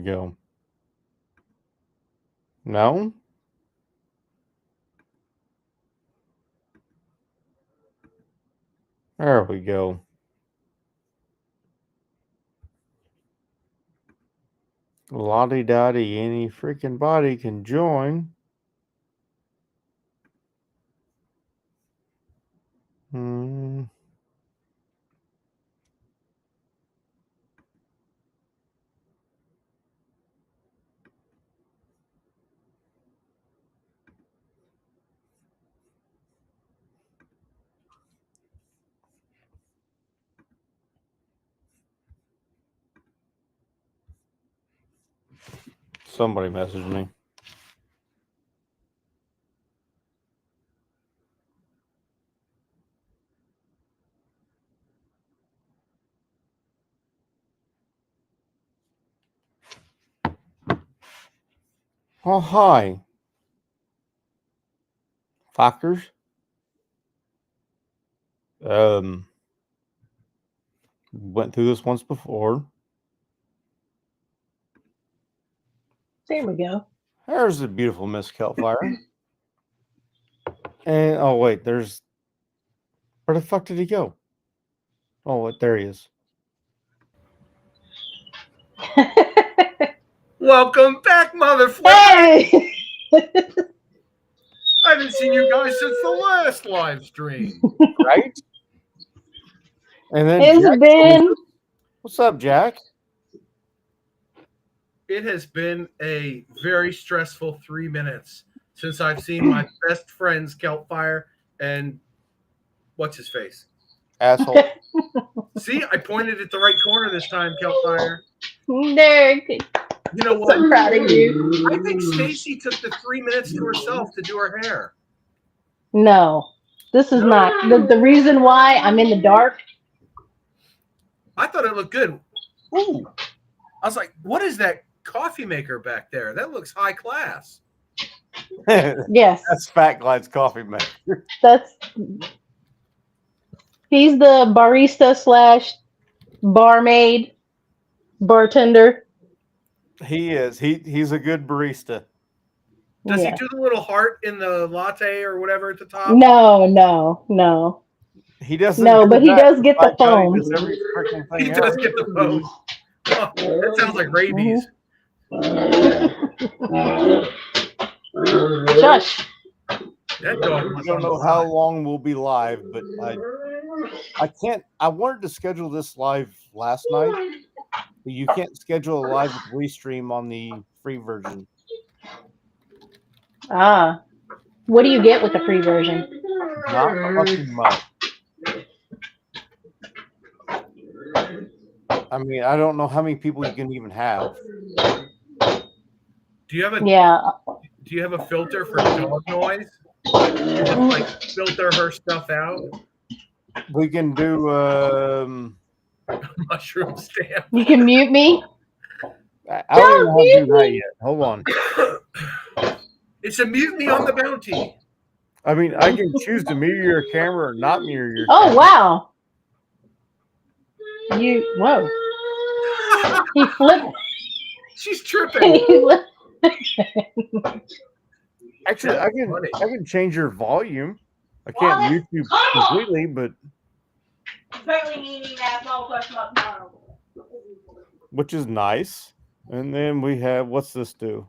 go. No? There we go. Lottie dottie, any freaking body can join. Hmm. Somebody messaged me. Oh, hi. Fuckers. Went through this once before. There we go. There's the beautiful Miss Keltfire. And, oh, wait, there's... Where the fuck did he go? Oh, wait, there he is. Welcome back, motherfucker! Hey! I haven't seen you guys since the last live stream. Right? And then It's Jack been... What's up, Jack? It has been a very stressful 3 minutes since I've seen my best friends, Keltfire and what's his face? Asshole. See, I pointed at the right corner this time, Keltfire. Derek, You know what? so proud of you. I think Stacy took the 3 minutes to herself to do her hair. No, this is not. The reason why I'm in the dark. I thought it looked good. Ooh. I was like, what is that coffee maker back there? That looks high class. Yes. That's Fat Glide's coffee maker. He's the barista / barmaid, bartender. He is. He's a good barista. Does he do the little heart in the latte or whatever at the top? No. He doesn't. No, but he does get the foam. He does get the foam. Oh, that sounds like rabies. Josh. I don't know how long we'll be live, but I can't. I wanted to schedule this live last night, but you can't schedule a live restream on the free version. Ah, what do you get with the free version? Not fucking much. I mean, I don't know how many people you can even have. Do you have a Do you have a filter for dog noise? Like filter her stuff out. We can do mushroom stamp. You can mute me. I don't know how to do that yet. Hold on. It's a mutiny on the bounty. I mean, I can choose to mirror your camera or not mirror your camera. Oh, wow. Whoa. He flipped. She's tripping. Actually, I can change your volume. I can't mute you completely, but which is nice. And then we have, what's this do?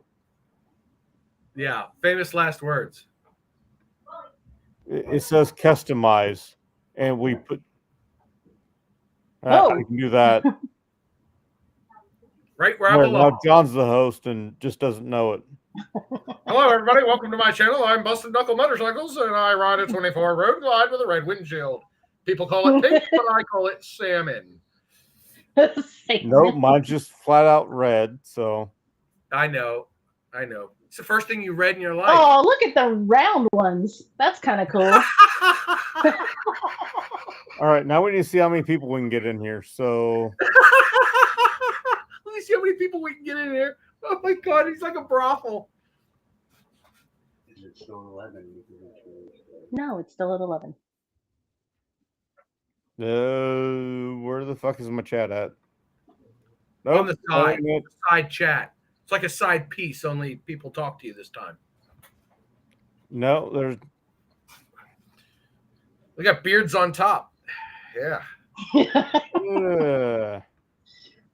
Yeah, famous last words. It says customize, and we put. I can do that. Right where I belong. Now John's the host and just doesn't know it. Hello, everybody. Welcome to my channel. I'm Busted Knuckle Motorcycles, and I ride a 24 Road Glide with a red windshield. People call it pink, but I call it salmon. Nope, mine's just flat out red. So I know. It's the first thing you read in your life. Oh, look at the round ones. That's kind of cool. All right, now we need to see how many people we can get in here. So let me see how many people we can get in here. Oh my God, he's like a brothel. Is it still 11? No, it's still at 11. Where the fuck is my chat at? Nope. On the side chat. It's like a side piece, only people talk to you this time. No, there's. We got beards on top. Yeah.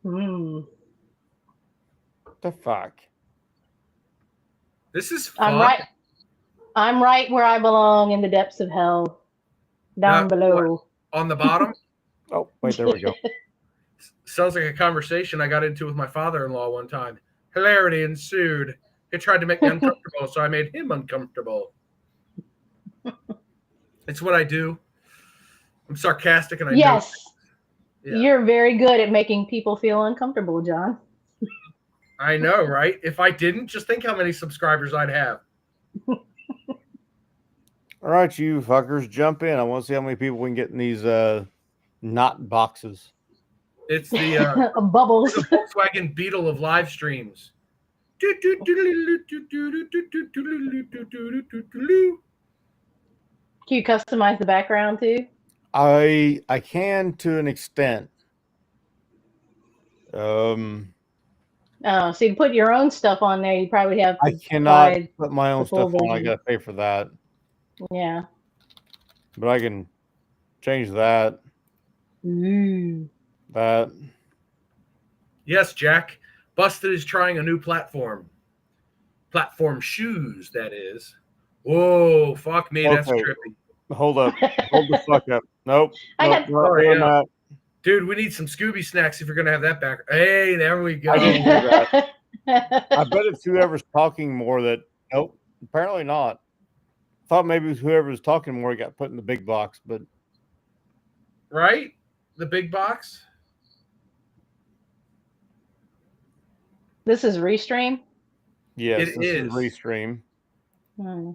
Hmm. The fuck. This is fun. I'm right where I belong in the depths of hell. Down below. What, on the bottom? Oh, wait, there we go. Sounds like a conversation I got into with my father-in-law one time. Hilarity ensued. He tried to make me uncomfortable, so I made him uncomfortable. It's what I do. I'm sarcastic and I know. Yeah. You're very good at making people feel uncomfortable, John. I know, right? If I didn't, just think how many subscribers I'd have. All right, you fuckers, jump in. I want to see how many people we can get in these not boxes. It's the bubbles. The Volkswagen Beetle of live streams. Can you customize the background too? I can to an extent. Oh, so you put your own stuff on there. You probably have. I cannot put my own stuff on. I gotta pay for that. Yeah. But I can change that. That. Yes, Jack. Busted is trying a new platform. Platform shoes, that is. Whoa, fuck me, that's trippy. Hold up. Hold the fuck up. Nope. Dude, we need some Scooby snacks if you're gonna have that back. Hey, there we go. I didn't do that. I bet it's whoever's talking more that. Nope. Apparently not. Thought maybe whoever's talking more got put in the big box, but. Right? The big box. This is Restream? Yes, this is Restream. Hmm.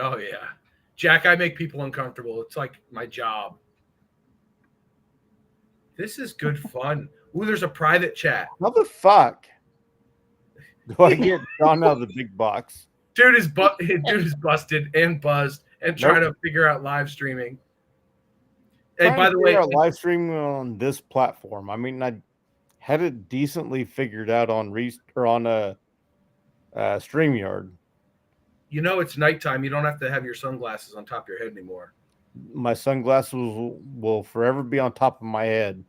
Oh, yeah. Jack, I make people uncomfortable. It's like my job. This is good fun. Ooh, there's a private chat. What the fuck? Do I get John out of the big box? Dude is busted and buzzed and trying to figure out live streaming. Hey, by the way, live streaming on this platform. I mean, I had it decently figured out on StreamYard. You know it's nighttime. You don't have to have your sunglasses on top of your head anymore. My sunglasses will forever be on top of my head.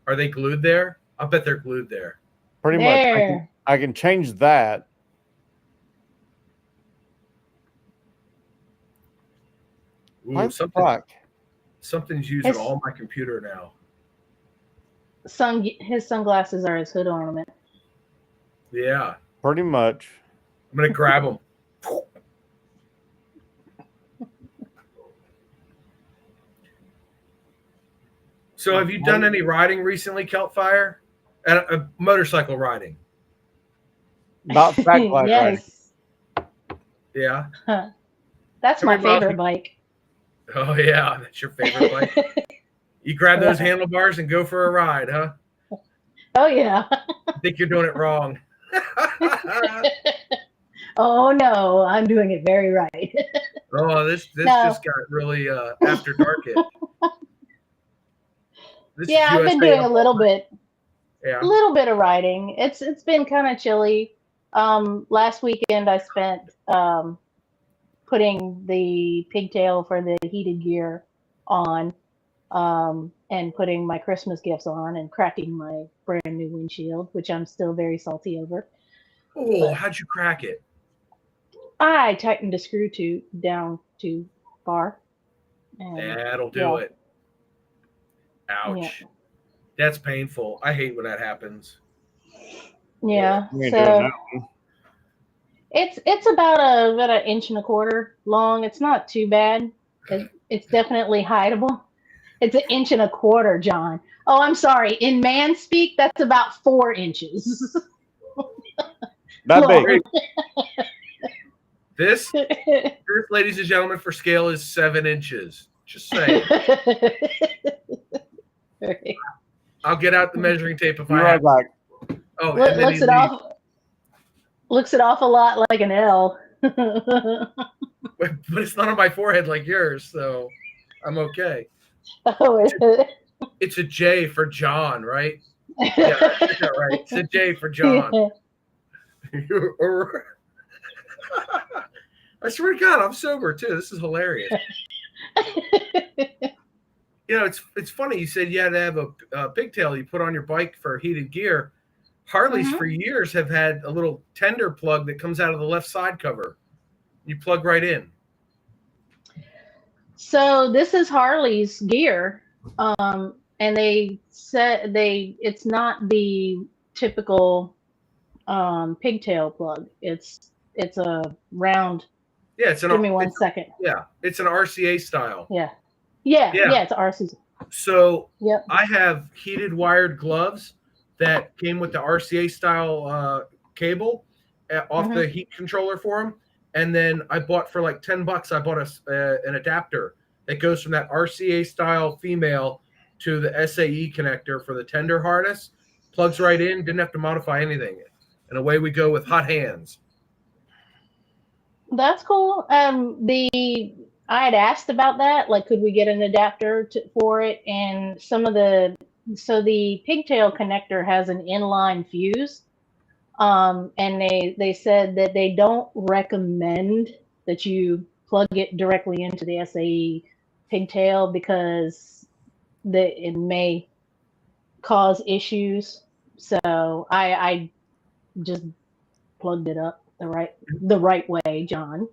Are they glued there? I bet they're glued there. Pretty much. I can change that. Ooh, something's using all my computer now. His sunglasses are his hood ornament. Yeah. Pretty much. I'm going to grab them. So have you done any riding recently, Keltfire? Motorcycle riding? Not fat glide yes. riding. Yeah. That's my favorite bike. Oh, yeah. That's your favorite bike? You grab those handlebars and go for a ride, huh? Oh, yeah. I think you're doing it wrong. Oh, no. I'm doing it very right. Oh, this just got really after dark it. Yeah, I've been doing a little bit. Yeah. A little bit of riding. It's been kind of chilly. Last weekend I spent putting the pigtail for the heated gear on, and putting my Christmas gifts on and cracking my brand new windshield, which I'm still very salty over. Oh, how'd you crack it? I tightened a screw down too far. That'll do it. Ouch. Yeah. That's painful. I hate when that happens. Yeah. So it's about an inch and a quarter long. It's not too bad. It's definitely hideable. It's an inch and a quarter, John. Oh, I'm sorry. In man speak, that's about 4 inches. That big. This, ladies and gentlemen, for scale is 7 inches. Just saying. Right. I'll get out the measuring tape if I have. Oh, looks an awful lot like an L. But it's not on my forehead like yours, so I'm okay. Oh, it's a J for John, right? Yeah, right. It's a J for John. I swear to God, I'm sober too. This is hilarious. You know, it's funny. You said you had to have a pigtail you put on your bike for heated gear. Harleys for years have had a little tender plug that comes out of the left side cover. You plug right in. So this is Harley's gear, and they said it's not the typical pigtail plug. It's a round. Yeah, it's Give me 1 second. Yeah, it's an RCA style. Yeah. It's RC. So Yep. I have heated wired gloves that came with the RCA style cable off the heat controller for them. And then I bought for like $10, I bought an adapter that goes from that RCA style female to the SAE connector for the tender harness. Plugs right in, didn't have to modify anything. And away we go with hot hands. That's cool. I had asked about that, like, could we get an adapter for it? And so the pigtail connector has an inline fuse. And they said that they don't recommend that you plug it directly into the SAE pigtail because it may cause issues. So I just plugged it up the right way, John.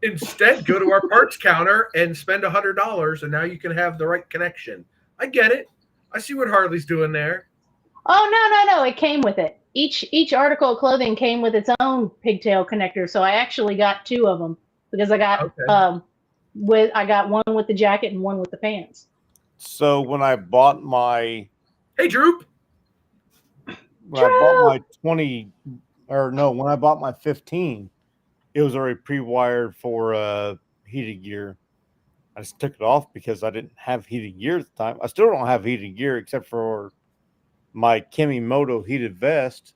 Instead, go to our parts counter and spend $100, and now you can have the right connection. I get it. I see what Harley's doing there. Oh, no. It came with it. Each article of clothing came with its own pigtail connector. So I actually got 2 of them because I got I got one with the jacket and one with the pants. So when I bought my Hey, Droop. When I bought my 20, or no, when I bought my 15, it was already pre-wired for heated gear. I just took it off because I didn't have heated gear at the time. I still don't have heated gear except for my Kimimoto heated vest,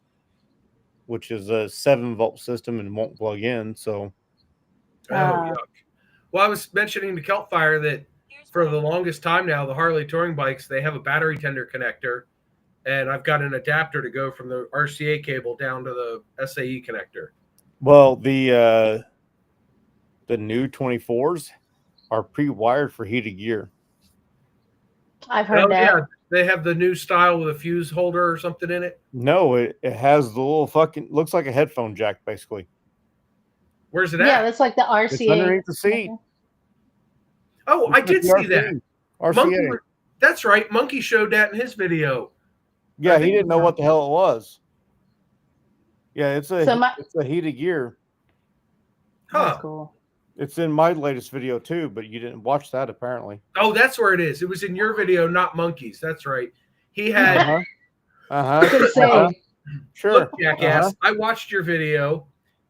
which is a 7-volt system and won't plug in. So, Yuck. Well, I was mentioning to Keltfire that for the longest time now, the Harley touring bikes, they have a battery tender connector, and I've got an adapter to go from the RCA cable down to the SAE connector. well, the new 24s are pre-wired for heated gear. I've heard that. Yeah, they have the new style with a fuse holder or something in it. No, it has the little looks like a headphone jack, basically. Where's it at? Yeah, that's like the RCA. It's underneath the seat. Oh, I did see that. RCA. Monkey, that's right. Monkey showed that in his video. Yeah, he didn't know what the hell it was. Yeah, it's a heated gear. Huh. That's cool. It's in my latest video too, but you didn't watch that apparently. Oh, that's where it is. It was in your video, not Monkey's. That's right. He had. Good save. Sure. Look, jackass. I watched your video,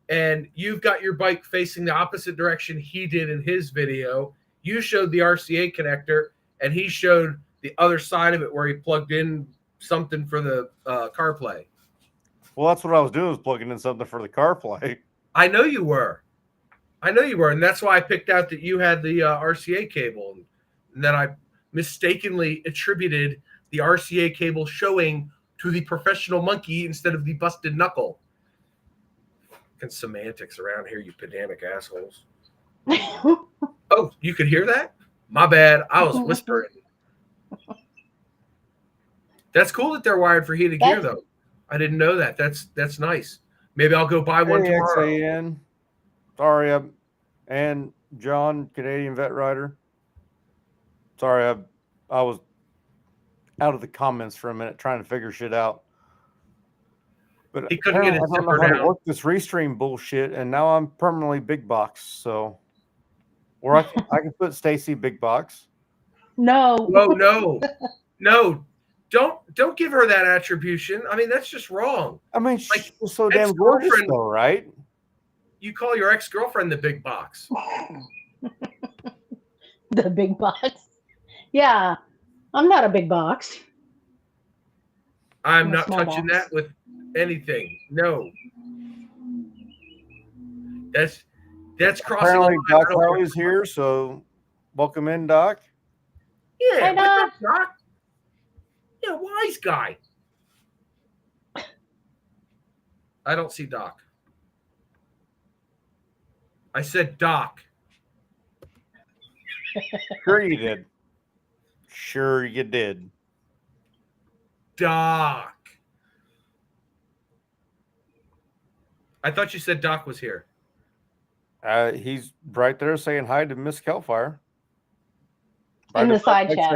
and you've got your bike facing the opposite direction he did in his video. You showed the RCA connector, and he showed the other side of it where he plugged in something for the CarPlay. Well, that's what I was doing, was plugging in something for the CarPlay. I know you were. And that's why I picked out that you had the RCA cable. And then I mistakenly attributed the RCA cable showing to the professional monkey instead of the busted knuckle. And semantics around here, you pedantic assholes. Oh, you could hear that? My bad. I was whispering. That's cool that they're wired for heated gear, though. I didn't know that. That's nice. Maybe I'll go buy one tomorrow. XAN. Sorry, and John, Canadian vet rider. Sorry, I was out of the comments for a minute trying to figure shit out. But he couldn't get his zipper down. To work this restream bullshit, and now I'm permanently big box. So, or I can put Stacy big box. No. No. Don't give her that attribution. I mean, that's just wrong. I mean, she's so damn gorgeous, though, right? You call your ex-girlfriend the big box. The big box. Yeah, I'm not a big box. I'm not touching that with anything. No. That's crossing. Apparently, Doc Harley's here, so welcome in, Doc. Yeah, Hi, what's up, Doc? Yeah, wise guy. I don't see Doc. I said Doc. Sure you did. Sure you did. Doc. I thought you said Doc was here. He's right there saying hi to Miss Kelfire. In the side chat.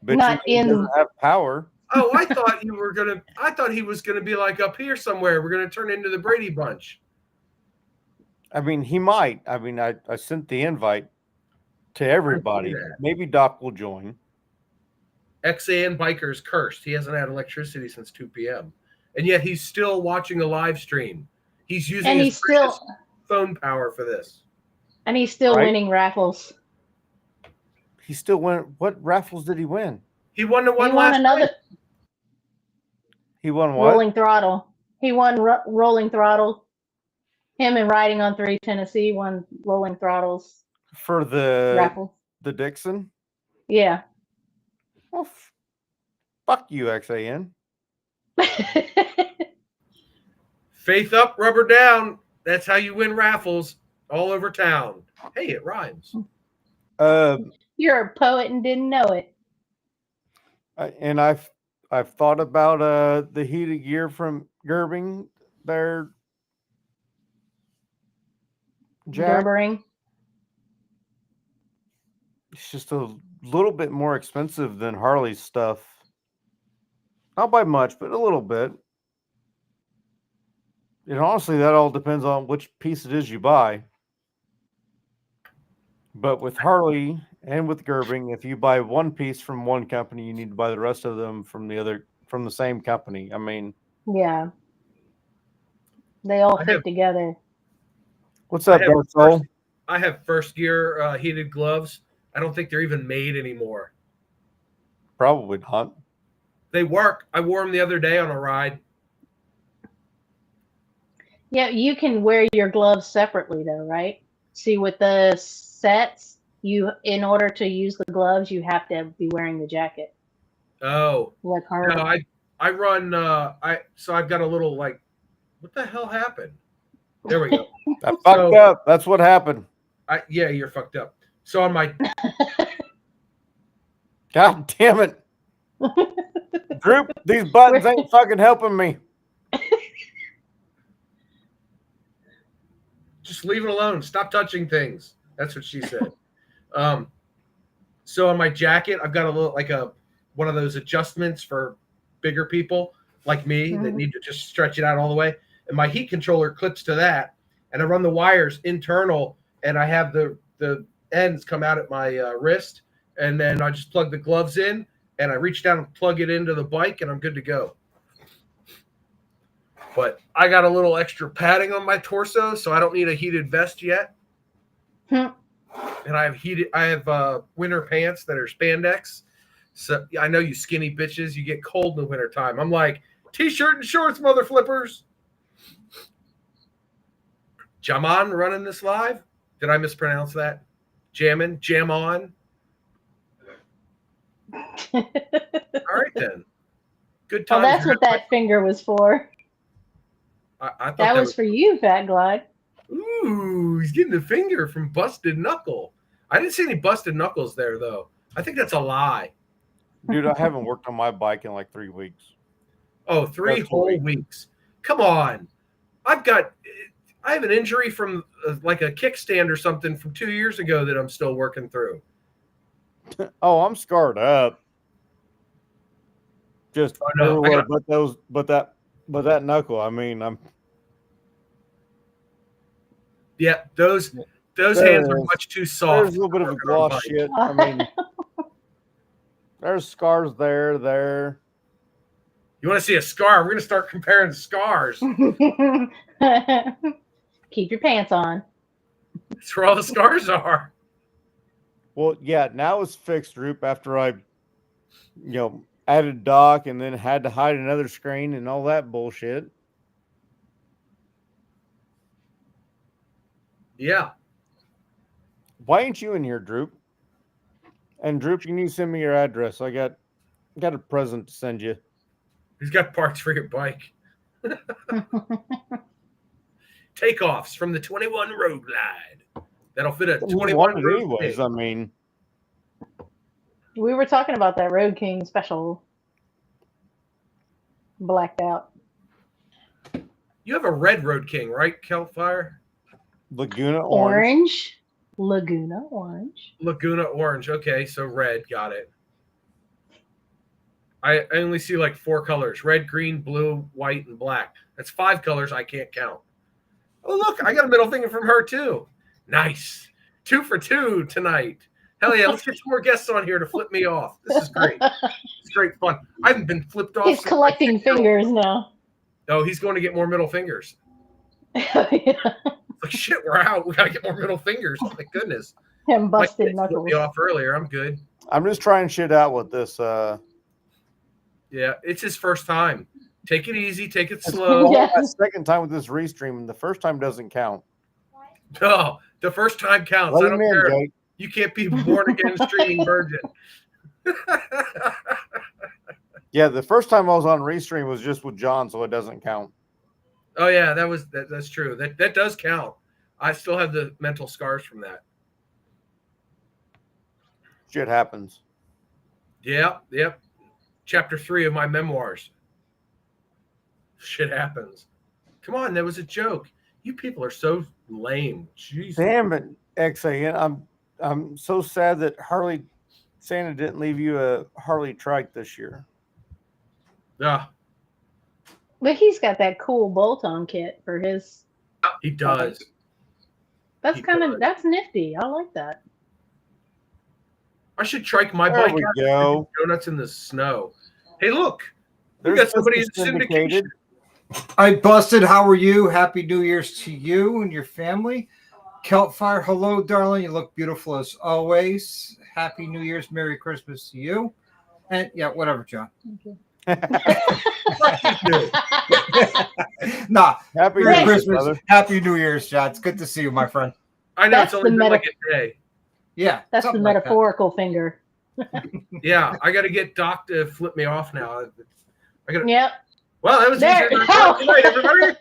But Not he in. doesn't have power. Oh, I thought you were gonna. I thought he was gonna be like up here somewhere. We're gonna turn into the Brady Bunch. I mean, he might. I mean, I sent the invite to everybody. that. Maybe Doc will join. XAN Biker's cursed. He hasn't had electricity since 2 p.m. And yet he's still watching a live stream. He's using his precious phone power for this. And he's still winning raffles. He still won. What raffles did he win? He won the one He won last another. night. He won what? Rolling Throttle. He won Rolling Throttle. Him and Riding on 3 Tennessee won Rolling Throttles. For the raffle. The Dixon? Yeah. Well, fuck you, XAN. Faith up, rubber down. That's how you win raffles all over town. Hey, it rhymes. You're a poet and didn't know it. And I've thought about the heated gear from Gerbing there. Gerbering. It's just a little bit more expensive than Harley's stuff. Not by much, but a little bit. And honestly, that all depends on which piece it is you buy. But with Harley and with Gerbing, if you buy one piece from one company, you need to buy the rest of them from the same company. I mean, yeah, they all fit together. What's up, Dark Soul? I have first gear heated gloves. I don't think they're even made anymore. Probably not. They work. I wore them the other day on a ride. Yeah, you can wear your gloves separately though, right? See, with the sets, in order to use the gloves, you have to be wearing the jacket. Oh, like Harley. No, I run. So I've got a little like, what the hell happened? There we go. I fucked up. That's what happened. Yeah, you're fucked up. So on my. God damn it. Droop, these buttons ain't fucking helping me. Just leave it alone. Stop touching things. That's what she said. So on my jacket, I've got a little one of those adjustments for bigger people like me that need to just stretch it out all the way. And my heat controller clips to that, and I run the wires internal, and I have the ends come out at my wrist, and then I just plug the gloves in, and I reach down and plug it into the bike, and I'm good to go. But I got a little extra padding on my torso, so I don't need a heated vest yet. And I have winter pants that are spandex. So I know you skinny bitches, you get cold in the wintertime. I'm like, t-shirt and shorts, mother flippers. Jaman running this live? Did I mispronounce that? Jammin'? Jam on? All right, then. Good time. Well, that's what that finger was for. I thought that was for you, Fat Glide. Ooh, he's getting the finger from Busted Knuckle. I didn't see any Busted Knuckles there, though. I think that's a lie. Dude, I haven't worked on my bike in like 3 weeks. Oh, 3 whole weeks. Come on. I have an injury from like a kickstand or something from 2 years ago that I'm still working through. Oh, I'm scarred up. Just but that knuckle. I mean, I'm. Yeah, those hands are much too soft. There's a little bit of a gloss shit. I mean, there's scars there. You want to see a scar? We're gonna start comparing scars. Keep your pants on. That's where all the scars are. Well, yeah, now it's fixed, Droop, after I, added dock and then had to hide another screen and all that bullshit. Yeah. Why ain't you in here, Droop? And Droop, you need to send me your address. I got a present to send you. He's got parts for your bike. Takeoffs from the 21 Road Glide. That'll fit a You 21 want it Road anyways. King. I mean, We were talking about that Road King special. Blacked out. You have a red Road King, right, Keltfire? Laguna Orange. Orange. Laguna Orange. Laguna Orange. Okay, so red. Got it. I only see like 4 colors: red, green, blue, white, and black. That's 5 colors I can't count. Oh, look, I got a middle finger from her too. Nice. 2 for 2 tonight. Hell yeah, let's get some more guests on here to flip me off. This is great. It's great fun. I haven't been flipped off. He's collecting fingers now. Oh, he's going to get more middle fingers. Yeah. Like, shit, we're out. We got to get more middle fingers. My goodness. And My busted kids flipped knuckles. me off earlier. I'm good. I'm just trying shit out with this. Yeah, it's his first time. Take it easy. Take it slow. Yeah. My second time with this restream, and the first time doesn't count. No, the first time counts. Let I don't him in, care. Jake. You can't be born again streaming virgin. Yeah, the first time I was on restream was just with John, so it doesn't count. Oh yeah, that's true. That does count. I still have the mental scars from that. Shit happens. Yep. Chapter 3 of my memoirs. Shit happens. Come on, that was a joke. You people are so lame. Jesus. Damn it, XAN. I'm so sad that Santa didn't leave you a Harley trike this year. Yeah, But he's got that cool bolt-on kit for his. he does. That's He kind of does. that's nifty. I like that. I should trike my There bike we out go. and do donuts in the snow. Hey, look. We There's got somebody in business syndicated. syndication. I busted. How are you? Happy New Year's to you and your family. Keltfire, hello, darling. You look beautiful as always. Happy New Year's, Merry Christmas to you. And yeah, whatever, John. Nah, Happy Merry New Year, Christmas. brother. Happy New Year's, John. It's good to see you, my friend. I know That's it's only the been like a day. Yeah, That's the something like that. metaphorical finger. Yeah, I got to get Doc to flip me off now. I got. Yep. Well, that was There. easier than I thought. Good night, everybody.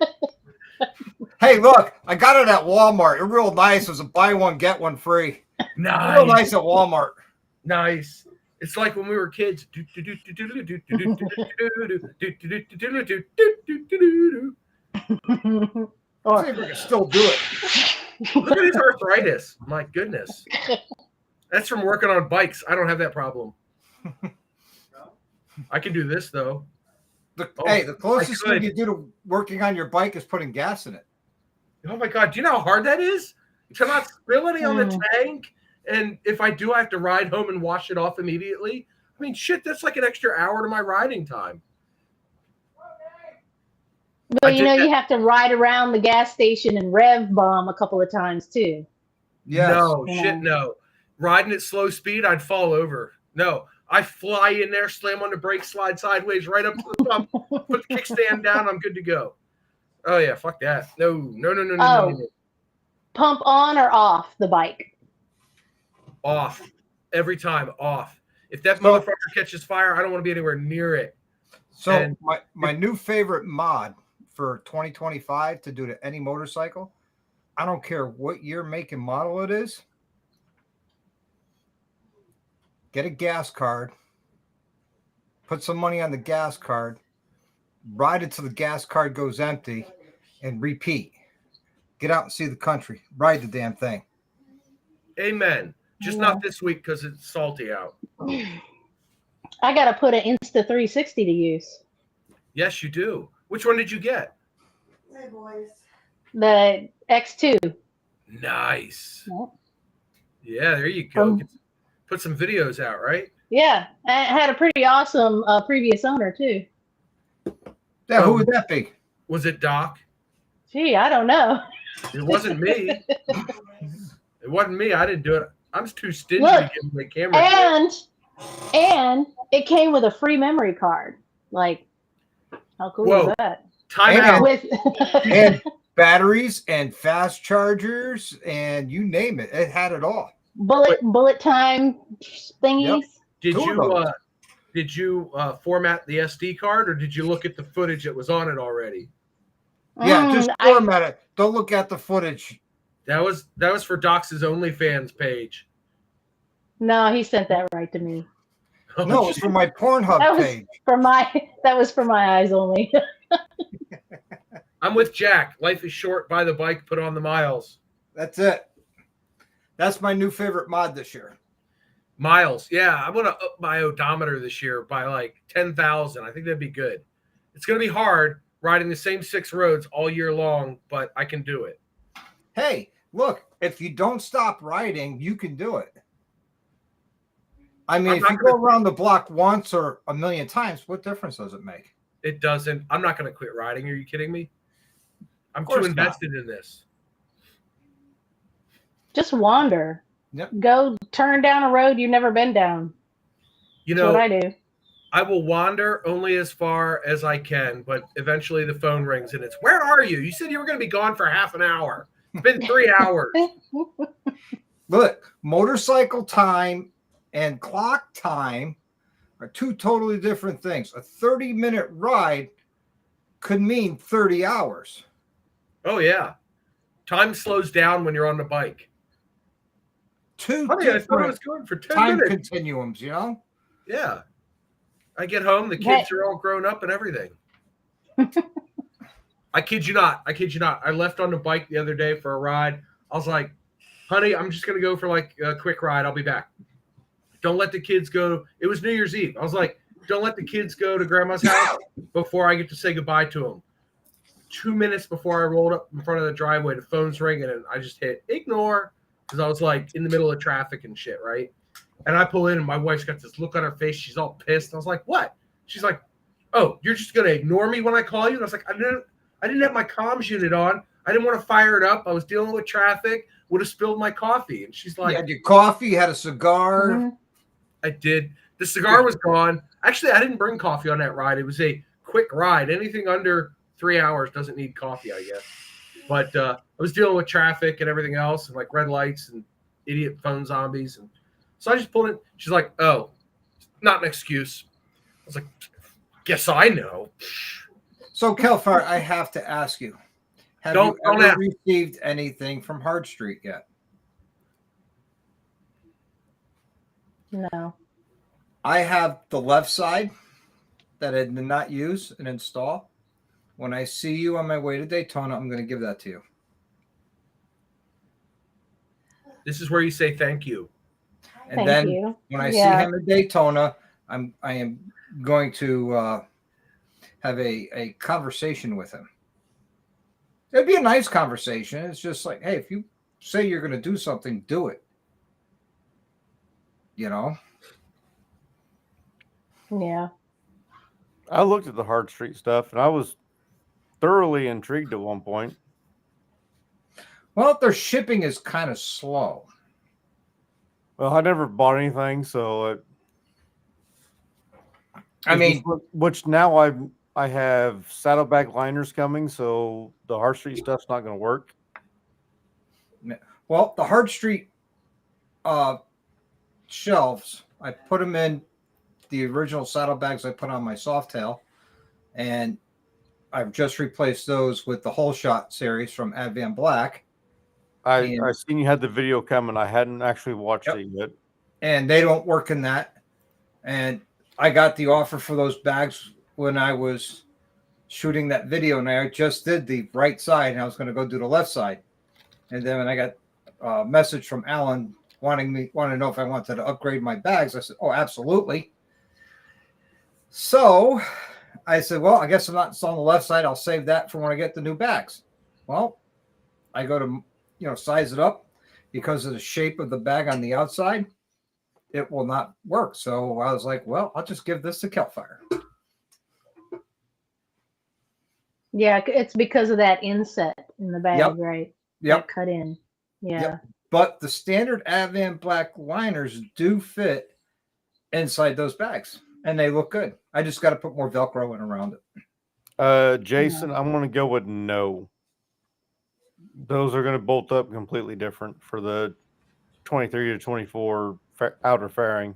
Hey, look, I got it at Walmart. It real nice. It was a buy one, get one free. Real nice at Walmart. Nice. It's like when we were kids. Or See if we can still do it. Look at his arthritis. My goodness. That's from working on bikes. I don't have that problem. I can do this, though. Hey, the closest I thing could. you do to working on your bike is putting gas in it. Oh, my God. Do you know how hard that is? To not spill any on the tank. And if I do, I have to ride home and wash it off immediately. I mean, shit, that's like an extra hour to my riding time. But you know, you have to ride around the gas station and rev bomb a couple of times too. Yes. No, Yeah. shit, no. Riding at slow speed, I'd fall over. No, I fly in there, slam on the brake, slide sideways right up to the pump, put the kickstand down, I'm good to go. Oh, yeah, fuck that. No. Pump on or off the bike? Off. Every time, off. If that motherfucker catches fire, I don't want to be anywhere near it. So And- my new favorite mod for 2025 to do to any motorcycle, I don't care what year, make, and model it is. Get a gas card, put some money on the gas card, ride it till the gas card goes empty, and repeat. Get out and see the country. Ride the damn thing. Amen. Just Yeah. not this week because it's salty out. I got to put an Insta 360 to use. Yes, you do. Which one did you get? Hey, boys. The X2. Nice. Yep. Yeah, there you go. Um, Put some videos out, right? Yeah, I had a pretty awesome previous owner too. Yeah, who would that be? Was it Doc? Gee, I don't know. It wasn't me. It wasn't me. I didn't do it. I'm too stingy Look, to give him the camera. And it came with a free memory card. Like, how cool Whoa. is that? Time And- out. With And batteries and fast chargers and you name it. It had it all. bullet time thingies. Did Two of you those. Did you format the SD card, or did you look at the footage that was on it already? Yeah, just format it. Don't look at the footage. That was for Dox's OnlyFans page. No, he sent that right to me. No, it's for my Pornhub page. That was for my eyes only. I'm with Jack. Life is short. Buy the bike. Put on the miles. That's it. That's my new favorite mod this year. Miles. Yeah, I'm going to up my odometer this year by like 10,000. I think that'd be good. It's going to be hard riding the same 6 roads all year long, but I can do it. Hey, look, if you don't stop riding, you can do it. I mean, if you go around the block once or a million times, what difference does it make? It doesn't. I'm not going to quit riding. Are you kidding me? I'm too invested in this. Just wander. Yep. Go turn down a road you've never been down. You That's know what I do. I will wander only as far as I can, but eventually the phone rings and it's, where are you? You said you were going to be gone for half an hour. It's been 3 hours. Look, motorcycle time and clock time are 2 totally different things. A 30-minute ride could mean 30 hours. Oh, yeah. Time slows down when you're on the bike. 2 Honey, I thought I was different going for 10 time minutes. continuums, you know? Yeah. I get home, the kids are all grown up and everything. I kid you not. I left on the bike the other day for a ride. I was like, honey, I'm just going to go for like a quick ride. I'll be back. Don't let the kids go. It was New Year's Eve. I was like, don't let the kids go to grandma's house before I get to say goodbye to them. 2 minutes before I rolled up in front of the driveway, the phone's ringing and I just hit ignore because I was like in the middle of traffic and shit, right? And I pull in and my wife's got this look on her face. She's all pissed. I was like, what? She's like, oh, you're just going to ignore me when I call you? And I was like, I didn't have my comms unit on. I didn't want to fire it up. I was dealing with traffic, would have spilled my coffee. And she's like, you had your coffee, you had a cigar. Mm-hmm. I did. The cigar was gone. Actually, I didn't bring coffee on that ride. It was a quick ride. Anything under 3 hours doesn't need coffee, I guess. But I was dealing with traffic and everything else, and like red lights and idiot phone zombies. And so I just pulled it. She's like, oh, not an excuse. I was like, guess I know. So, Kelfar, I have to ask you, have you ever received anything from Hard Street yet? No. I have the left side that I did not use and install. When I see you on my way to Daytona, I'm going to give that to you. This is where you say thank you. And then when I see him at Daytona, I am going to have a conversation with him. It'd be a nice conversation. It's just like, hey, if you say you're going to do something, do it. You know? Yeah. I looked at the Hard Street stuff, and I was thoroughly intrigued at one point. Well, their shipping is kind of slow. Well, I never bought anything, so I mean, which now I have saddleback liners coming, so the Hard Street stuff's not going to work. Well, the Hard Street shelves, I put them in the original saddlebags I put on my Softail, and I've just replaced those with the Whole Shot series from Advan Black. I seen you had the video coming. I hadn't actually watched it yet. And they don't work in that. And I got the offer for those bags when I was shooting that video, and I just did the right side, and I was going to go do the left side. And then when I got a message from Alan wanting to know if I wanted to upgrade my bags, I said, oh, absolutely. So I said, well, I guess I'm not on the left side. I'll save that for when I get the new bags. Well, I go to, size it up. Because of the shape of the bag on the outside, it will not work. So I was like, well, I'll just give this to Kelfire. Yeah, it's because of that inset in the bag, right? Yep. That cut in. Yeah. Yep. But the standard Advan Black liners do fit inside those bags, and they look good. I just got to put more Velcro in around it. Jason, I'm going to go with no. Those are going to bolt up completely different for the 23 to 24 outer fairing.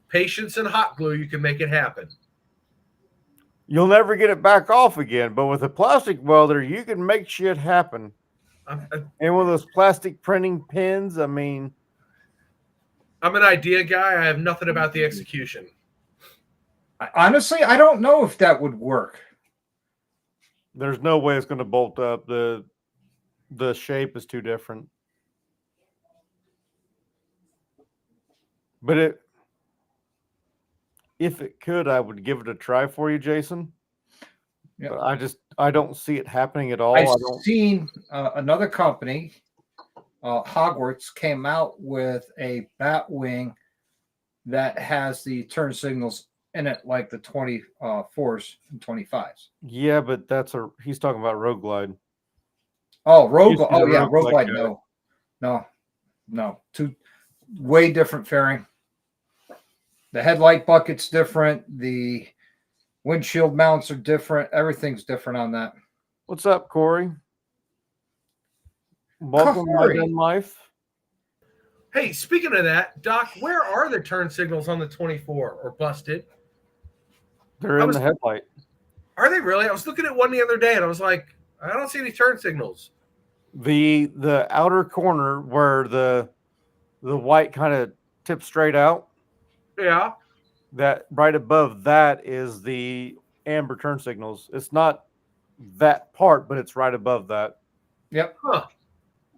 patience and hot glue, you can make it happen. You'll never get it back off again, but with a plastic welder, you can make shit happen. I'm And with those plastic printing pins, I mean, an idea guy. I have nothing about the execution. Honestly, I don't know if that would work. there's no way it's going to bolt up. The shape is too different. But if it could, I would give it a try for you, Jason. Yep. But I don't see it happening at all. I've seen another company, Hogwarts, came out with a bat wing that has the turn signals in it like the 24s and 25s. Yeah, but he's talking about Road Glide. Oh, Used to be the Road Road Glide. Glide guy. No. Two way different fairing. The headlight bucket's different. The windshield mounts are different. Everything's different on that. What's up, Corey? Welcome to my den life. Hey, speaking of that, Doc, where are the turn signals on the 24 or busted? They're in the headlight. Are they really? I was looking at one the other day and I was like, I don't see any turn signals. The outer corner where the white kind of tips straight out. Yeah. That right above that is the amber turn signals. It's not that part, but it's right above that. Yep. Huh.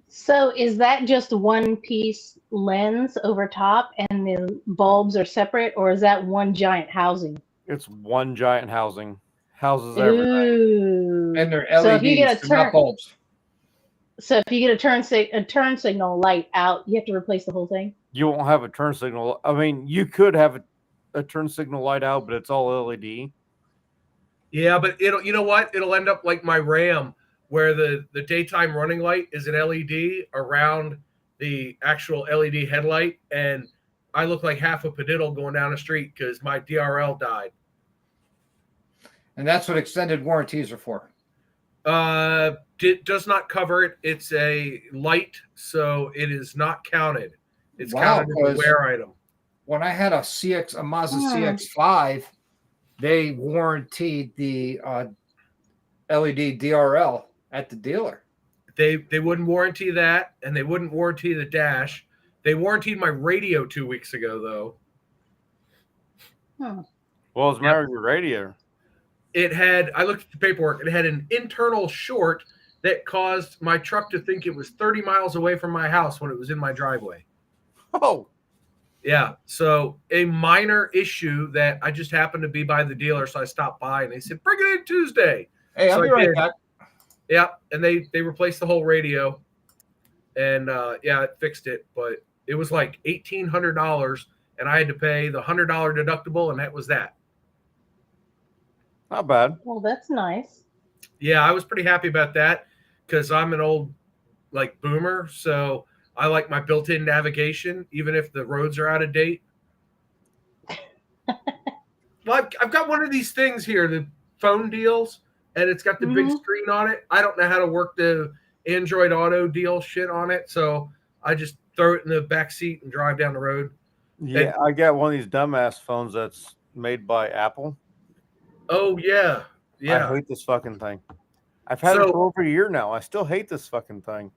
So is that just one piece lens over top and the bulbs are separate, or is that one giant housing? It's one giant housing. Houses everything. Ooh. And they're LEDs, So if you get a they're not bulbs. So if you get a turn signal light out, you have to replace the whole thing? You won't have a turn signal. I mean, you could have a turn signal light out, but it's all LED. Yeah, but you know what? It'll end up like my Ram, where the daytime running light is an LED around the actual LED headlight, and I look like half a padiddle going down the street because my DRL died. And that's what extended warranties are for. It does not cover it. It's a light, so it is not counted. It's counted as a wear item. When I had a Mazda CX-5, they warranted the LED DRL at the dealer. They wouldn't warranty that, and they wouldn't warranty the dash. They warranted my radio 2 weeks ago, though. Well, it's matter of your radio. It had, I looked at the paperwork, it had an internal short that caused my truck to think it was 30 miles away from my house when it was in my driveway. Oh. Yeah. So a minor issue that I just happened to be by the dealer. So I stopped by and they said, bring it in Tuesday. Hey, I'll so be right back. Yeah. And they replaced the whole radio. And yeah, it fixed it. But it was like $1,800. And I had to pay the $100 deductible. And that was that. Not bad. Well, that's nice. Yeah, I was pretty happy about that because I'm an old like boomer. So I like my built-in navigation, even if the roads are out of date. Well, I've got one of these things here, the phone deals, and it's got the big screen on it. I don't know how to work the Android Auto deal shit on it, so I just throw it in the back seat and drive down the road. Yeah, I got one of these dumbass phones that's made by Apple. Oh, yeah. Yeah. I hate this fucking thing. I've had it for over a year now. I still hate this fucking thing.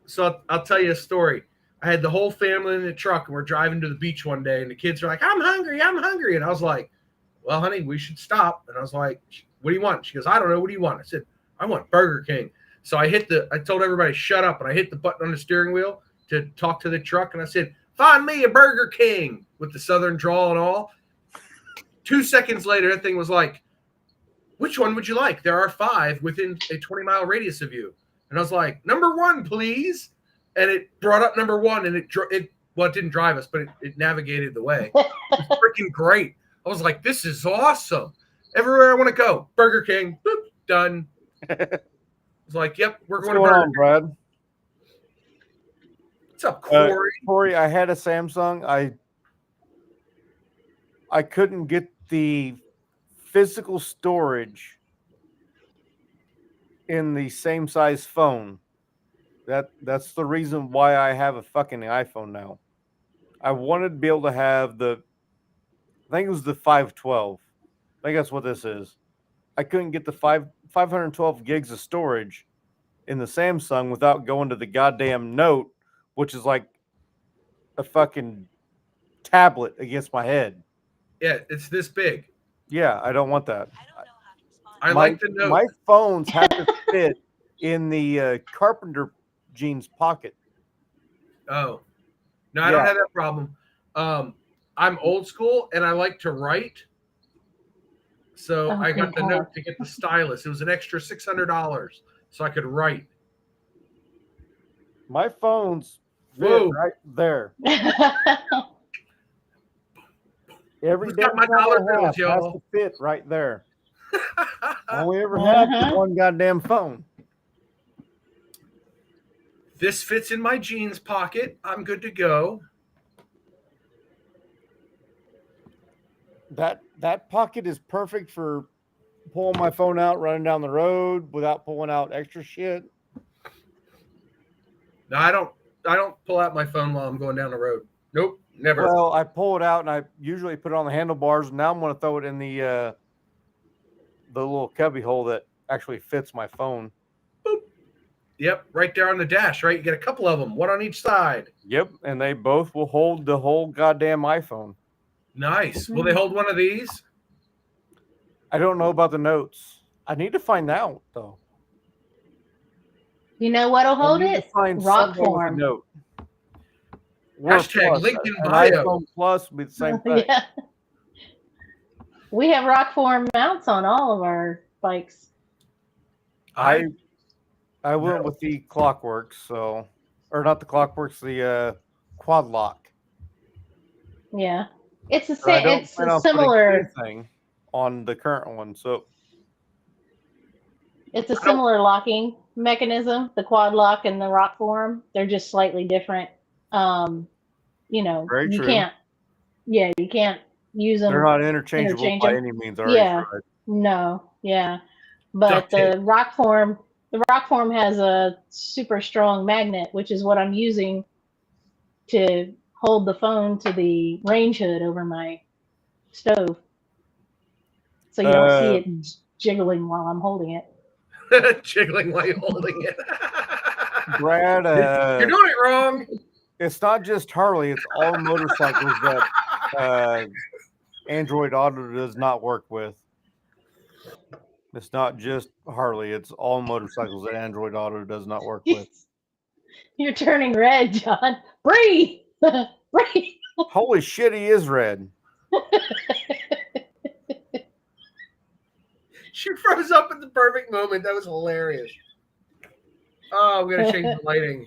So I'll tell you a story. I had the whole family in the truck, and we're driving to the beach one day, and the kids are like, I'm hungry. And I was like, well, honey, we should stop. And I was like, what do you want? She goes, I don't know. What do you want? I said, I want Burger King. So I told everybody, shut up. And I hit the button on the steering wheel to talk to the truck. And I said, find me a Burger King with the Southern drawl and all. 2 seconds later, that thing was like, which one would you like? There are 5 within a 20-mile radius of you. And I was like, number 1, please. And it brought up number 1, and it didn't drive us, but it navigated the way. It was freaking great. I was like, this is awesome. Everywhere I want to go, Burger King, boop, done. I was like, yep, we're going to Burger King. Brad? What's up, Corey? Corey, I had a Samsung. I couldn't get the physical storage in the same size phone. That's the reason why I have a fucking iPhone now. I wanted to be able to have the think it was the 512. I think that's what this is. I couldn't get the 512 gigs of storage in the Samsung without going to the goddamn Note, which is like a fucking tablet against my head. Yeah, it's this big. Yeah, I don't want that. I like the Note. My phones have to fit in the carpenter jeans pocket. Oh, no, I don't have that problem. I'm old school and I like to write. So I got the Note to get the stylus. It was an extra $600 so I could write. My phone's fit right there. Every damn my dollar bills, has y'all? to fit right there. All we ever have is one goddamn phone. This fits in my jeans pocket. I'm good to go. That pocket is perfect for pulling my phone out, running down the road without pulling out extra shit. No, I don't pull out my phone while I'm going down the road. Nope, never. Well, I pull it out and I usually put it on the handlebars. Now I'm going to throw it in the little cubby hole that actually fits my phone. Boop. Yep, right there on the dash, right? You get a couple of them, one on each side. Yep, and they both will hold the whole goddamn iPhone. Nice. Will they hold one of these? I don't know about the Notes. I need to find out, though. You know what'll hold it? Rock form. Note. Hashtag link in An bio. iPhone Plus will be the same thing. Yeah. We have rock form mounts on all of our bikes. I went with the Clockworks, or not the Clockworks, the Quad Lock. Yeah, it's the same. It's a similar thing on the current one, so it's a similar locking mechanism. The Quad Lock and the rock form, they're just slightly different. You know, Very you true. can't. Yeah, you can't use them. They're not interchangeable by any means. Yeah. No. Yeah. But the rock form has a super strong magnet, which is what I'm using to hold the phone to the range hood over my stove. So you don't see it jiggling while I'm holding it. Jiggling while you're holding it. Brad, you're doing it wrong. It's not just Harley, it's all motorcycles that Android Auto does not work with. It's not just Harley, it's all motorcycles that Android Auto does not work with. You're turning red, John. Breathe! Breathe! Holy shit, he is red. She froze up at the perfect moment. That was hilarious. Oh, we're going to change the lighting.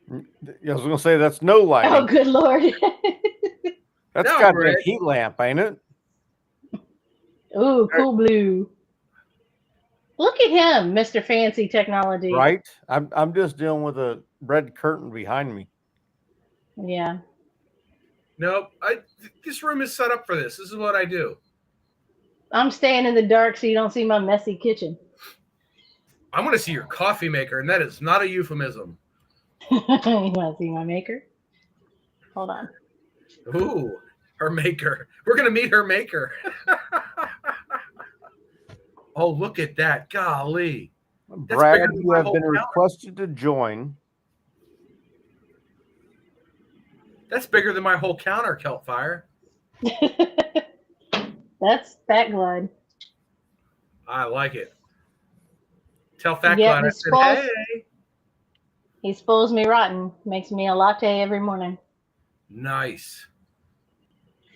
I was going to say, that's no lighting. Oh, good Lord. That's got a heat lamp, ain't it? Ooh, cool blue. Look at him, Mr. Fancy Technology. Right? I'm just dealing with a red curtain behind me. Yeah. Nope. This room is set up for this. This is what I do. I'm staying in the dark so you don't see my messy kitchen. I'm going to see your coffee maker, and that is not a euphemism. You want to see my maker? Hold on. Ooh, her maker. We're going to meet her maker. Oh, look at that. Golly. Brad, you have been requested to join. That's bigger than my whole counter, Keltfire. That's Fat Glide. I like it. Tell Fat Glide I said, hey. He spoils me rotten. Makes me a latte every morning. Nice.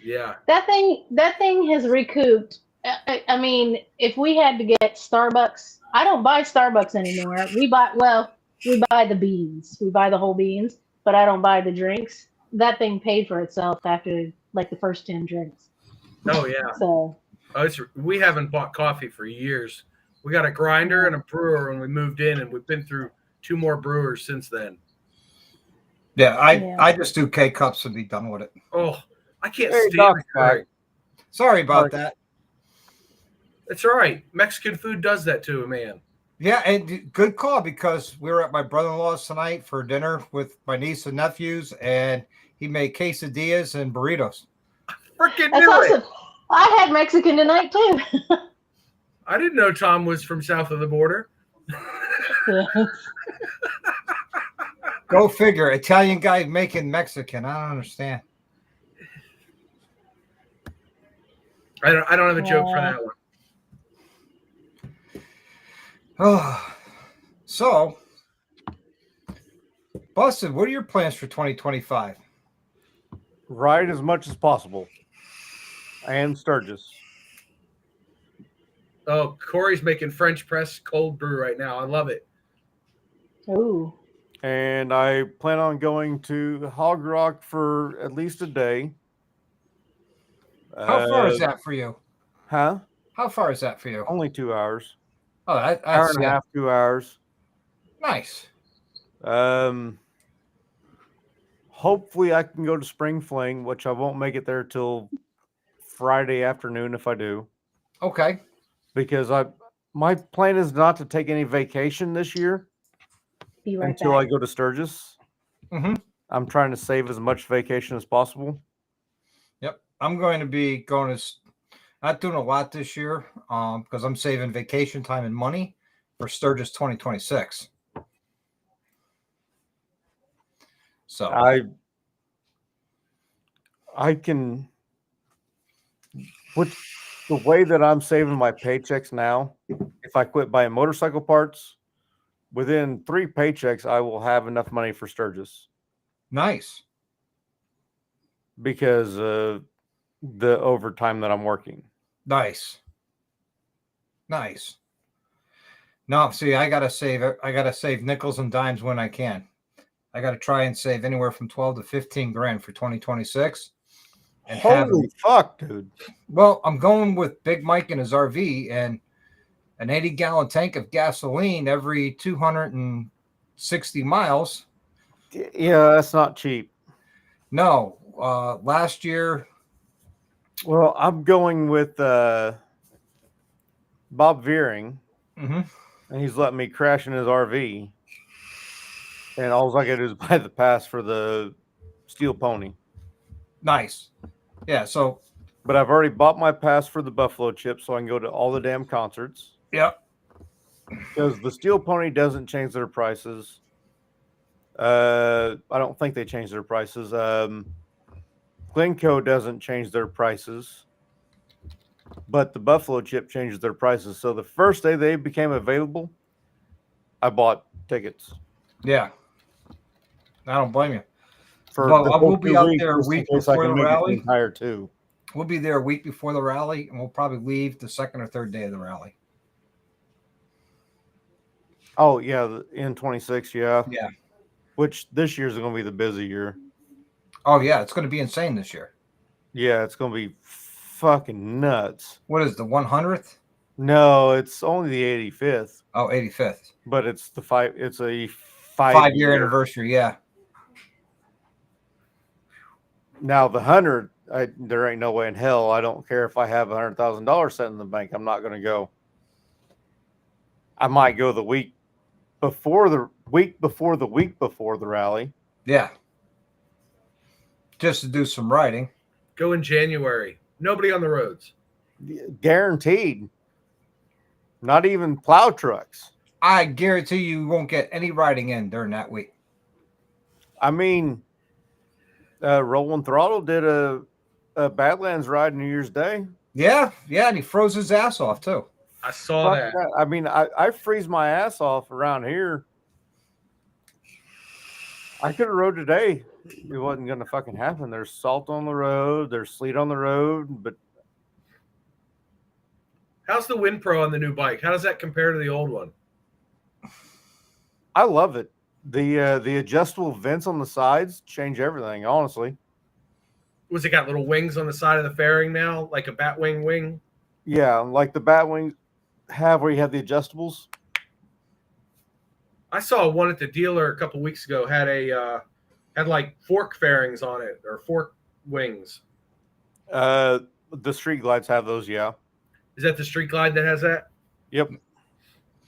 Yeah. That thing has recouped. I mean, if we had to get Starbucks, I don't buy Starbucks anymore. We buy the beans. We buy the whole beans, but I don't buy the drinks. That thing paid for itself after like the first 10 drinks. Oh yeah. So we haven't bought coffee for years. We got a grinder and a brewer when we moved in, and we've been through 2 more brewers since then. Yeah, I just do K-cups and be done with it. Oh, I can't stand it. Sorry about that. It's all right. Mexican food does that to a man. Yeah, and good call, because we were at my brother-in-law's tonight for dinner with my niece and nephews, and He made quesadillas and burritos. Freaking That's knew awesome. it. I had Mexican tonight too. I didn't know Tom was from south of the border. Yeah. Go figure. Italian guy making Mexican. I don't understand. I don't have a joke for that one. Oh, so, Busted, what are your plans for 2025? Ride as much as possible. And Sturgis. Oh, Corey's making French press cold brew right now. I love it. Ooh. And I plan on going to Hog Rock for at least a day. How far is that for you? Huh? How far is that for you? Only 2 hours. Oh, that's Hour and a half, 2 hours. Nice. Hopefully I can go to Spring Fling, which I won't make it there till Friday afternoon if I do. Okay. Because my plan is not to take any vacation this year Be right until back. I go to Sturgis. Mm-hmm. I'm trying to save as much vacation as possible. Yep. I'm going to be going to, not doing a lot this year because I'm saving vacation time and money for Sturgis 2026. So I can, with the way that I'm saving my paychecks now, if I quit buying motorcycle parts, within 3 paychecks, I will have enough money for Sturgis nice. because of the overtime that I'm working. Nice. No, see, I gotta save nickels and dimes when I can. I gotta try and save anywhere from 12 to 15 grand for 2026. And Holy fuck, dude. Well, I'm going with Big Mike in his RV and an 80-gallon tank of gasoline every 260 miles. Yeah, that's not cheap. No, last year. Well, I'm going with Bob Veering, Mm-hmm. and he's letting me crash in his RV. And all I got to do is buy the pass for the Steel Pony. Nice. Yeah, so. But I've already bought my pass for the Buffalo Chip, so I can go to all the damn concerts. Yep. Because the Steel Pony doesn't change their prices. I don't think they change their prices. Glencoe doesn't change their prices. But the Buffalo Chip changes their prices. So the first day they became available, I bought tickets. Yeah. I don't blame you. We'll be out there a week before the rally. Entire 2. We'll be there a week before the rally, and we'll probably leave the second or third day of the rally. Oh, yeah, in 26, yeah. Yeah. Which this year's going to be the busy year. Oh, yeah, it's going to be insane this year. Yeah, it's going to be fucking nuts. What is the 100th? No, it's only the 85th. Oh, 85th. But it's a 5-year anniversary, yeah. Now the 100, there ain't no way in hell. I don't care if I have $100,000 set in the bank. I'm not going to go. I might go the week before the week before the rally. Yeah. Just to do some riding. Go in January. Nobody on the roads. Guaranteed. Not even plow trucks. I guarantee you won't get any riding in during that week. I mean, Rolling Throttle did a Badlands ride New Year's Day. Yeah, and he froze his ass off too. I saw that. I mean, I freeze my ass off around here. I could have rode today. It wasn't going to fucking happen. There's salt on the road. There's sleet on the road. But how's the Wind Pro on the new bike? How does that compare to the old one? I love it. The adjustable vents on the sides change everything, honestly. Was it got little wings on the side of the fairing now, like a Batwing wing? Yeah, like the Batwings have where you have the adjustables. I saw one at the dealer a couple weeks ago. Had like fork fairings on it or fork wings. The Street Glides have those, yeah. Is that the Street Glide that has that? Yep.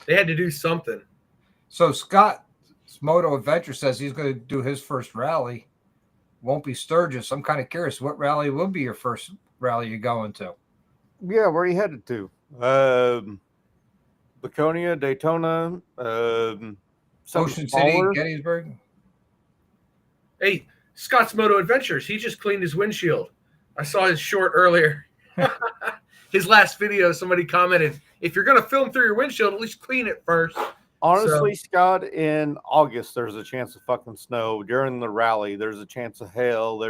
They had to do something. So Scott's Moto Adventure says he's going to do his first rally won't be Sturgis. I'm kind of curious what rally will be your first rally you're going to. Yeah, where are you headed to? Laconia, Daytona, something Ocean smaller? City, Gettysburg. Hey, Scott's Moto Adventures. He just cleaned his windshield. I saw his short earlier. His last video, somebody commented, if you're going to film through your windshield, at least clean it first. Honestly, Scott, in August, there's a chance of fucking snow. During the rally, there's a chance of hail.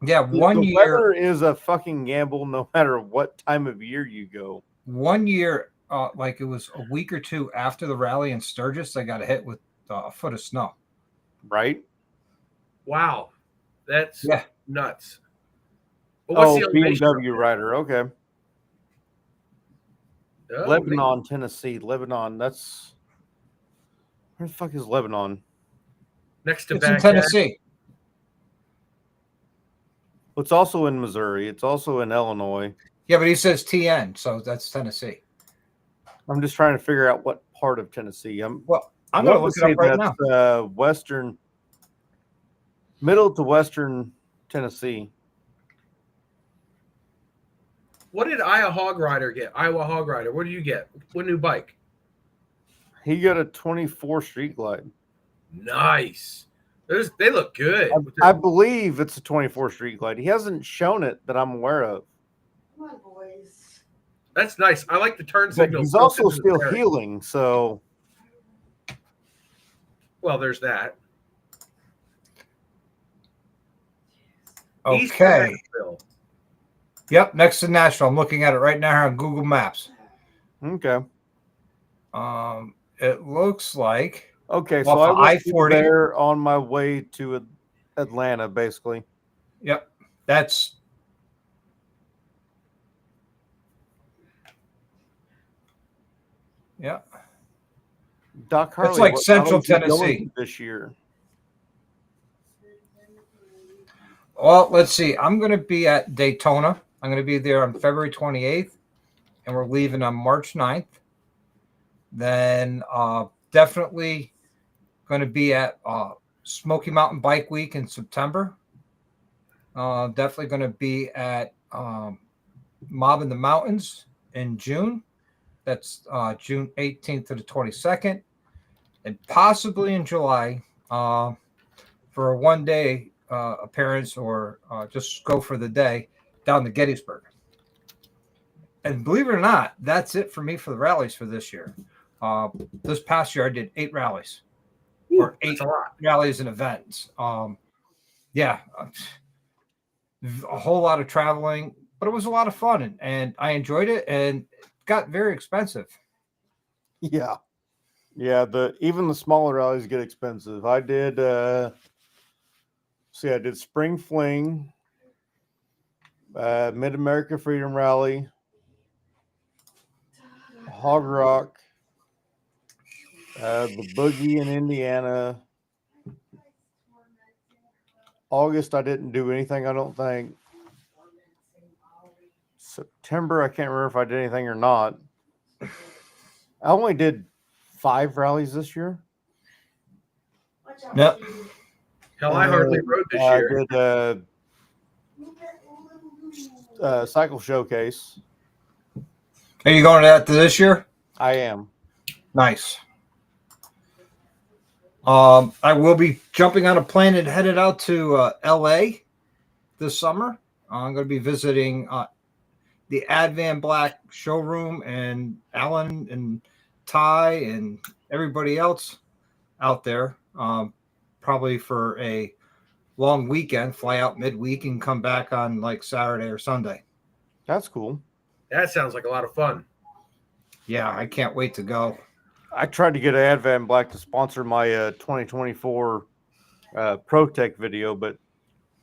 Yeah, one the year. weather is a fucking gamble no matter what time of year you go. One year, like it was a week or two after the rally in Sturgis, I got hit with a foot of snow. Right? Wow. That's nuts. But Oh, the elevation BMW rider. Okay. Oh, Lebanon, Tennessee. Lebanon. That's where the fuck is Lebanon? next to It's in Baghdad. Tennessee. It's also in Missouri. It's also in Illinois. Yeah, but he says TN, so that's Tennessee. I'm just trying to figure out what part of Tennessee. I'm going to look it up right now. Western, middle to western Tennessee. What did Iowa Hog Rider get? Iowa Hog Rider. What did you get? What new bike? He got a 24 Street Glide. Nice. They look good. I believe it's a 24 Street Glide. He hasn't shown it that I'm aware of. Come on, boys. That's nice. I like the turn But signal. he's also still healing, so. Well, there's that. Okay. Yep, next to Nashville. I'm looking at it right now on Google Maps. Okay. It looks like okay. So off of I was I-40 there on my way to Atlanta, basically. Yep, that's Doc Harley. It's like what Central rallies are you going Tennessee to this year. Well, let's see. I'm going to be at Daytona. I'm going to be there on February 28th, and we're leaving on March 9th. Then definitely going to be at Smoky Mountain Bike Week in September. Definitely going to be at Mob in the Mountains in June. That's June 18th to the 22nd. And possibly in July for a one-day appearance or just go for the day down to Gettysburg. And believe it or not, that's it for me for the rallies for this year. This past year, I did 8 rallies. Or 8 rallies and events. Yeah, a whole lot of traveling, but it was a lot of fun, and I enjoyed it, and it got very expensive. Yeah. Even the smaller rallies get expensive. I did I did Spring Fling, Mid-America Freedom Rally, Hog Rock, the Boogie in Indiana. August, I didn't do anything, I don't think. September, I can't remember if I did anything or not. I only did 5 rallies this year. Yep. Hell, I hardly rode this year. I did Cycle Showcase. Are you going to that this year? I am. Nice. I will be jumping on a plane and headed out to LA this summer. I'm going to be visiting the Advan Black showroom and Alan and Ty and everybody else out there. Probably for a long weekend, fly out midweek and come back on like Saturday or Sunday. That's cool. That sounds like a lot of fun. Yeah, I can't wait to go. I tried to get Advan Black to sponsor my 2024 Pro Tech video, but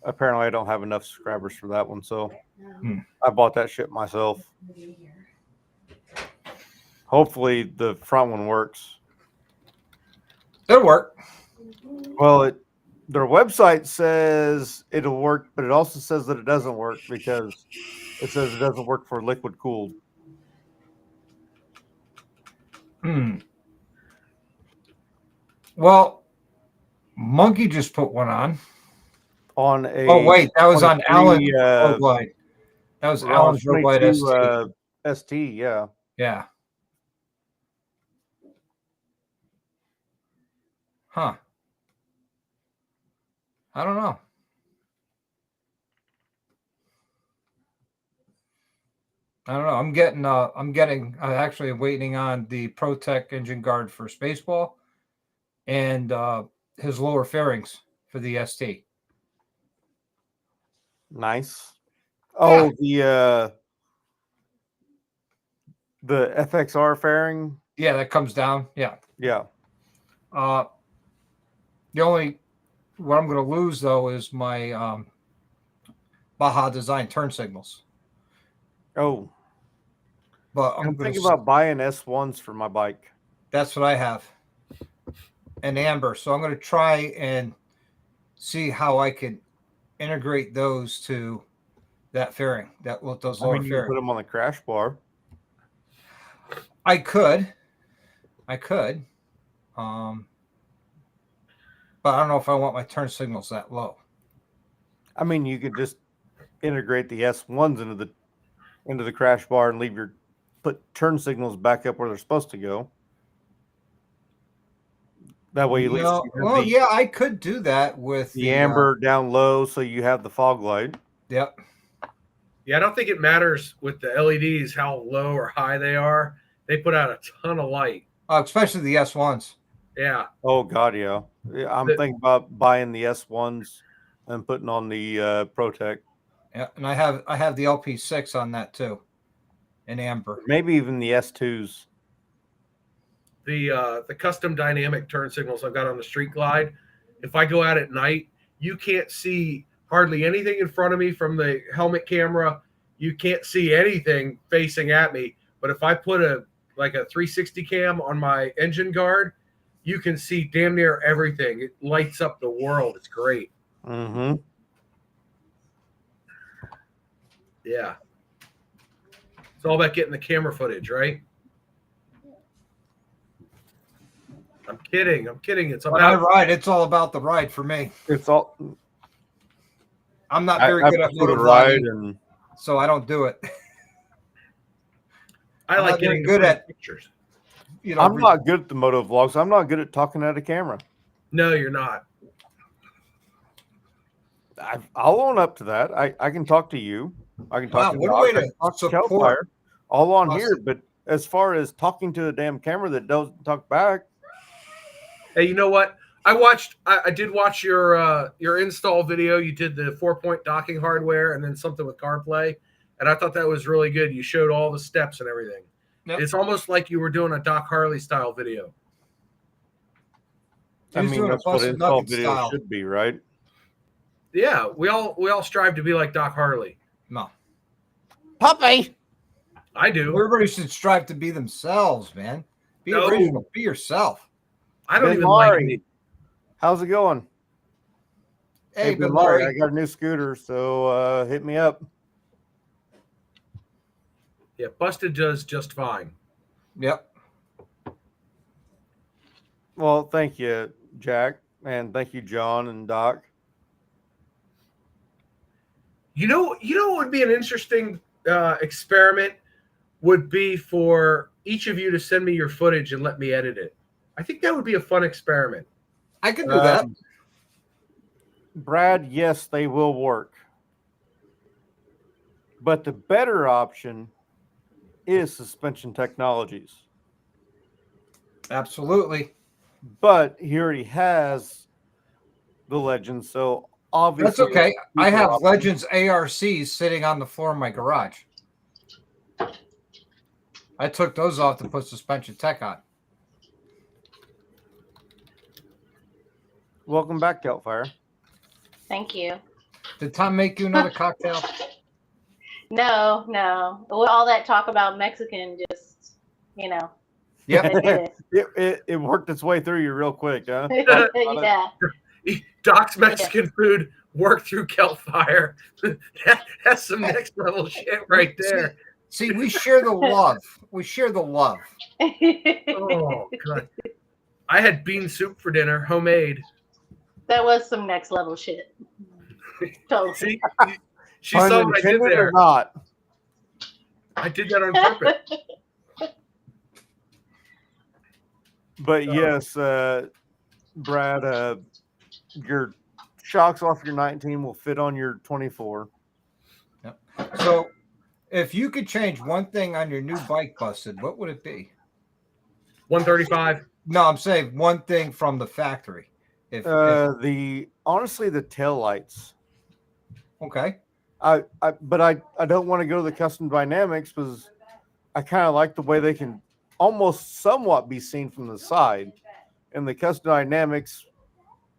apparently I don't have enough subscribers for that one, so I bought that shit myself. Hopefully the front one works. It'll work. Well, their website says it'll work, but it also says that it doesn't work because it says it doesn't work for liquid cooled. Well, Monkey just put one on. on a. Oh wait, that was on 23, Alan's road glide. That was on Alan's road glide 22, ST. ST, yeah. Yeah. Huh. I don't know. I don't know. I'm actually waiting on the ProTech engine guard for Spaceball and his lower fairings for the ST. Nice. Oh, the FXR fairing. Yeah, that comes down. Yeah. Yeah. The only what I'm going to lose though is my Baja Design turn signals. Oh, But I'm thinking about buying S1s for my bike. That's what I have. And amber. So I'm going to try and see how I can integrate those to that fairing. Those lower You can fairings. put them on the crash bar. I could. But I don't know if I want my turn signals that low. You could just integrate the S1s into the crash bar and put turn signals back up where they're supposed to go. That way, at least you have I could do that with the amber down low, so you have the fog light. Yep. Yeah, I don't think it matters with the LEDs how low or high they are. They put out a ton of light. Especially the S1s. Yeah. Oh God, yeah. I'm thinking about buying the S1s and putting on the ProTech. Yeah, and I have the LP6 on that too, in amber. Maybe even the S2s. The custom dynamic turn signals I've got on the Street Glide. If I go out at night, you can't see hardly anything in front of me from the helmet camera. You can't see anything facing at me. But if I put a 360 cam on my engine guard, you can see damn near everything. It lights up the world. It's great. Mm-hmm. Yeah. It's all about getting the camera footage, right? I'm kidding. It's about when I ride. It's all about the ride for me. It's all. I'm not very good at motor vlogging, so I don't do it. I like getting good at pictures. I'm not good at the moto vlogs. I'm not good at talking at a camera. No, you're not. I'll own up to that. I can talk to you. I can talk to what a way to support support all on here. But as far as talking to a damn camera that doesn't talk back. Hey, you know what? I did watch your install video. You did the 4-point docking hardware and then something with CarPlay, and I thought that was really good. You showed all the steps and everything. Yep. It's almost like you were doing a Doc Harley style video. That's what install video should be, right? Yeah, we all strive to be like Doc Harley. No, puppy. I do. Everybody should strive to be themselves, man. Be original. Be yourself. I don't even like it. How's it going? Hey, Ben Laurie, I got a new scooter, so hit me up. Yeah, Busted does just fine. Yep. Well, thank you, Jack, and thank you, John and Doc. You know what would be an interesting experiment would be for each of you to send me your footage and let me edit it. I think that would be a fun experiment. I could do that. Brad, yes, they will work. But the better option is Suspension Technologies. Absolutely. But he already has the Legends, so obviously that's okay. I have Legends ARCs sitting on the floor of my garage. I took those off to put Suspension Tech on. Welcome back, Geltfire. Thank you. Did Tom make you another cocktail? No. Well, all that talk about Mexican just, Yeah. It worked its way through you real quick, huh? Yeah. Doc's Mexican food worked through Geltfire. That's some next level shit right there. See, we share the love. Oh, God. I had bean soup for dinner, homemade. That was some next level shit. Totally. See, she saw what I did Unintended or there. not. I did that on purpose. But yes, Brad, your shocks off your 19 will fit on your 24. Yep. So, if you could change one thing on your new bike, Busted, what would it be? 135. No, I'm saying one thing from the factory. If Honestly, the tail lights. okay, But I don't want to go to the custom dynamics because I kind of like the way they can almost somewhat be seen from the side, and the custom dynamics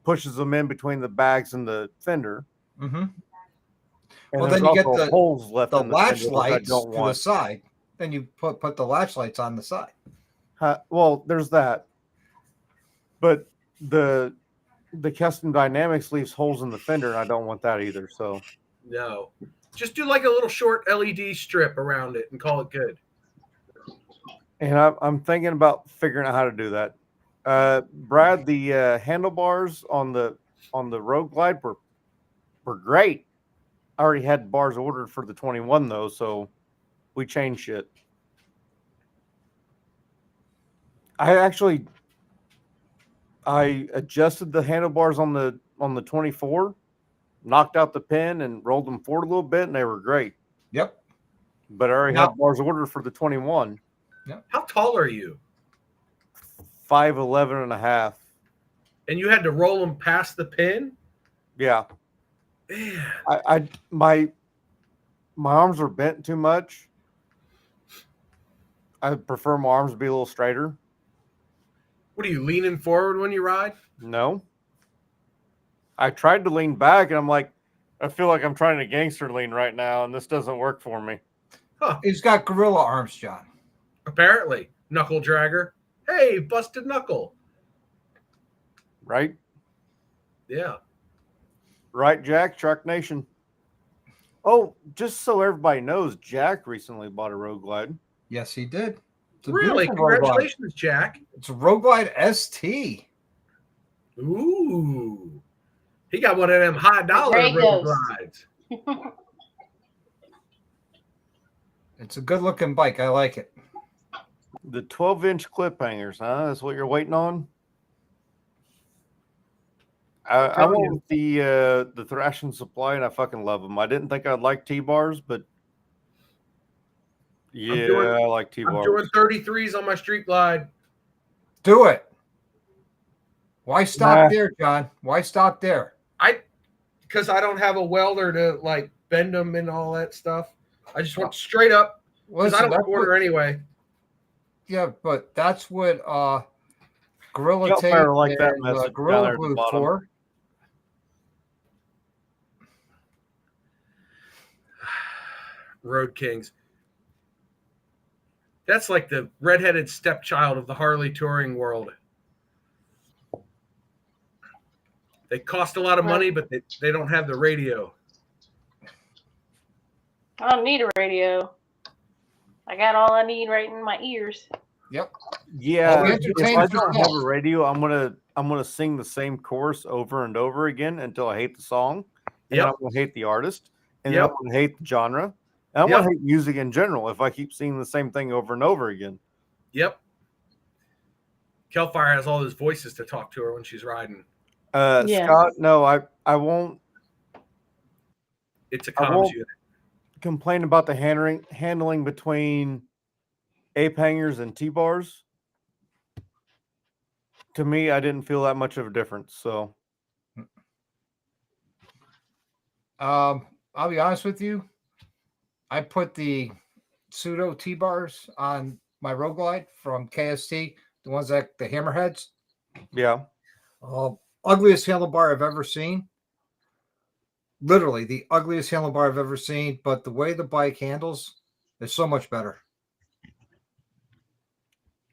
pushes them in between the bags and the fender. mm-hmm. And Well, there's then you get also holes left the in the latch fender, which I lights don't to the want. side. Then you put the latch lights on the side. Well, there's that, but the custom dynamics leaves holes in the fender, and I don't want that either. So No. Just do like a little short LED strip around it and call it good. and I'm thinking about figuring out how to do that. Brad, the handlebars on the Road Glide were great. I already had bars ordered for the 21 though, so we changed it. I adjusted the handlebars on the 24, knocked out the pin and rolled them forward a little bit, and they were great. Yep. But I already had bars ordered for the 21. How tall are you? 5'11" and a half. And you had to roll them past the pin? Yeah. Man. My arms are bent too much. I prefer my arms to be a little straighter. What are you, leaning forward when you ride? No. I tried to lean back, and I'm like, I feel like I'm trying to gangster lean right now, and this doesn't work for me. Huh. He's got gorilla arms, John. Apparently. Knuckle dragger. Hey, busted knuckle. Right? Yeah. Right, Jack? Truck Nation. Oh, just so everybody knows, Jack recently bought a Road Glide. Yes, he did. It's a Really? beautiful Road Glide. Congratulations, Jack. It's a Road Glide ST. Ooh. He got one of them high dollar Great road ghost. glides. It's a good looking bike. I like it. The 12-inch clip hangers, huh? That's what you're waiting on? I went with the Thrash and Supply, and I fucking love them. I didn't think I'd like T-bars, but yeah, I like T-bars. I'm doing 33s on my street glide. Do it. Why stop there, John? Why stop there? Because I don't have a welder to like bend them and all that stuff. I just want straight up. Because I don't quarter anyway. Yeah, but that's what Gorilla Y'all Tape better like that and message down Gorilla there at the Glue bottom. for. Road Kings. That's like the redheaded stepchild of the Harley touring world. They cost a lot of money, but they don't have the radio. I don't need a radio. I got all I need right in my ears. Yep. Yeah, if I don't have yourself. a radio, I'm gonna sing the same chorus over and over again until I hate the song, and then I'm gonna hate the artist, and then I'm gonna hate the genre, and I'm gonna hate music in general if I keep singing the same thing over and over again. Yep. Kelfire has all those voices to talk to her when she's riding. Scott, no, I won't. It's a comms unit. Complain about the handling between ape hangers and T-bars. To me, I didn't feel that much of a difference. So, I'll be honest with you. I put the pseudo T-bars on my Road Glide from KST, the ones that the hammerheads. Yeah. Ugliest handlebar I've ever seen. Literally the ugliest handlebar I've ever seen, but the way the bike handles is so much better.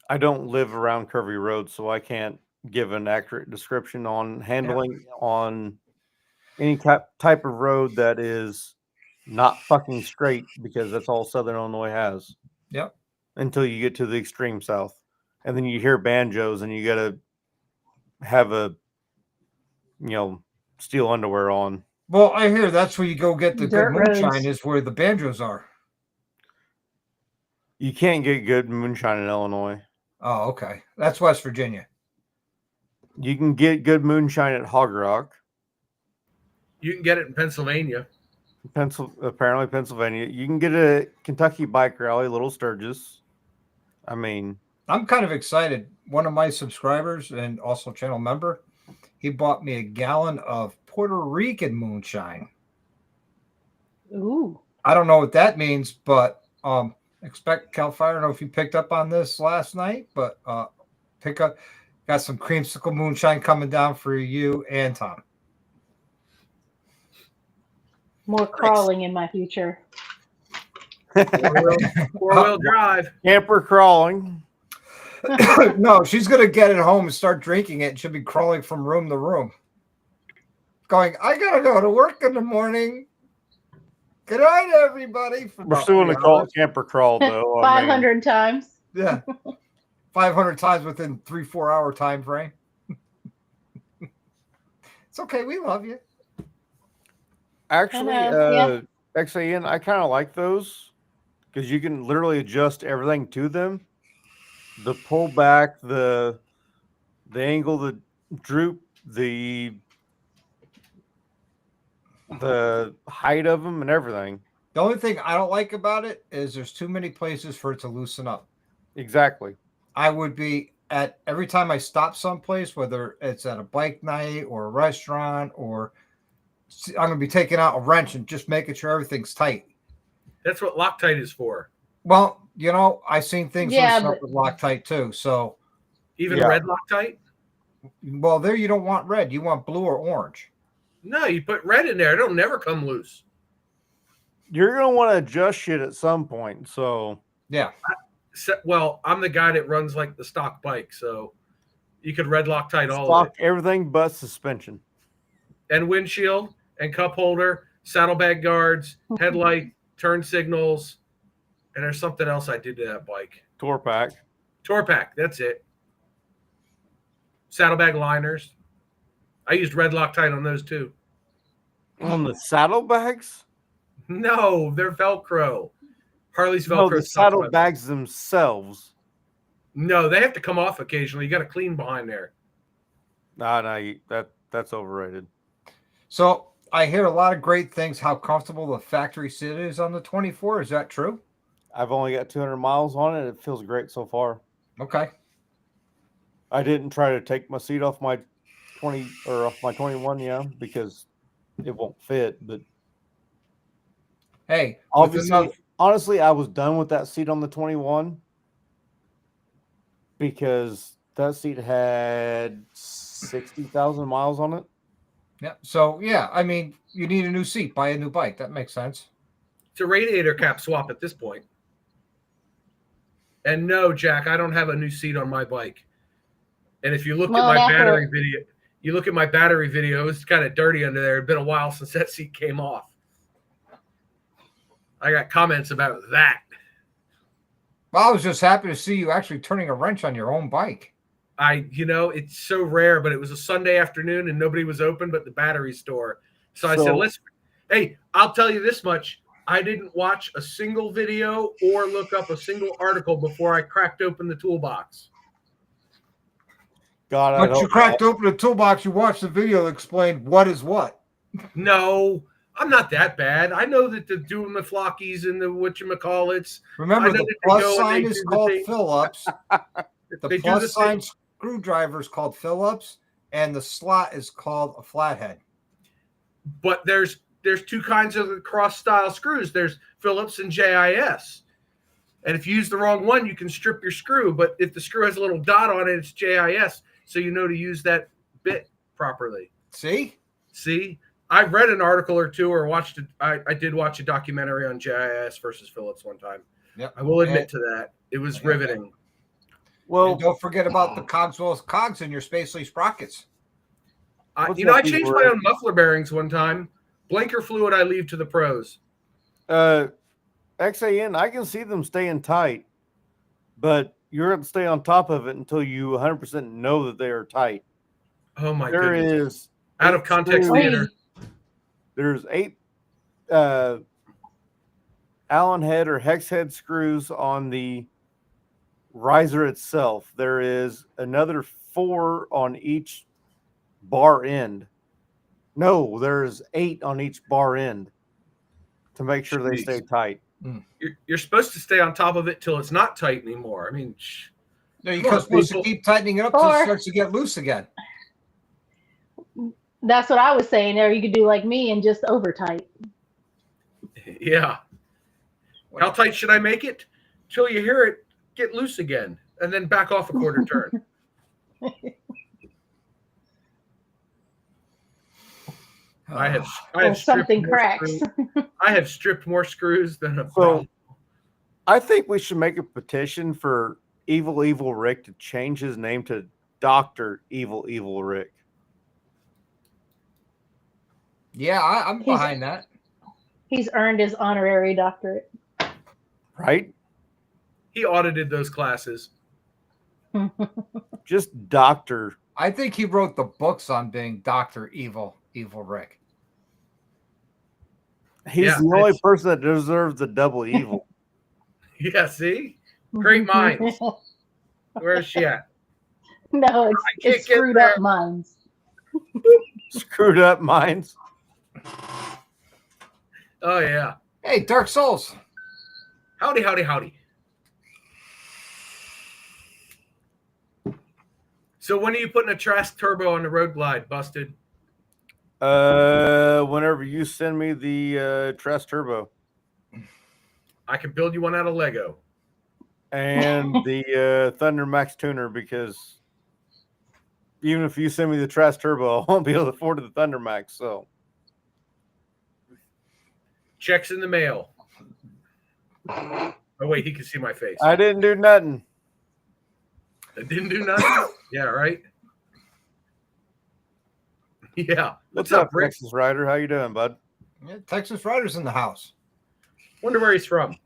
I don't live around curvy roads, so I can't give an accurate description on handling on any type of road that is not fucking straight, because that's all Southern Illinois has. Yep. Until you get to the extreme south. And then you hear banjos and you got to have a, steel underwear on. Well, I hear that's where you go get the Dirt good moonshine roads. is where the banjos are. You can't get good moonshine in Illinois. Oh, okay. That's West Virginia. You can get good moonshine at Hog Rock, You can get it in Pennsylvania. apparently Pennsylvania. You can get it at Kentucky Bike Rally, Little Sturgis. I mean, I'm kind of excited. One of my subscribers and also channel member, he bought me a gallon of Puerto Rican moonshine. Ooh. I don't know what that means, but expect Cal Fire. I don't know if you picked up on this last night, but got some creamsicle moonshine coming down for you and Tom. More crawling in my future. Four-wheel drive. camper crawling. No, she's gonna get it home and start drinking it. And she'll be crawling from room to room, going, "I gotta go to work in the morning. Good night, everybody." For We're about still going to 3 call hours. it camper crawl, though. I mean, 500 times. Yeah, 500 times within 3-4 hour time frame. It's okay. We love you. actually, Yeah. XAN, I kind of like those because you can literally adjust everything to them. The pullback, the angle, the droop, the height of them, and everything. The only thing I don't like about it is there's too many places for it to loosen up. Exactly. I would be at every time I stop someplace, whether it's at a bike night or a restaurant, or I'm going to be taking out a wrench and just making sure everything's tight. That's what Loctite is for. Well, I've seen things Yeah, loosen up with Loctite too. So, Even Yeah. red Loctite? well, there you don't want red. You want blue or orange. No, you put red in there. It'll never come loose. You're going to want to adjust shit at some point. So, Yeah. Well, I'm the guy that runs like the stock bike, so you could red Loctite all stock of it. everything but suspension. And windshield and cup holder, saddlebag guards, headlight, turn signals, and there's something else I did to that bike. Tour pack. Tour pack, that's it. Saddlebag liners. I used red Loctite on those too. On the saddlebags? No, they're Velcro. Harley's Velcro. No, the stuff, but- saddlebags themselves. No, they have to come off occasionally. You got to clean behind there. No, that's overrated. So I hear a lot of great things, how comfortable the factory seat is on the 24. Is that true? I've only got 200 miles on it. It feels great so far. Okay. I didn't try to take my seat off my 20 or off my 21, because it won't fit. But Hey, obviously, honestly, I was done with that seat on the 21 because that seat had 60,000 miles on it. yeah. So yeah, I mean, you need a new seat, buy a new bike. That makes sense. It's a radiator cap swap at this point. And no, Jack, I don't have a new seat on my bike. And if you look Well, at my after- battery video, it's kind of dirty under there. It's been a while since that seat came off. I got comments about that. Well, I was just happy to see you actually turning a wrench on your own bike. It's so rare, but it was a Sunday afternoon and nobody was open but the battery store. So I said, hey, I'll tell you this much. I didn't watch a single video or look up a single article before I cracked open the toolbox. God, I But you hope cracked open the toolbox, you watched the video that explained what is what. No, I'm not that bad. I know that the doing the flockies and the whatchamacallits. Remember, I know the that they plus go and sign they is do the called thing. Phillips. The They do plus the sign thing. screwdriver is called Phillips, and the slot is called a flathead. But there's two kinds of cross style screws. There's Phillips and JIS. And if you use the wrong one, you can strip your screw. But if the screw has a little dot on it, it's JIS. So you know to use that bit properly. See? I've read an article or two or watched it. I did watch a documentary on JIS versus Phillips one time. Yep. I will admit to that. It was riveting. Well, And don't forget about the Cogswell's cogs in your Spacely sprockets. What's I that changed word? my own muffler bearings one time. Blanker fluid I leave to the pros. XAN, I can see them staying tight, but you're going to stay on top of it until you 100% know that they are tight. Oh my There goodness. is Out of context screws- theater. There's 8 Allen head or hex head screws on the riser itself. There is another 4 on each bar end. No, there's 8 on each bar end to make sure they stay tight. You're supposed to stay on top of it till it's not tight anymore. I mean, No, you're come on, supposed to people. keep tightening it up until it Or- starts to get loose again. That's what I was saying there. You could do like me and just over tight. Yeah. How tight should I make it? Till you hear it get loose again, and then back off a quarter turn. I have Or something stripped more cracks. screws. I have stripped more screws than a So I think we should make a petition for Evil Rick to change his name to Dr. Evil Rick. Yeah, I'm behind that. He's earned his honorary doctorate. Right? He audited those classes. Just Dr. I think he wrote the books on being Dr. Evil Rick. He's Yeah, the only it's- person that deserves the double evil. Yeah, see? Great minds. Where's she at? No, can't it's get screwed there. up minds. Screwed up minds. Oh, yeah. Hey, Dark Souls. Howdy, howdy, howdy. So when are you putting a Trask Turbo on the Road Glide, Busted? Whenever you send me the Tress Turbo I can build you one out of Lego. and the Thunder Max tuner, because even if you send me the Tress Turbo, I won't be able to afford the Thunder Max. So Checks in the mail. Oh, wait, he can see my face. I didn't do nothing. I didn't do nothing. Yeah, right? Yeah. What's up, Rick? Texas Rider? How you doing, bud? Yeah, Texas Riders in the house. Wonder where he's from.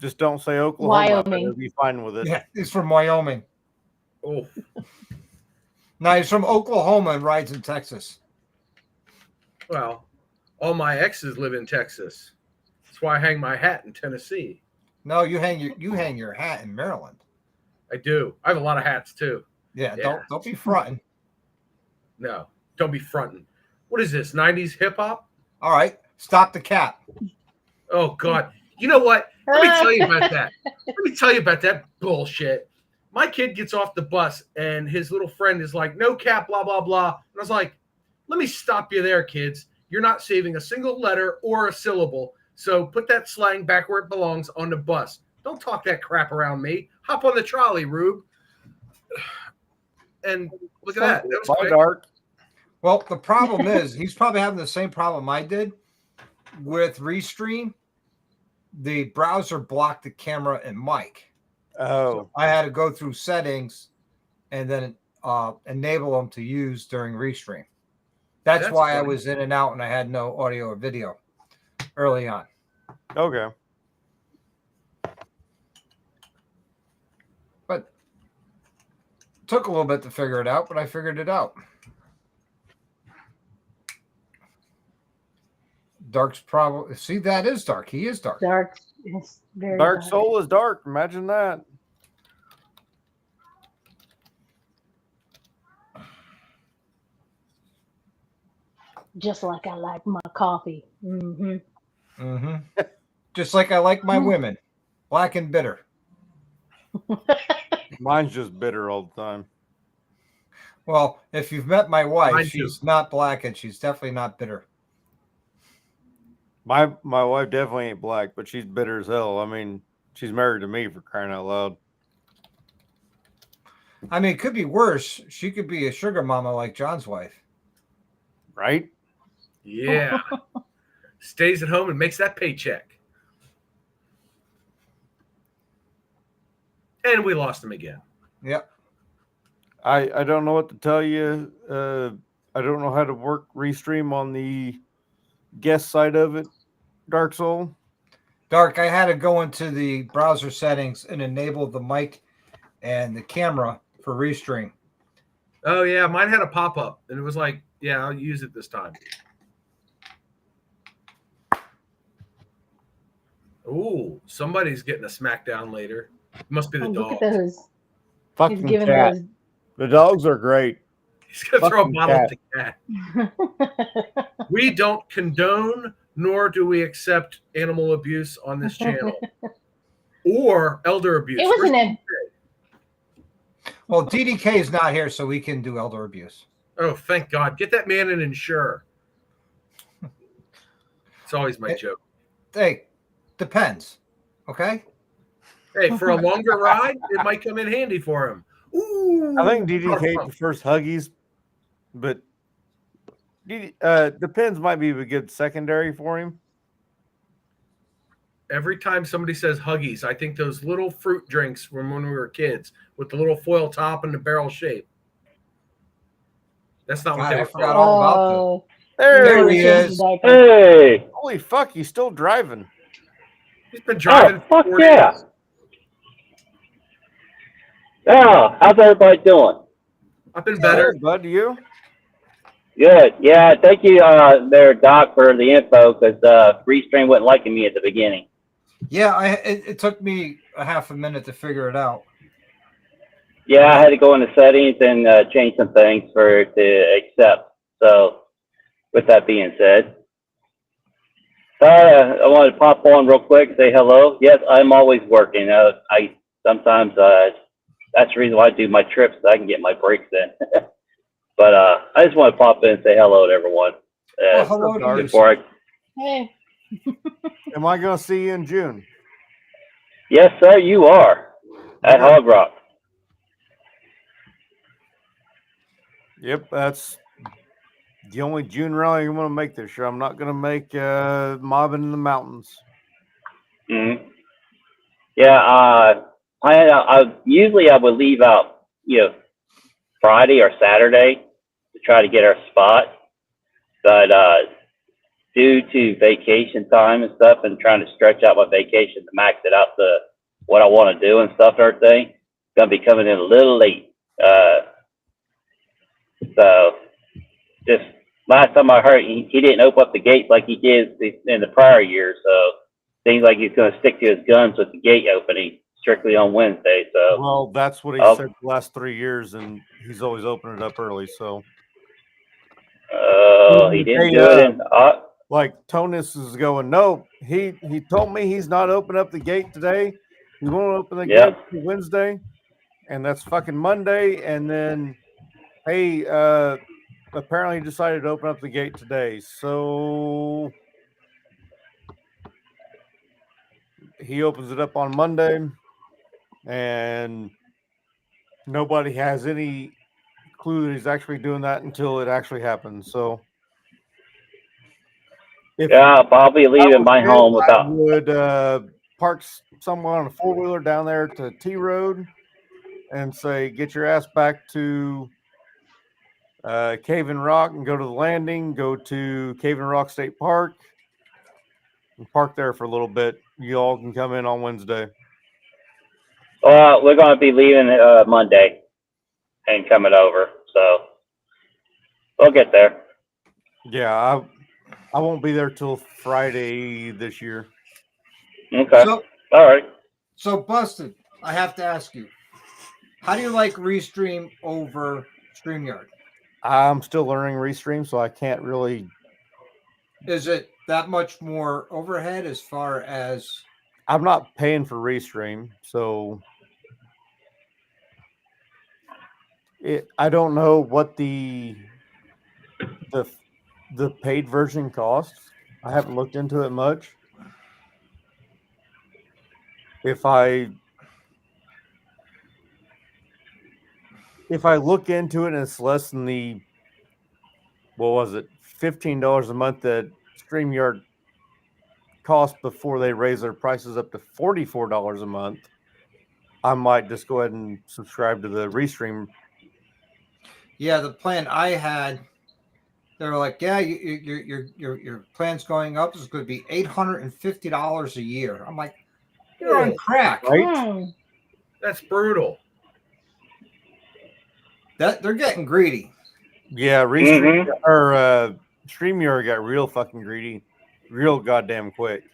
Just don't say Oklahoma. Wyoming. I'll be fine with it. Yeah, he's from Wyoming. Oh, No, he's from Oklahoma and rides in Texas. well, all my exes live in Texas. That's why I hang my hat in Tennessee. No, you hang your hat in Maryland. I do. I have a lot of hats too. Yeah, Yeah. don't be fronting. No, don't be fronting. What is this? 90s hip hop? All right, stop the cap. Oh God. You know what? Let me tell you about that. Let me tell you about that bullshit. My kid gets off the bus and his little friend is like, no cap, blah, blah, blah. And I was like, let me stop you there, kids. You're not saving a single letter or a syllable. So put that slang back where it belongs on the bus. Don't talk that crap around me. Hop on the trolley, Rube. And look at that. That was Bye, quick. Dark. Well, the problem is he's probably having the same problem I did with Restream. The browser blocked the camera and mic. Oh, I had to go through settings and then enable them to use during Restream. That's why I funny. was in and out and I had no audio or video early on. okay. But took a little bit to figure it out, but I figured it out. Dark's probably that is Dark. He is Dark. Dark. It's very Dark Soul is dark. Imagine that. Just like I like my coffee. Mm-hmm. Mm-hmm. Just like I like my women, black and bitter. Mine's just bitter all the time. Well, if you've met my wife, Mine she's too. not black and she's definitely not bitter. My wife definitely ain't black, but she's bitter as hell. I mean, she's married to me, for crying out loud. I mean, it could be worse. She could be a sugar mama like John's wife. Right? Yeah. Stays at home and makes that paycheck. And we lost him again. Yep. I don't know what to tell you. I don't know how to work Restream on the guest side of it, Dark Soul. Dark, I had to go into the browser settings and enable the mic and the camera for Restream. Oh, yeah. Mine had a pop up and it was like, Yeah, I'll use it this time. Ooh, somebody's getting a smackdown later. Must be the Oh, look dog. at those. He's Fucking giving cat. those. The dogs are great. He's gonna throw a Fucking bottle cat. at the cat. We don't condone nor do we accept animal abuse on this channel or elder abuse. It was Where's an Well, DDK is not here, so we can do elder abuse. Oh, thank God. Get that man an insurer. It's always my joke. Hey, depends. Okay. Hey, for a longer ride, it might come in handy for him. Ooh. I think DDK prefers Huggies, but Depends might be a good secondary for him. Every time somebody says Huggies, I think those little fruit drinks from when we were kids with the little foil top and the barrel shape. That's not what God, they I were forgot called. all about There he is. Hey! Holy fuck, he's still driving. He's been driving Oh, fuck for 4 yeah. days. Yeah, how's everybody doing? I've been better. Good, bud, you? Good. Yeah, thank you, there, Doc, for the info, because Restream wasn't liking me at the beginning. Yeah, it took me a half a minute to figure it out. Yeah, I had to go into settings and change some things for it to accept. So, with that being said, I wanted to pop on real quick, say hello. Yes, I'm always working. I sometimes that's the reason why I do my trips, so I can get my breaks in. But I just want to pop in and say hello to everyone. Well, hello to you. Before I, Hey. Am I going to see you in June? yes, sir, you are at Okay. Hog Rock. Yep, that's the only June rally I'm going to make this year. I'm not going to make Mobbing in the Mountains. Mm-hmm. Yeah, I usually I would leave out, Friday or Saturday to try to get our spot, but due to vacation time and stuff, and trying to stretch out my vacation to max it out to what I want to do and stuff, and everything, gonna be coming in a little late. So just last time I heard, he didn't open up the gates like he did in the prior year, so seems like he's gonna stick to his guns with the gate opening strictly on Wednesday. So Well, that's what he Oh. said the last 3 years, and he's always opened it up early. So, he didn't Hey, do it in. like Tonus is going, no, he told me he's not opening up the gate today. He won't open the Yeah. gate till Wednesday, and that's fucking Monday. And then, hey, apparently he decided to open up the gate today. So he opens it up on Monday, and nobody has any clue that he's actually doing that until it actually happens. So, if Yeah, I'll be I leaving was my him, home I about. would park someone on a 4-wheeler down there to T Road and say, get your ass back to Cave and Rock and go to the landing, go to Cave and Rock State Park and park there for a little bit. You all can come in on Wednesday. We're going to be leaving Monday and coming over, so we'll get there. Yeah, I won't be there till Friday this year. Okay. So, All right. so Busted, I have to ask you, how do you like Restream over StreamYard? I'm still learning Restream, so I can't really. Is it that much more overhead as far as? I'm not paying for Restream, so I don't know what the paid version costs. I haven't looked into it much. If I look into it and it's less than the, what was it, $15 a month that StreamYard cost before they raise their prices up to $44 a month, I might just go ahead and subscribe to the Restream. Yeah, the plan I had, they were like, yeah, your plan's going up. It's going to be $850 a year. I'm like, you're on crack. Right? That's brutal. That they're getting greedy. Yeah, Restream or StreamYard got real fucking greedy, real goddamn quick.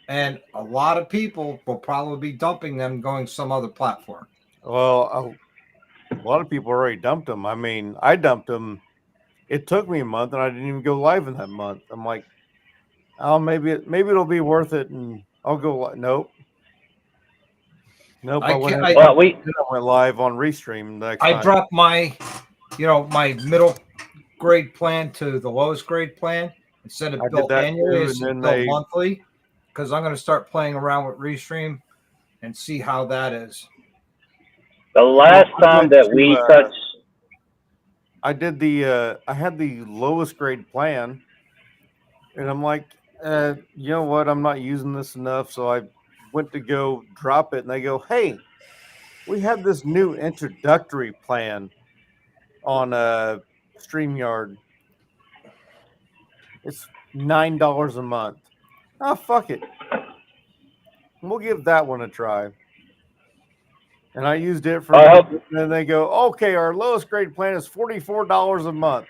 And a lot of people will probably be dumping them going some other platform. Well, a lot of people already dumped them. I mean, I dumped them. It took me a month, and I didn't even go live in that month. I'm like, oh, maybe it'll be worth it, and I'll go. Nope. I went live on Restream the next I time. dropped my middle grade plan to the lowest grade plan instead of built annually, it's built monthly, because I'm going to start playing around with Restream and see how that is. The last time that we touched, I did I had the lowest grade plan, and I'm like, you know what? I'm not using this enough, so I went to go drop it, and they go, "Hey, we have this new introductory plan on StreamYard. It's $9 a month. Oh, fuck it. We'll give that one a try." And I used it for, and then they go, "Okay, our lowest grade plan is $44 a month."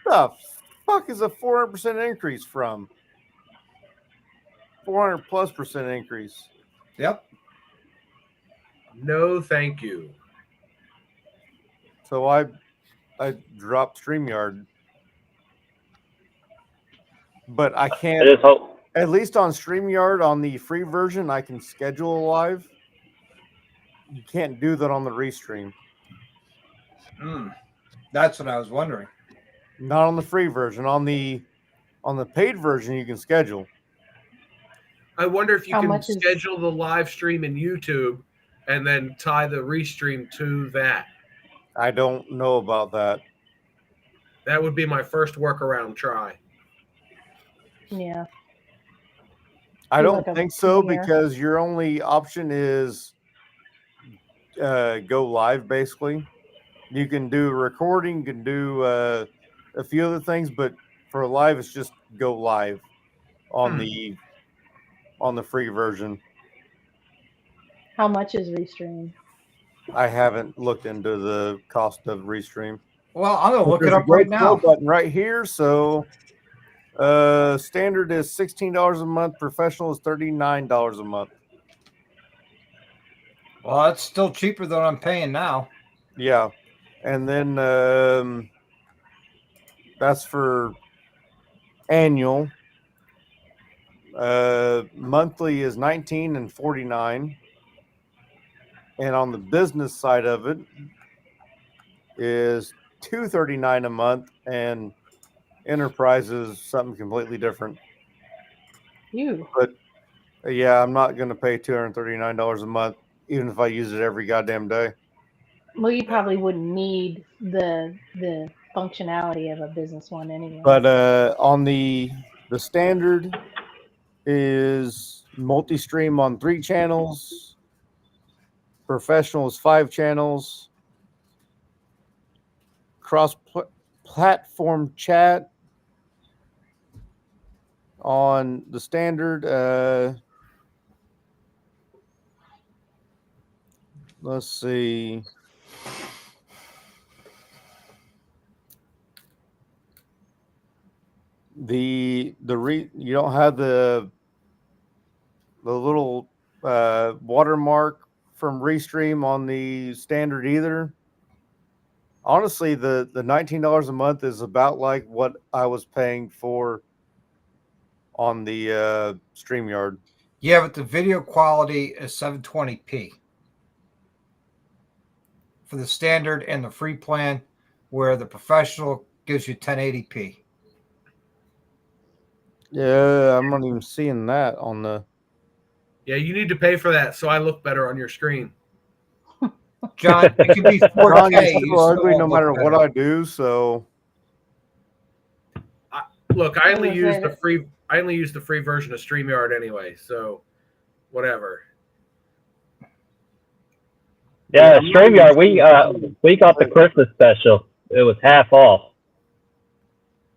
The fuck is a 400% increase from? 400+% increase. Yep. No, thank you. So I dropped StreamYard, but I can't. At least on StreamYard, on the free version, I can schedule a live. You can't do that on the Restream. That's what I was wondering. Not on the free version. On the paid version, you can schedule. I wonder if you can schedule the live stream in YouTube and then tie the Restream to that. I don't know about that. That would be my first workaround try. Yeah. I don't think so, because your only option is go live, basically. You can do recording, you can do a few other things, but for live, it's just go live on the free version. How much is Restream? I haven't looked into the cost of Restream. Well, I'm gonna look it up right now. Button right here. So, standard is $16 a month. Professional is $39 a month. Well, that's still cheaper than I'm paying now. Yeah, and then that's for annual. Monthly is $19 and $49, and on the business side of it is $239 a month, and enterprise is something completely different. But yeah, I'm not going to pay $239 a month, even if I use it every goddamn day. Well, you probably wouldn't need the functionality of a business one anyway. But on the standard is multi-stream on 3 channels. Professional is 5 channels. Cross-platform chat on the standard. Let's see. You don't have the little watermark from Restream on the standard either. Honestly, the $19 a month is about like what I was paying for on the StreamYard. Yeah, but the video quality is 720p for the standard and the free plan, where the professional gives you 1080p. Yeah, I'm not even seeing that on the. Yeah, you need to pay for that so I look better on your screen. John, it can be 4K. It's ugly no matter what I do. So, look, I only use the free version of StreamYard anyway. So, whatever. Yeah, StreamYard. We got the Christmas special. It was half off,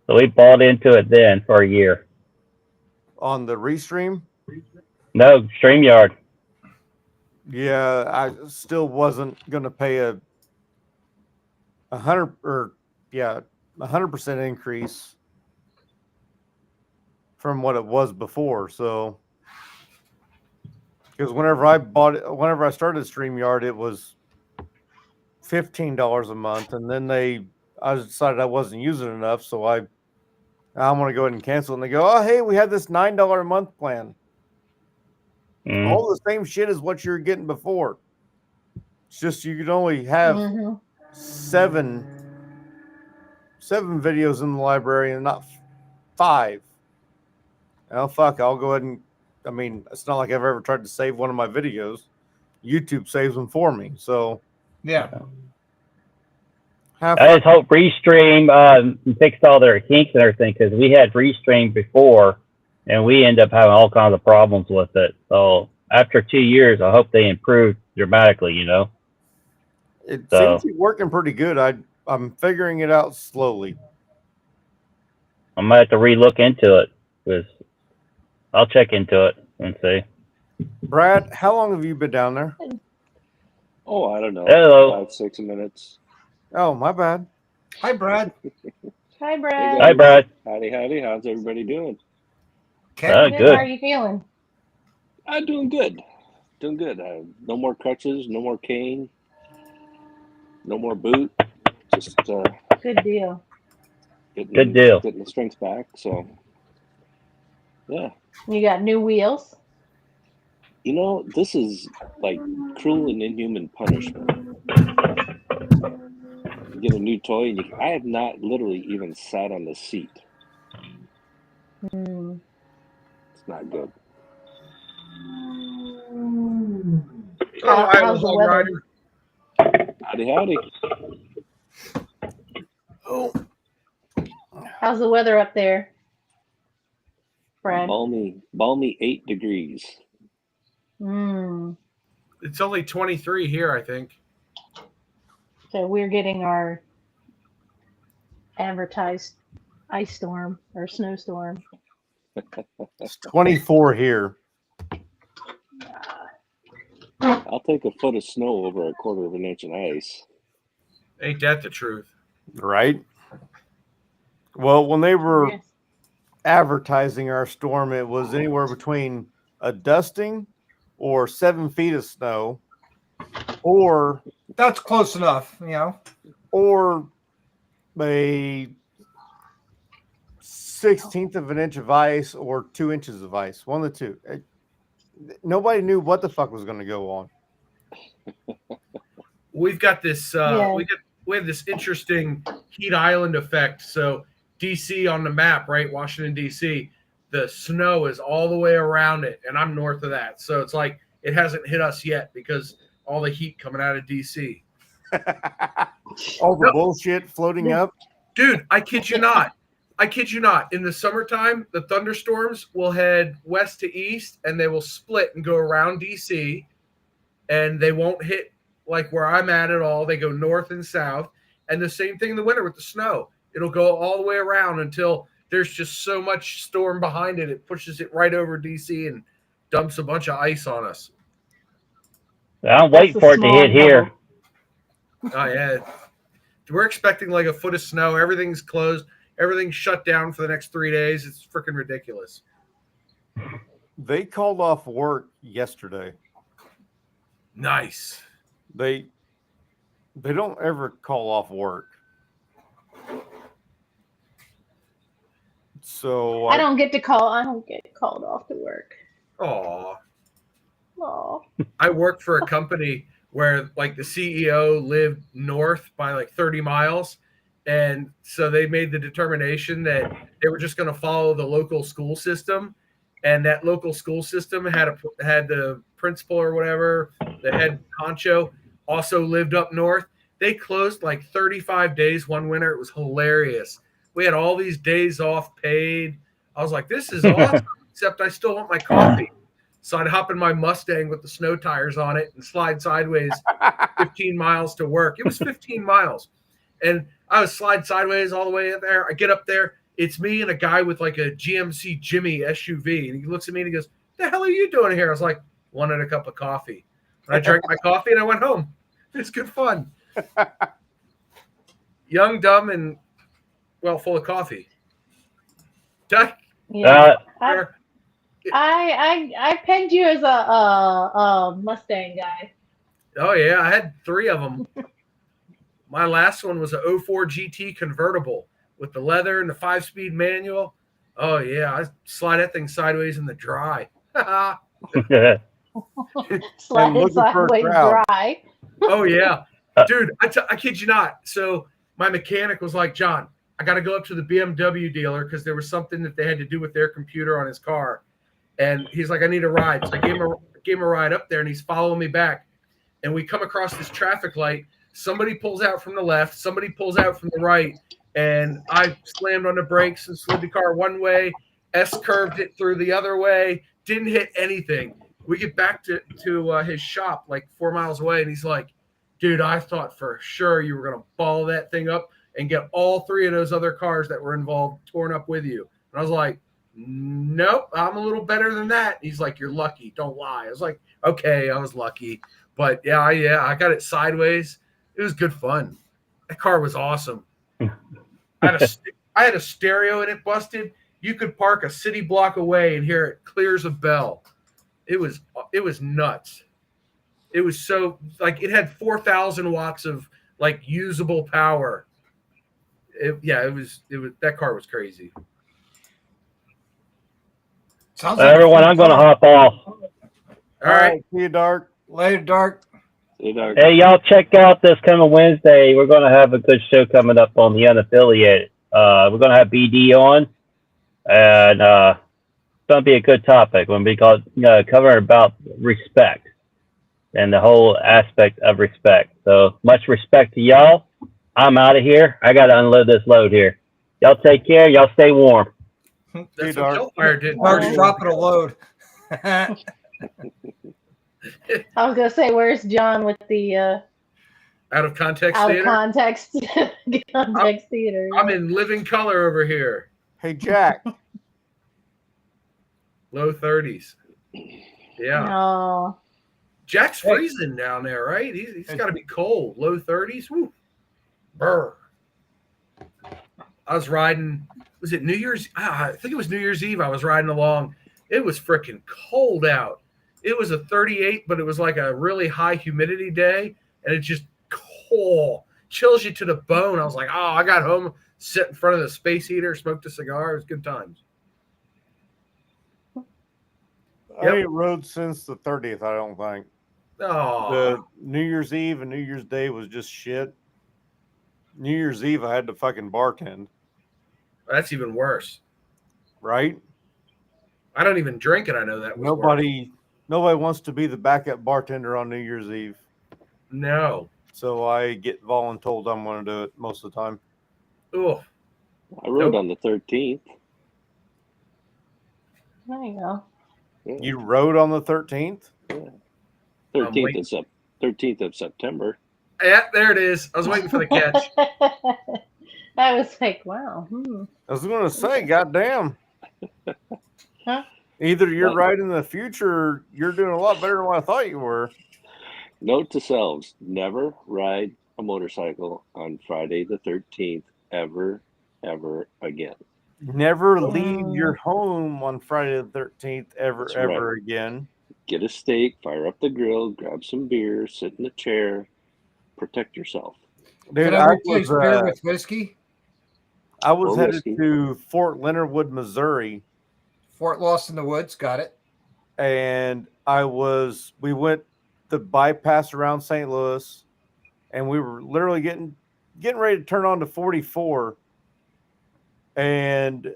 so we bought into it then for a year. On the Restream? No, StreamYard. Yeah, I still wasn't gonna pay $100 or 100% increase from what it was before. So, because whenever I started StreamYard, it was $15 a month, and then I decided I wasn't using it enough, so I'm going to go ahead and cancel. And they go, oh, hey, we have this $9 a month plan. All the same shit as what you're getting before. It's just you could only have seven videos in the library and not 5. Oh, fuck, I'll go ahead and, I mean, it's not like I've ever tried to save one of my videos. YouTube saves them for me. So, Yeah. I just hope Restream fixed all their kinks and everything, because we had Restream before, and we end up having all kinds of problems with it. So after 2 years, I hope they improved dramatically. It seems to be working pretty good. I'm figuring it out slowly. I might have to relook into it, because I'll check into it and see. Brad, how long have you been down there? Oh, I don't know. Hello. 5-6 minutes. Oh, my bad. Hi, Brad. Hi, Hey Brad. Hi, guys. Brad. Howdy. How's everybody doing? Okay. Good. Good. How are you feeling? I'm doing good. No more crutches, no more cane, no more boot. Just Good deal. Good deal. getting the strength back. So, yeah. You got new wheels? This is like cruel and inhuman punishment. You get a new toy, and I have not literally even sat on the seat. Mm. It's not good. How's the weather? Howdy. Oh, How's the weather up there, Brad? Balmy 8 degrees. Mm. It's only 23 here, I think. So we're getting our advertised ice storm or snowstorm. it's 24 here. I'll take a foot of snow over a quarter of an inch of ice. Ain't that the truth? Right? Well, when they were Yes. advertising our storm, it was anywhere between a dusting or 7 feet of snow, or That's close enough, or a 1/16 of an inch of ice or 2 inches of ice. One of the two. Nobody knew what the fuck was going to go on. We've got this. Yeah. We have this interesting heat island effect. So DC on the map, right? Washington DC, the snow is all the way around it, and I'm north of that. So it's like it hasn't hit us yet because all the heat coming out of DC. All the bullshit floating up. Dude, I kid you not. In the summertime, the thunderstorms will head west to east, and they will split and go around DC, and they won't hit like where I'm at all. They go north and south, and the same thing in the winter with the snow. It'll go all the way around until there's just so much storm behind it. It pushes it right over DC and dumps a bunch of ice on us. I'm waiting for it to hit here. Oh, yeah. We're expecting like a foot of snow. Everything's closed. Everything's shut down for the next 3 days. It's freaking ridiculous. They called off work yesterday. Nice. They don't ever call off work. So I don't get called off to work. Aw. Aw. I worked for a company where like the CEO lived north by like 30 miles. And so they made the determination that they were just going to follow the local school system. And that local school system had the principal or whatever, the head honcho, also lived up north. They closed like 35 days one winter. It was hilarious. We had all these days off paid. I was like, this is awesome, except I still want my coffee. So I'd hop in my Mustang with the snow tires on it and slide sideways 15 miles to work. It was 15 miles. And I was slide sideways all the way up there. I get up there. It's me and a guy with like a GMC Jimmy SUV. And he looks at me and he goes, "The hell are you doing here?" I was like, "Wanted a cup of coffee." And I drank my coffee and I went home. It's good fun. Young, dumb, and Well, full of coffee. Duck. Yeah. Uh, I pegged you as a Mustang guy. Oh yeah, I had 3 of them. My last one was a 04 GT convertible with the leather and the 5-speed manual. Oh yeah, I slide that thing sideways in the dry. Slide And it looking for a sideways crowd. dry. Oh yeah, dude, I kid you not. So my mechanic was like, John, I got to go up to the BMW dealer because there was something that they had to do with their computer on his car, and he's like, I need a ride. So I gave him a ride up there, and he's following me back, and we come across this traffic light. Somebody pulls out from the left, somebody pulls out from the right, and I slammed on the brakes and slid the car one way, S-curved it through the other way, didn't hit anything. We get back to his shop like 4 miles away, and he's like, dude, I thought for sure you were going to ball that thing up and get all 3 of those other cars that were involved torn up with you. And I was like, nope, I'm a little better than that. He's like, you're lucky. Don't lie. I was like, okay, I was lucky. But yeah, I got it sideways. It was good fun. That car was awesome. I had a stereo in it busted. You could park a city block away and hear it clear as a bell. It was nuts. It was so like it had 4,000 watts of like usable power. It was that car was crazy. Sounds like everyone, I'm going to hop off. All right. See you, Dark. Later, Dark. Hey, y'all check out this coming Wednesday. We're going to have a good show coming up on the Unaffiliated. We're going to have BD on, and it's going to be a good topic. We're going to be covering about respect and the whole aspect of respect. So much respect to y'all. I'm out of here. I got to unload this load here. Y'all take care. Y'all stay warm. That's what Hellfire did. Dark's dropping a load. I was gonna say, where's John with the Out of context out of theater. context theater? I'm in living color over here. Hey, Jack. Low 30s. Yeah. Oh, Jack's freezing down there, right? He's got to be cold. Low 30s. Woo. Brr. I was riding. Was it New Year's? I think it was New Year's Eve. I was riding along. It was freaking cold out. It was a 38, but it was like a really high humidity day, and it just cold. Chills you to the bone. I was like, oh, I got home, sit in front of the space heater, smoked a cigar. It was good times. I ain't rode since the 30th, I don't think. Oh, The New Year's Eve and New Year's Day was just shit. New Year's Eve, I had to fucking bartend. that's even worse. Right? I don't even drink it. I know that was worse. Nobody wants to be the backup bartender on New Year's Eve. No. So I get voluntold I'm going to do it most of the time. Oh, I rode on the 13th. there you go. Yeah. You rode on the 13th? 13th of September. yeah, there it is. I was waiting for the catch. I was like, wow. I was going to say, goddamn. Huh? Either you're What? right in the future or you're doing a lot better than what I thought you were. Note to selves: never ride a motorcycle on Friday the 13th ever again. Never leave your home on Friday the 13th ever again. Get a steak, fire up the grill, grab some beer, sit in a chair, protect yourself. Dude, Can I replace beer with whiskey? I was Or headed whiskey. to Fort Leonard Wood, Missouri, Fort Lost in the Woods, got it. and we went the bypass around St. Louis, and we were literally getting ready to turn on to 44, and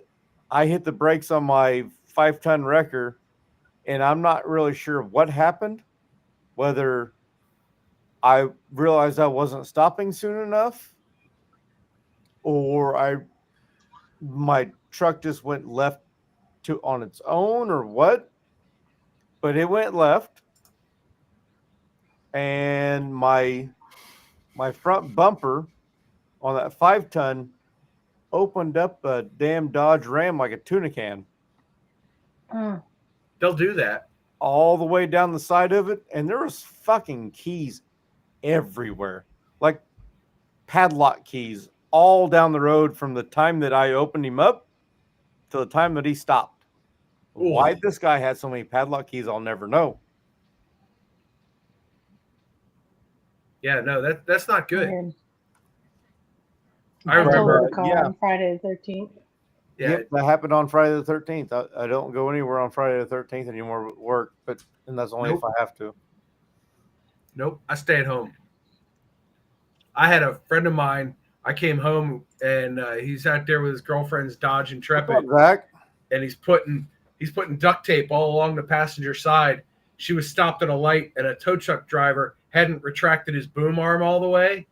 I hit the brakes on my 5-ton wrecker, and I'm not really sure what happened, whether I realized I wasn't stopping soon enough, or my truck just went left on its own, or what. But it went left, and my front bumper on that 5-ton opened up a damn Dodge Ram like a tuna can They'll do that. all the way down the side of it, and there was fucking keys everywhere, like padlock keys all down the road from the time that I opened him up to the time that he stopped. Why this guy had so many padlock keys, I'll never know. Yeah, no, that's not good. Weird. I I told remember. her to call on Friday the 13th. Yeah, Yep, that happened on Friday the 13th. I don't go anywhere on Friday the 13th anymore with work, and that's only Nope. if I have to. Nope, I stay at home. I had a friend of mine. I came home and he's out there with his girlfriend's Dodge Intrepid, What's up, Zach? and he's putting duct tape all along the passenger side. She was stopped at a light, and a tow truck driver hadn't retracted his boom arm all the way,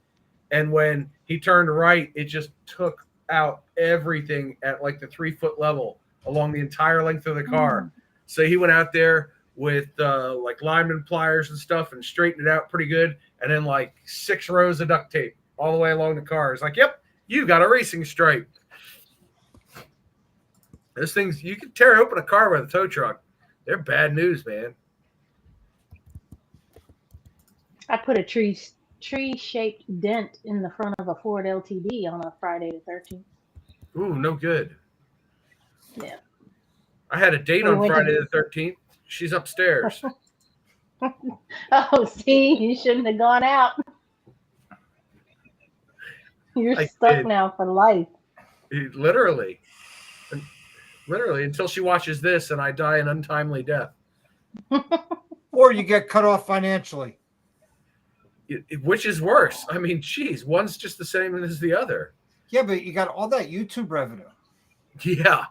and when he turned right, it just took out everything at like the 3-foot level along the entire length of the car. So he went out there with like lineman pliers and stuff and straightened it out pretty good, and then like 6 rows of duct tape all the way along the car. It's like, yep, you got a racing stripe. Those things, you can tear open a car with a tow truck. They're bad news, man. I put a tree-shaped dent in the front of a Ford LTD on a Friday the 13th. Ooh, no good. Yeah. I had a date We on went to Friday the 13th. She's upstairs. Oh, see, you shouldn't have gone out. You're I stuck did. now for life. Literally until she watches this and I die an untimely death. Or you get cut off financially. Which is worse? I mean, geez, one's just the same as the other. Yeah, but you got all that YouTube revenue. Yeah,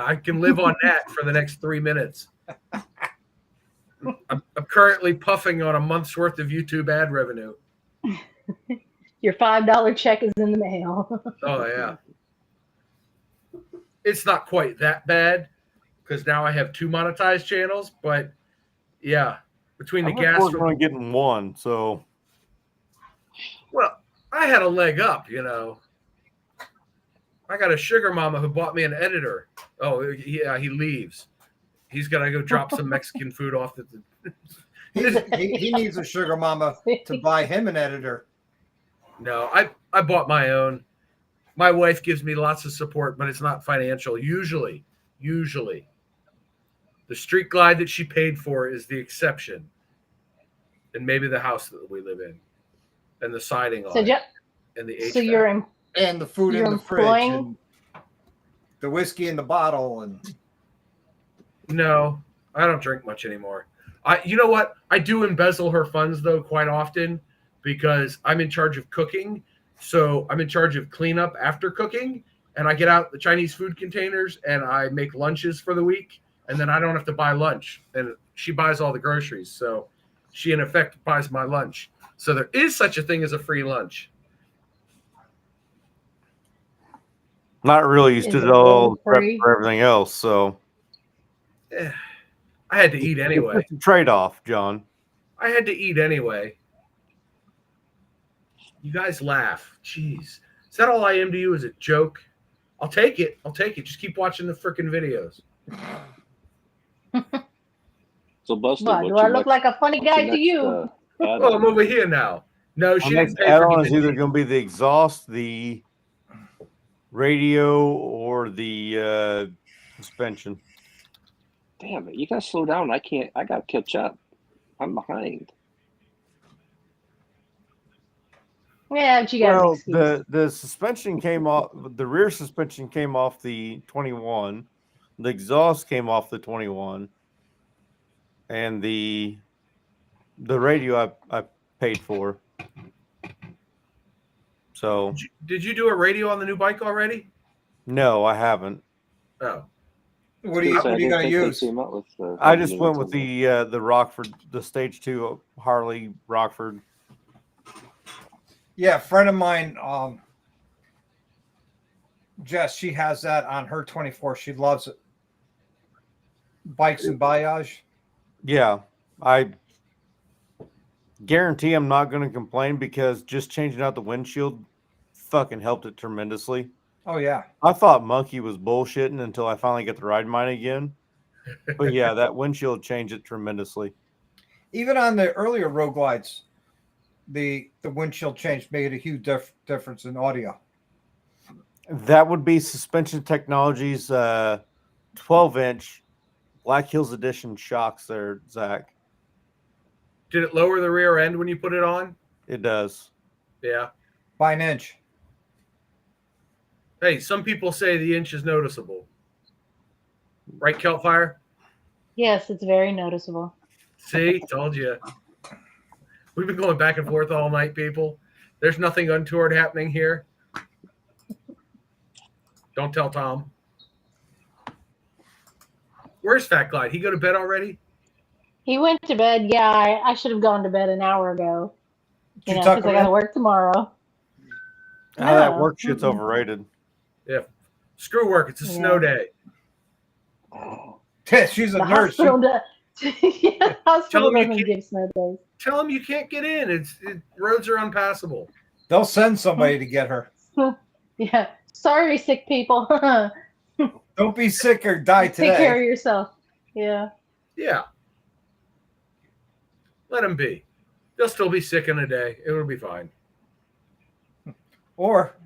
I can live on that for the next 3 minutes. I'm currently puffing on a month's worth of YouTube ad revenue. Your $5 check is in the mail. Oh, yeah. It's not quite that bad because now I have 2 monetized channels, but yeah, between the I'm gas. working on getting one, so. Well, I had a leg up, you know. I got a sugar mama who bought me an editor. Oh, yeah, he leaves. He's got to go drop some Mexican food off. He needs a sugar mama to buy him an editor. No, I bought my own. My wife gives me lots of support, but it's not financial. Usually. The Street Glide that she paid for is the exception. And maybe the house that we live in. And the siding on So, it. And the HVAC. so you're And the food You're in the fridge. employing- And the whiskey in the bottle. And No, I don't drink much anymore. You know what? I do embezzle her funds, though, quite often because I'm in charge of cooking. So I'm in charge of cleanup after cooking. And I get out the Chinese food containers and I make lunches for the week. And then I don't have to buy lunch. And she buys all the groceries. So she, in effect, buys my lunch. So there is such a thing as a free lunch. Not really used Is to it it all really prep free? for everything else, so. I had to eat anyway. It's a trade-off, John. I had to eat anyway. You guys laugh. Jeez. Is that all I am to you? Is a joke? I'll take it. Just keep watching the freaking videos. So, Buster, What, do I look like a funny guy to you? Oh, I'm over here now. No, she Our didn't next pay for add-on is me. either going to be the exhaust, the radio, or the suspension. Damn it! You gotta slow down. I can't. I gotta catch up. I'm behind. Yeah, but you got an Well, excuse. the suspension came off. The rear suspension came off the 21. The exhaust came off the 21, and the radio I paid for. So Did you do a radio on the new bike already? no, I haven't. Oh. what are you going to use? I just went with the Rockford, the Stage 2 Harley Rockford. Yeah, a friend of mine, Jess, she has that on her 24. She loves it. Bikes and Bailliage. Yeah, I guarantee I'm not going to complain because just changing out the windshield fucking helped it tremendously. Oh, yeah. I thought Monkey was bullshitting until I finally get to ride mine again. But yeah, that windshield changed it tremendously. Even on the earlier Road Glides, the windshield change made a huge difference in audio. That would be Suspension Technologies 12-inch Black Hills Edition shocks there, Zach. Did it lower the rear end when you put it on? It does. Yeah. By an inch. Hey, some people say the inch is noticeable. Right, Keltfire? Yes, it's very noticeable. See, told you. We've been going back and forth all night, people. There's nothing untoward happening here. Don't tell Tom. Where's Fat Clyde? He go to bed already? He went to bed. Yeah, I should have gone to bed an hour ago. Did you Because tuck I him got to in? work tomorrow. How that No. work shit's overrated. Yeah. Screw work. It's a snow day. Yeah, she's a The nurse. hospital, yeah, hospital Tell him you doesn't can't- give snow days. Tell him you can't get in. Roads are unpassable. They'll send somebody to get her. Yeah. Sorry, sick people. Don't be sick or die Take care today. of yourself. Yeah. Yeah. Let them be. They'll still be sick in a day. It'll be fine. Or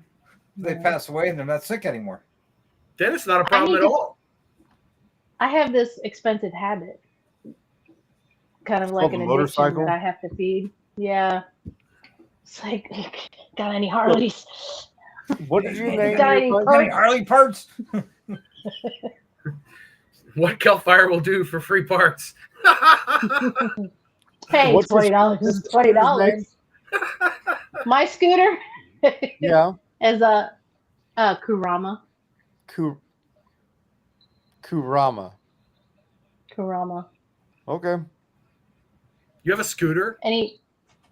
they pass away and they're not sick anymore. Then it's not a problem at all. I have this expensive habit, kind of like called an the addiction motorcycle? that I have to feed. Yeah. It's like, got any Harleys? What did you name Got your any bike? Any Harley parts? What Kelfire will do for free parts. Hey, What's your- $20 is what's your $20. My scooter Yeah. is a Kurama. Kurama. Kurama. Okay. You have a scooter? Any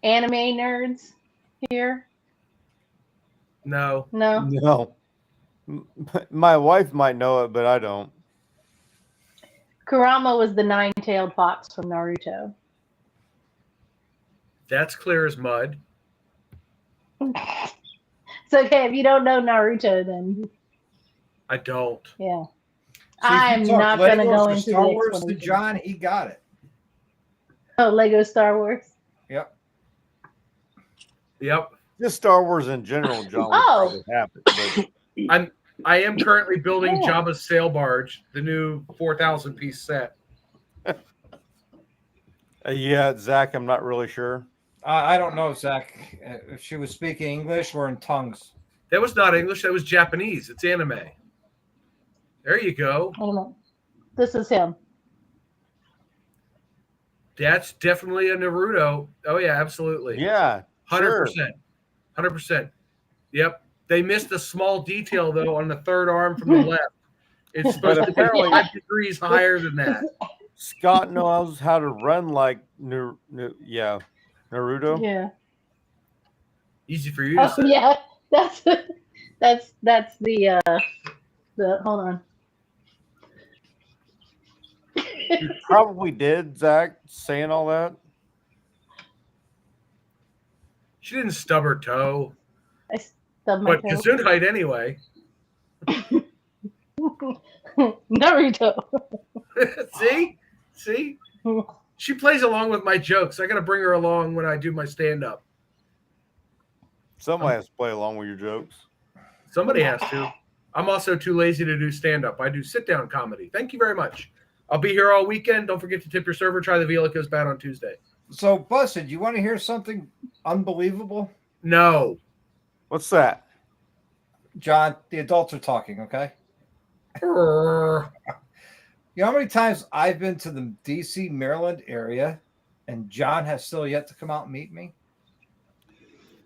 anime nerds here? No. No. No. My wife might know it, but I don't. Kurama was the nine-tailed fox from Naruto. That's clear as mud. It's okay if you don't know Naruto, then I don't. yeah. See, if I'm you talk not going to Legos go or into Star the Wars to explanation. John, he got it. Oh, Lego Star Wars. Yep. Yep. Just Star Wars in general, John. Would Oh. probably have it, but I am currently building Yeah. Jabba's sail barge, the new 4,000 piece set. yeah, Zach, I'm not really sure. I don't know, Zach, if she was speaking English or in tongues. That was not English, that was Japanese. It's anime. There you go. Wait a minute. This is him. That's definitely a Naruto. Oh yeah, absolutely. Yeah, 100%. 100%. Yep. They missed a small detail though on the third arm from the left. It's supposed to be apparently- 5 degrees higher than that. Scott knows how to run like Naruto. Yeah. Easy for you to Oh say. yeah. That's the hold on. You probably did, Zach, saying all that. She didn't stub her toe. I stubbed my But toe. Gesundheit anyway. Naruto. See? She plays along with my jokes. I got to bring her along when I do my stand up. Somebody has to play along with your jokes. Somebody has to. I'm also too lazy to do stand up. I do sit down comedy. Thank you very much. I'll be here all weekend. Don't forget to tip your server. Try the veal. It goes bad on Tuesday. So, Busted, you want to hear something unbelievable? No. What's that? John, the adults are talking, okay? You know how many times I've been to the DC, Maryland area and John has still yet to come out and meet me?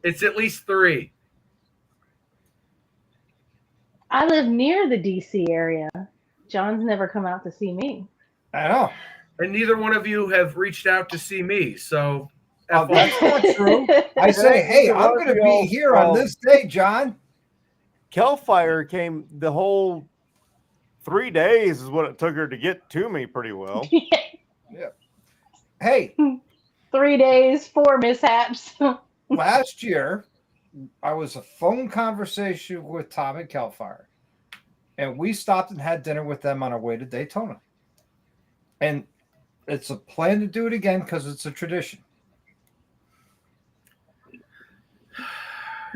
It's at least 3. I live near the DC area. John's never come out to see me. I know. And neither one of you have reached out to see me. So, Oh, F that's not true. I say, hey, I'm going to be here on this day, John. Kelfire came the whole 3 days is what it took her to get to me pretty well. Hey, 3 days, 4 mishaps. last year, I was a phone conversation with Tom and Kelfire, and we stopped and had dinner with them on our way to Daytona. And it's a plan to do it again because it's a tradition.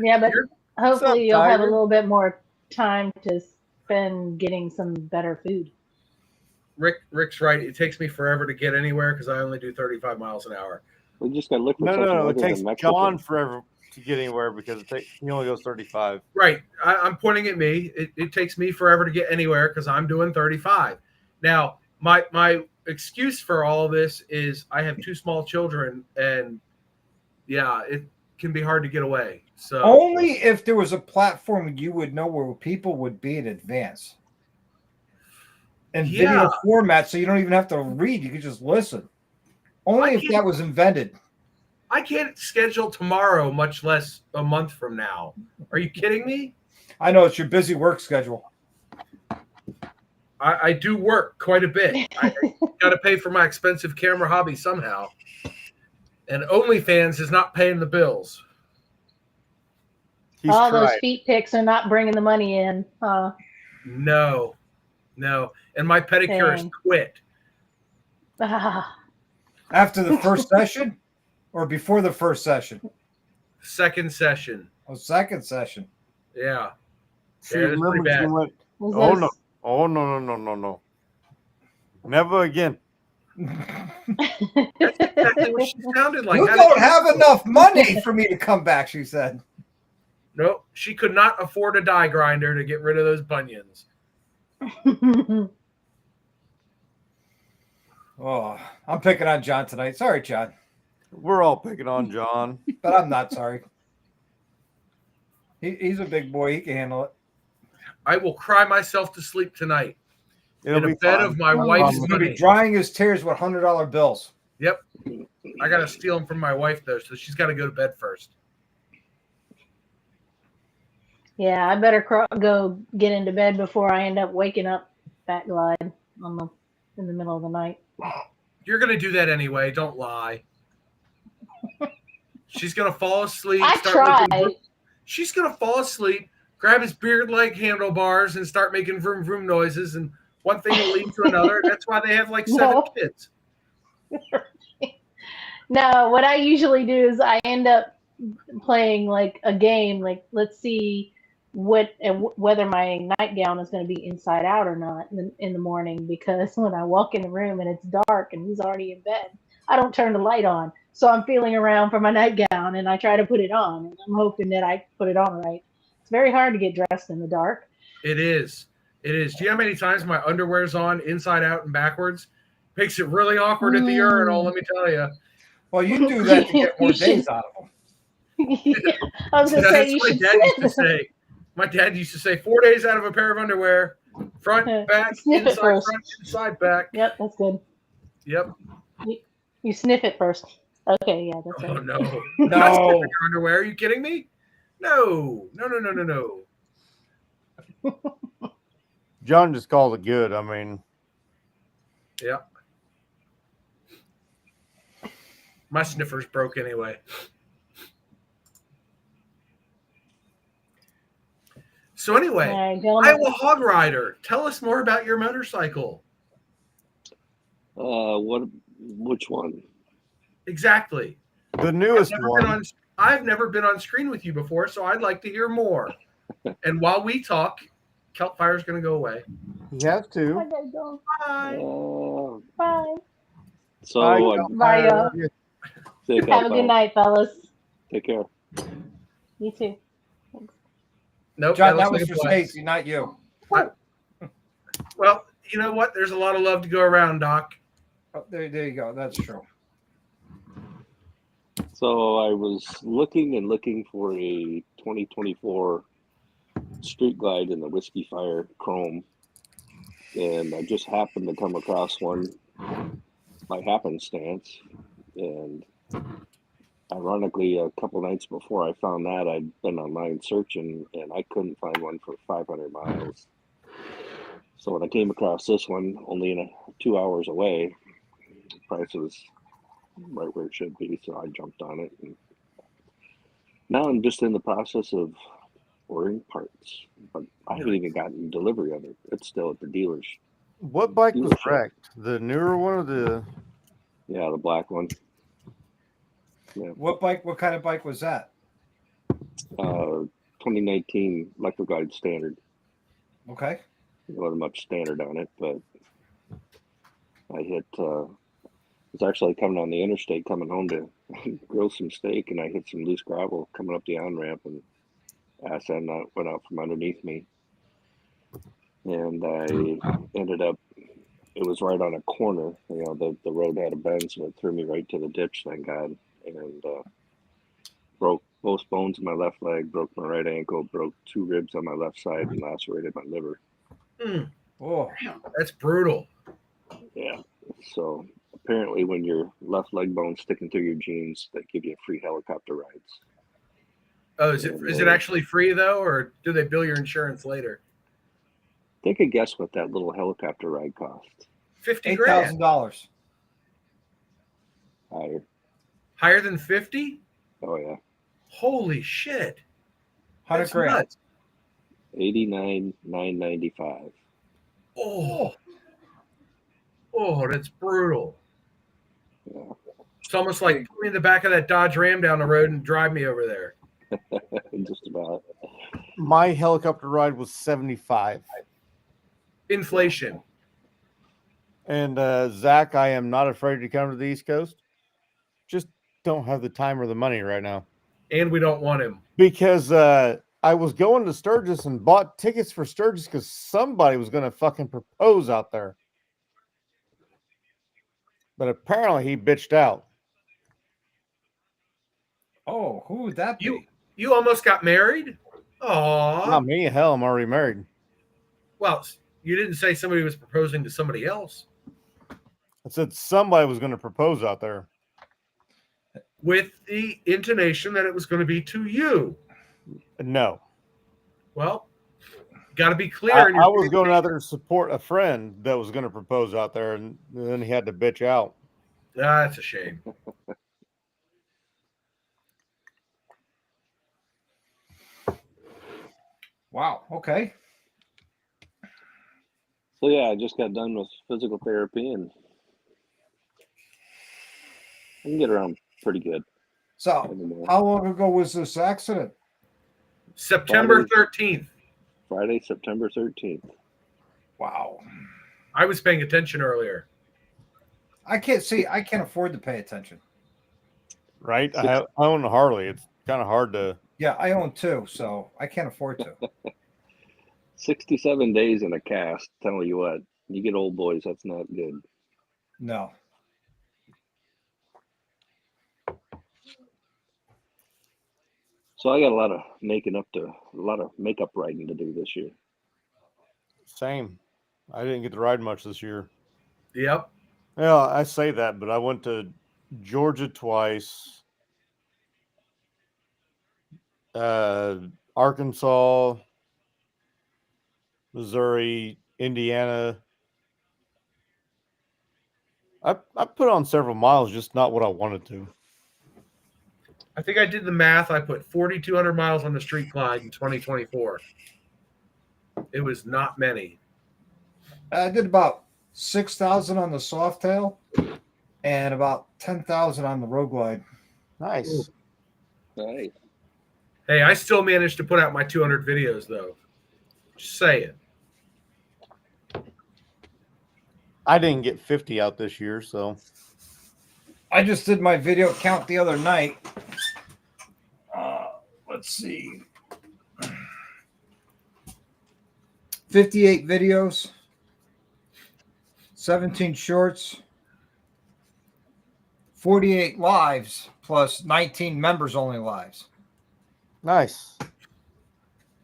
Yeah, but What's up, hopefully you'll have a Tiger? little bit more time to spend getting some better food. Rick's right. It takes me forever to get anywhere because I only do 35 miles an hour. We just got to look for No, something it other takes than Mexican. John forever to get anywhere because he only goes 35. Right. I'm pointing at me. It takes me forever to get anywhere because I'm doing 35. Now, my excuse for all of this is I have 2 small children, and yeah, it can be hard to get away. So Only if there was a platform you would know where people would be in advance. And video format, so you don't even have to read. You can just listen. Only if that was invented. I can't schedule tomorrow, much less a month from now. Are you kidding me? I know it's your busy work schedule. I do work quite a bit. I got to pay for my expensive camera hobby somehow. And OnlyFans is not paying the bills. All those feet pics are not bringing the money in. No. And my pedicure is quit. After the first session or before the first session? Second session. Oh, second session. Yeah. She it's pretty bad. No. Oh, no. Never again. That's exactly what she sounded like. You don't have enough money for me to come back, she said. Nope. She could not afford a dye grinder to get rid of those bunions. Oh, I'm picking on John tonight. Sorry, John. We're all picking on John. But I'm not sorry. He's a big boy. He can handle it. I will cry myself to sleep tonight It'll in be a bed fine. of my wife's He's going to be money. drying his tears with $100 bills. Yep. I got to steal them from my wife, though, so she's got to go to bed first. Yeah, I better go get into bed before I end up waking up Fat Glide in the middle of the night. You're going to do that anyway. Don't lie. She's going to fall asleep. I tried. She's going to fall asleep, grab his beard-like handlebars, and start making vroom vroom noises, and one thing will lead to another. That's why they have like 7 kids. No, what I usually do is I end up playing like a game, like let's see whether my nightgown is going to be inside out or not in the morning, because when I walk in the room and it's dark and he's already in bed, I don't turn the light on. So I'm feeling around for my nightgown and I try to put it on, and I'm hoping that I put it on right. It's very hard to get dressed in the dark. It is. Do you know how many times my underwear's on inside out and backwards? Makes it really awkward at the urinal, let me tell you. Well, you do that to get more days out of them. Yeah, I was going to say you should. My dad used to say 4 days out of a pair of underwear, front, back, inside, front, inside, back. Yep, that's good. Yep. You sniff it first. Okay, yeah, that's right. Oh, no. No. Underwear. Are you kidding me? No. John just called it good. I mean. Yeah. My sniffer's broke anyway. So anyway, Iowa Hog Rider, tell us more about your motorcycle. Which one? Exactly. The newest one. I've never been on screen with you before, so I'd like to hear more. And while we talk, Kelp Fire's going to go away. You have to. I gotta go. Bye. Bye. So bye, y'all. Have a good night, fellas. Take care. You too. Nope, John, that was for Stacy, not you. Well, you know what? There's a lot of love to go around, Doc. Oh, there you go. That's true. So I was looking for a 2024 Street Glide in the Whiskey Fire Chrome, and I just happened to come across one by happenstance, and ironically, a couple nights before I found that, I'd been online searching, and I couldn't find one for 500 miles. So when I came across this one, only 2 hours away, the price was right where it should be, so I jumped on it. And now I'm just in the process of ordering parts, but I haven't even gotten delivery of it. It's still at the dealer's. What bike was wrecked? The newer one or the? Yeah, the black one. Yeah. What bike? What kind of bike was that? 2019 Electric Glide Standard. Okay. Wasn't much standard on it, but I hit. Was actually coming on the interstate, coming home to grill some steak, and I hit some loose gravel coming up the on ramp, and ass end went out from underneath me, and I ended up. It was right on a corner. You know, the road had a bend, so it threw me right to the ditch. Thank God, and broke both bones in my left leg, broke my right ankle, broke 2 ribs on my left side, and lacerated my liver. Oh, That's brutal. Yeah. So apparently, when your left leg bone's sticking through your jeans, they give you free helicopter rides. Oh, is it actually free though, or do they bill your insurance later? Take a guess what that little helicopter ride cost. 50 grand. $8,000. Higher. Higher than 50? Oh yeah. Holy shit. 100 That's grand. nuts. 89,995. Oh. Oh, that's brutal. Yeah. It's almost like put me in the back of that Dodge Ram down the road and drive me over there. Just about. My helicopter ride was 75. Inflation. And Zach, I am not afraid to come to the East Coast. Just don't have the time or the money right now. And we don't want him. Because I was going to Sturgis and bought tickets for Sturgis because somebody was going to fucking propose out there. But apparently he bitched out. Oh, who would that be? You almost got married? Aw. Not me. Hell, I'm already married. Well, you didn't say somebody was proposing to somebody else. I said somebody was going to propose out there. With the intonation that it was going to be to you. No. Well, got to be clear. I was going out there to support a friend that was going to propose out there, and then he had to bitch out. That's a shame. Wow. Okay. So yeah, I just got done with physical therapy, and I can get around pretty good. So, how long ago was this accident? September 13th. Friday, September 13th. Wow. I was paying attention earlier. I can't afford to pay attention. Right? I own a Harley. It's kind of hard to. Yeah, I own 2, so I can't afford to. 67 days in a cast. Tell you what, you get old boys, that's not good. No. So I got a lot of makeup riding to do this year. Same. I didn't get to ride much this year. Yep. Yeah, I say that, but I went to Georgia twice, Arkansas, Missouri, Indiana. I put on several miles, just not what I wanted to. I think I did the math. I put 4,200 miles on the street glide in 2024. It was not many. I did about 6,000 on the Softail and about 10,000 on the Road Glide. Nice. Nice. Hey, I still managed to put out my 200 videos, though. Just saying. I didn't get 50 out this year, so. I just did my video count the other night. Let's see. 58 videos, 17 shorts, 48 lives, plus 19 members only lives. Nice.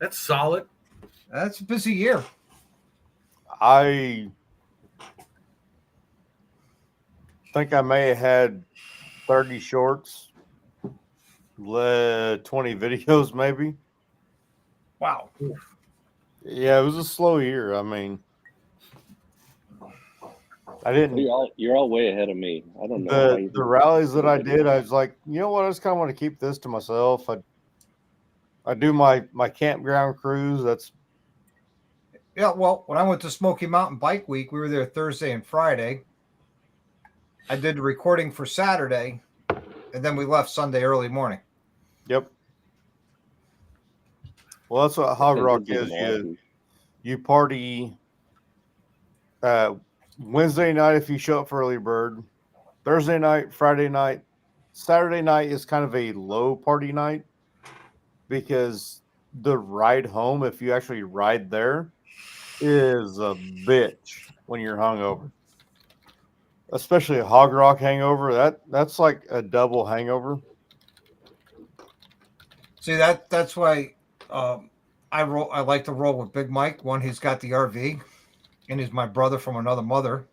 That's solid. That's a busy year. I think I may have had 30 shorts, 20 videos maybe. Wow. Yeah, it was a slow year. I mean, I didn't. You're all way ahead of me. I don't know. The rallies that I did, I was like, you know what? I just kind of want to keep this to myself. I do my campground cruise. That's. Yeah, well, when I went to Smoky Mountain Bike Week, we were there Thursday and Friday. I did the recording for Saturday, and then we left Sunday early morning. Yep. Well, that's what Hog Rock is. You party Wednesday night if you show up for early bird. Thursday night, Friday night, Saturday night is kind of a low party night because the ride home, if you actually ride there, is a bitch when you're hungover. Especially a Hog Rock hangover. That's like a double hangover. See that's why I like to roll with Big Mike. One, he's got the RV, and he's my brother from another mother,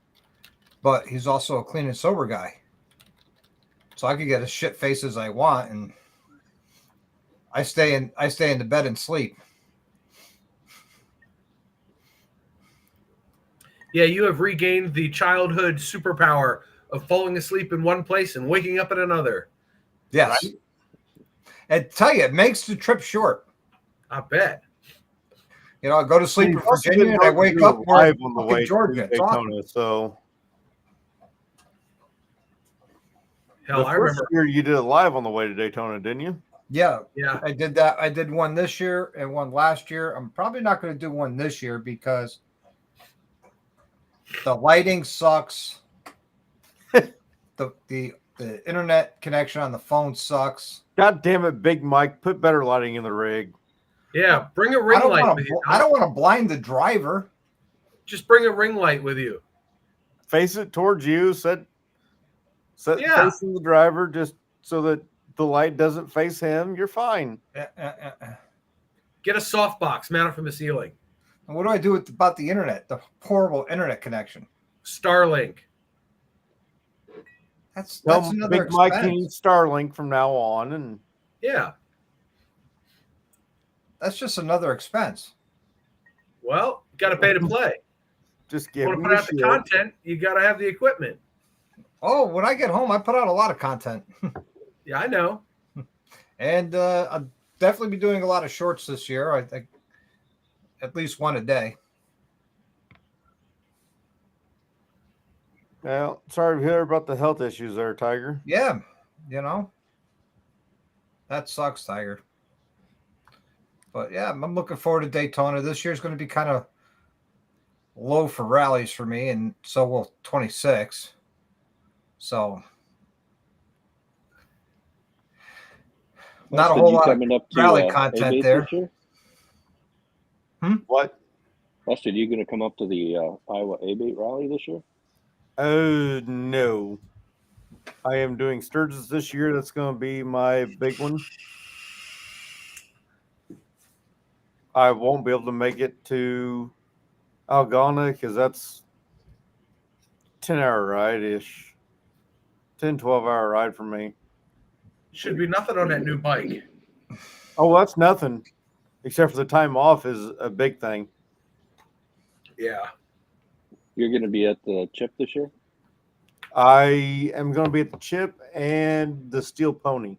but he's also a clean and sober guy. So I can get as shit face as I want, and I stay in the bed and sleep. Yeah, you have regained the childhood superpower of falling asleep in one place and waking up at another. Yes. Right? And tell you, it makes the trip short. I bet. You know, I go to sleep in Virginia and I wake up live on the way Georgia. to Daytona. Awesome. So, hell, I remember year you did it live on the way to Daytona, didn't you? Yeah, yeah. I did that. I did one this year and one last year. I'm probably not going to do one this year because the lighting sucks. the internet connection on the phone sucks. God damn it, Big Mike! Put better lighting in the rig. Yeah, bring a ring light with you. I don't want to blind the driver. Just bring a ring light with you. Face it towards you. Set facing the driver, just so that the light doesn't face him. You're fine. Get a softbox, mount it from the ceiling. And what do I do about the internet? The horrible internet connection. Starlink. That's another Big expense. Mike needs Starlink from now on, and yeah, that's just another expense. Well, you got to pay to play. Just give want to put out the content. You got to have the equipment. Oh, when I get home, I put out a lot of content. Yeah, I know. And I'll definitely be doing a lot of shorts this year. I think at least one a day. Well, sorry to hear about the health issues there, Tiger. Yeah, you know, that sucks, Tiger. But yeah, I'm looking forward to Daytona. This year's going to be kind of low for rallies for me, and so will 26. So not a whole lot of rally content there. What? Lester, are you going to come up to the Iowa A-Bait rally this year? Oh, no. I am doing Sturgis this year. That's going to be my big one. I won't be able to make it to Algona because that's 10-hour ride-ish. 10, 12-hour ride for me. Should be nothing on that new bike. Oh, that's nothing. Except for the time off is a big thing. Yeah. You're going to be at the Chip this year? I am going to be at the Chip and the Steel Pony.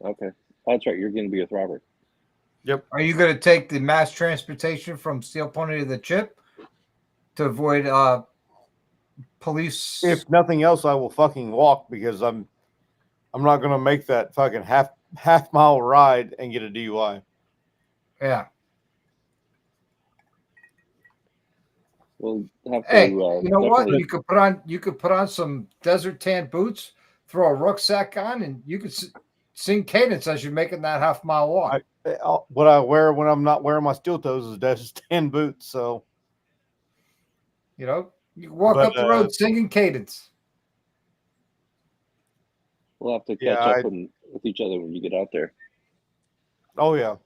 Okay. That's right. You're going to be with Robert. Yep. Are you going to take the mass transportation from Steel Pony to the Chip to avoid police? If nothing else, I will fucking walk because I'm not going to make that fucking half mile ride and get a DUI. Yeah. We'll have to, hey, you know what? definitely- You could put on some desert tan boots, throw a rucksack on, and you could sing cadence as you're making that half-mile walk. What I wear when I'm not wearing my steel toes is desert tan boots. So, you know, you walk up the road singing cadence. We'll have to catch up with each other when you get out there. Oh yeah.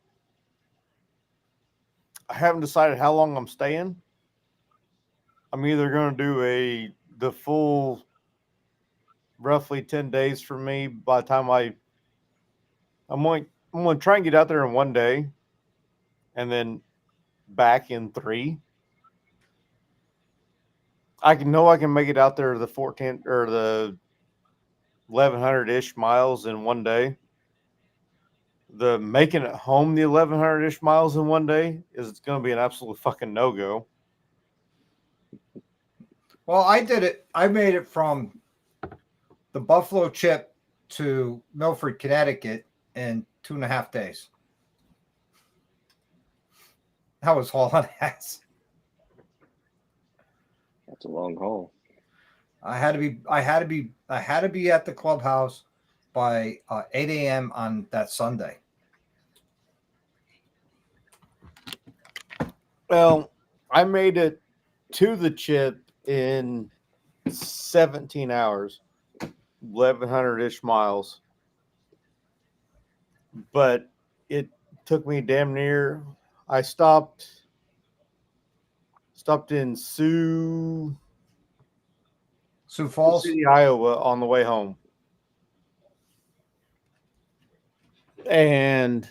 I haven't decided how long I'm staying. I'm either going to do the full roughly 10 days for me by the time I'm going to try and get out there in one day and then back in 3. I can make it out there the 14 or the 1,100-ish miles in one day. The making it home the 1,100-ish miles in one day is going to be an absolute fucking no-go. Well, I did it. I made it from the Buffalo Chip to Milford, Connecticut in 2.5 days. I was hauling ass. That's a long haul. I had to be at the clubhouse by 8 a.m. on that Sunday. Well, I made it to the chip in 17 hours, 1,100-ish miles. But it took me damn near. I stopped in Sioux Falls. City, Iowa on the way home. And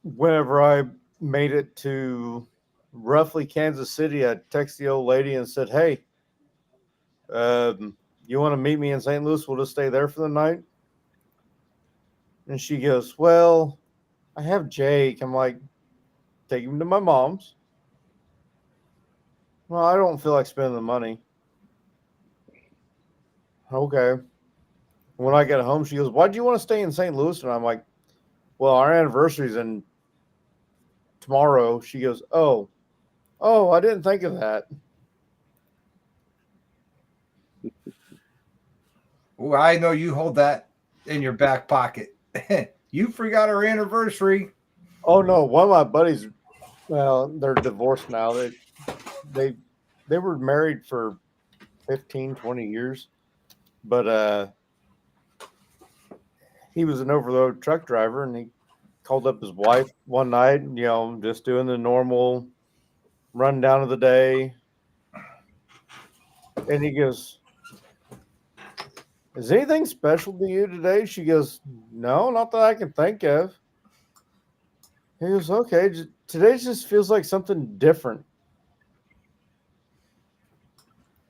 whenever I made it to roughly Kansas City, I texted the old lady and said, "Hey, you want to meet me in St. Louis? We'll just stay there for the night." And she goes, "Well, I have Jake." I'm like, "Take him to my mom's." "Well, I don't feel like spending the money." Okay. When I get home, she goes, "Why do you want to stay in St. Louis?" And I'm like, "Well, our anniversary's in tomorrow." She goes, Oh, I didn't think of that." Oh, I know you hold that in your back pocket. You forgot our anniversary. Oh no, one of my buddies, well, they're divorced now. They were married for 15, 20 years, but he was an over-the-road truck driver, and he called up his wife one night, just doing the normal rundown of the day. And he goes, "Is anything special to you today?" She goes, "No, not that I can think of." He goes, "Okay, today just feels like something different."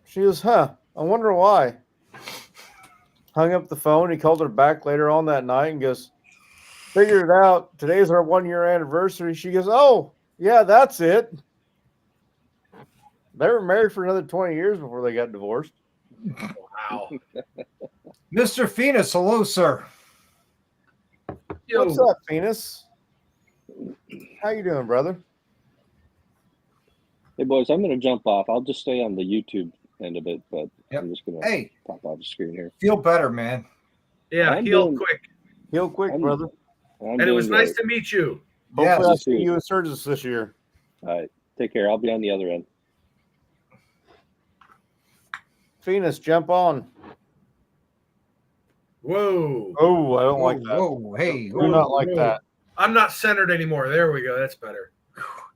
She goes, "Huh, I wonder why." Hung up the phone. He called her back later on that night and goes, "Figured it out. Today's our 1-year anniversary." She goes, "Oh, yeah, that's it." They were married for another 20 years before they got divorced. Wow. Mr. Phoenix, hello, sir. Yo, What's up, Phoenix? How you doing, brother? Hey, boys, I'm going to jump off. I'll just stay on the YouTube end of it, but Yep. I'm just going to Hey, pop off the screen here. feel better, man. yeah, I'm heal doing- quick. Heal quick, I'm- brother. I'm And it was doing nice great. to meet you. Hopefully Yes, I you see too. you at Surges this year. All right. Take care. I'll be on the other end. Phoenix, jump on. Whoa. Oh, I don't Whoa, like that. whoa, hey, Do whoa. not like that. I'm not centered anymore. There we go. That's better.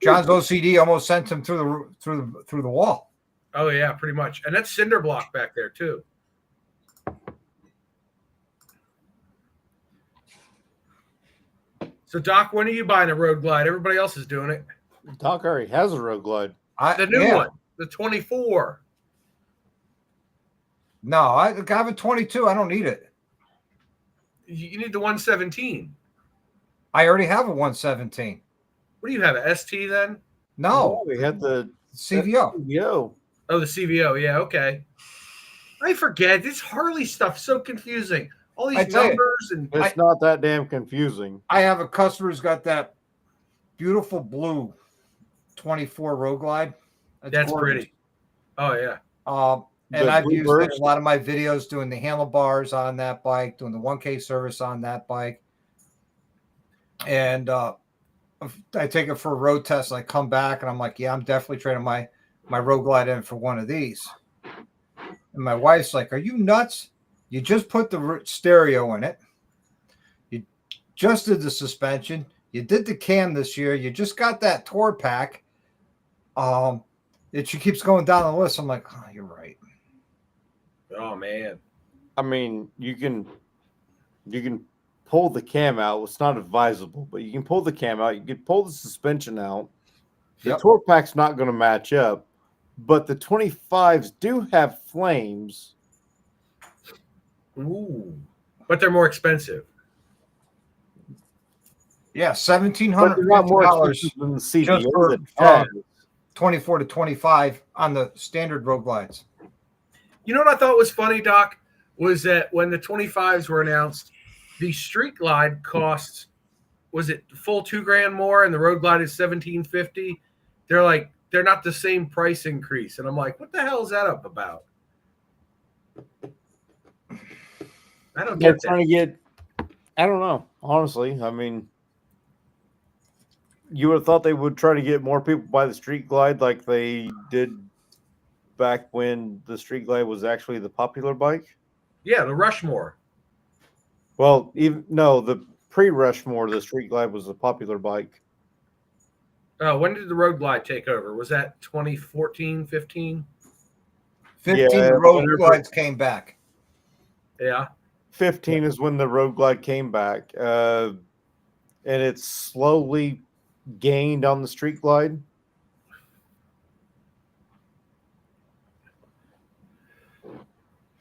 John's OCD almost sent him through the wall. Oh yeah, pretty much. And that's cinder block back there too. So Doc, when are you buying a Road Glide? Everybody else is doing it. Doc already has a Road Glide. The new Yeah. one, the 24. No, I have a 22. I don't need it. You need the 117. I already have a 117. What do you have? A ST then? No, we had the CVO. CVO. Oh, the CVO. Yeah, okay. I forget. This Harley stuff so confusing. All I these tell you, numbers and It's not that damn confusing. I have a customer who's got that beautiful blue 24 Road Glide. that's gorgeous. pretty. Oh yeah. And The I've Blue used Birch? it in a lot of my videos doing the handlebars on that bike, doing the 1K service on that bike. And I take it for a road test. And I come back and I'm like, yeah, I'm definitely trading my Road Glide in for one of these. And my wife's like, are you nuts? You just put the stereo in it. You just did the suspension. You did the cam this year. You just got that tour pack. She keeps going down the list. I'm like, oh, you're right. Oh man. I mean, you can pull the cam out. It's not advisable, but you can pull the cam out. You can pull the suspension out. The Yep. tour pack's not going to match up, but the 25s do have flames. Ooh. But they're more expensive. Yeah, But they're not more $1,750 expensive than the just CVO for that has. 24 to 25 on the standard Road Glides. You know what I thought was funny, Doc? Was that when the 25s were announced, the Street Glide costs was it full $2,000 more, and the Road Glide is $1,750. They're like, they're not the same price increase, and I'm like, what the hell is that up about? I don't They're get that. trying to get. I don't know. Honestly, I mean, you would have thought they would try to get more people by the Street Glide like they did back when the Street Glide was actually the popular bike. Yeah, the Rushmore. Well, even no, the pre-Rushmore, the Street Glide was the popular bike. Oh, when did the Road Glide take over? Was that 2014, 15? 15 Yeah, Road whenever- Glides came back. Yeah. 15 is when the Road Glide came back, and it's slowly gained on the Street Glide.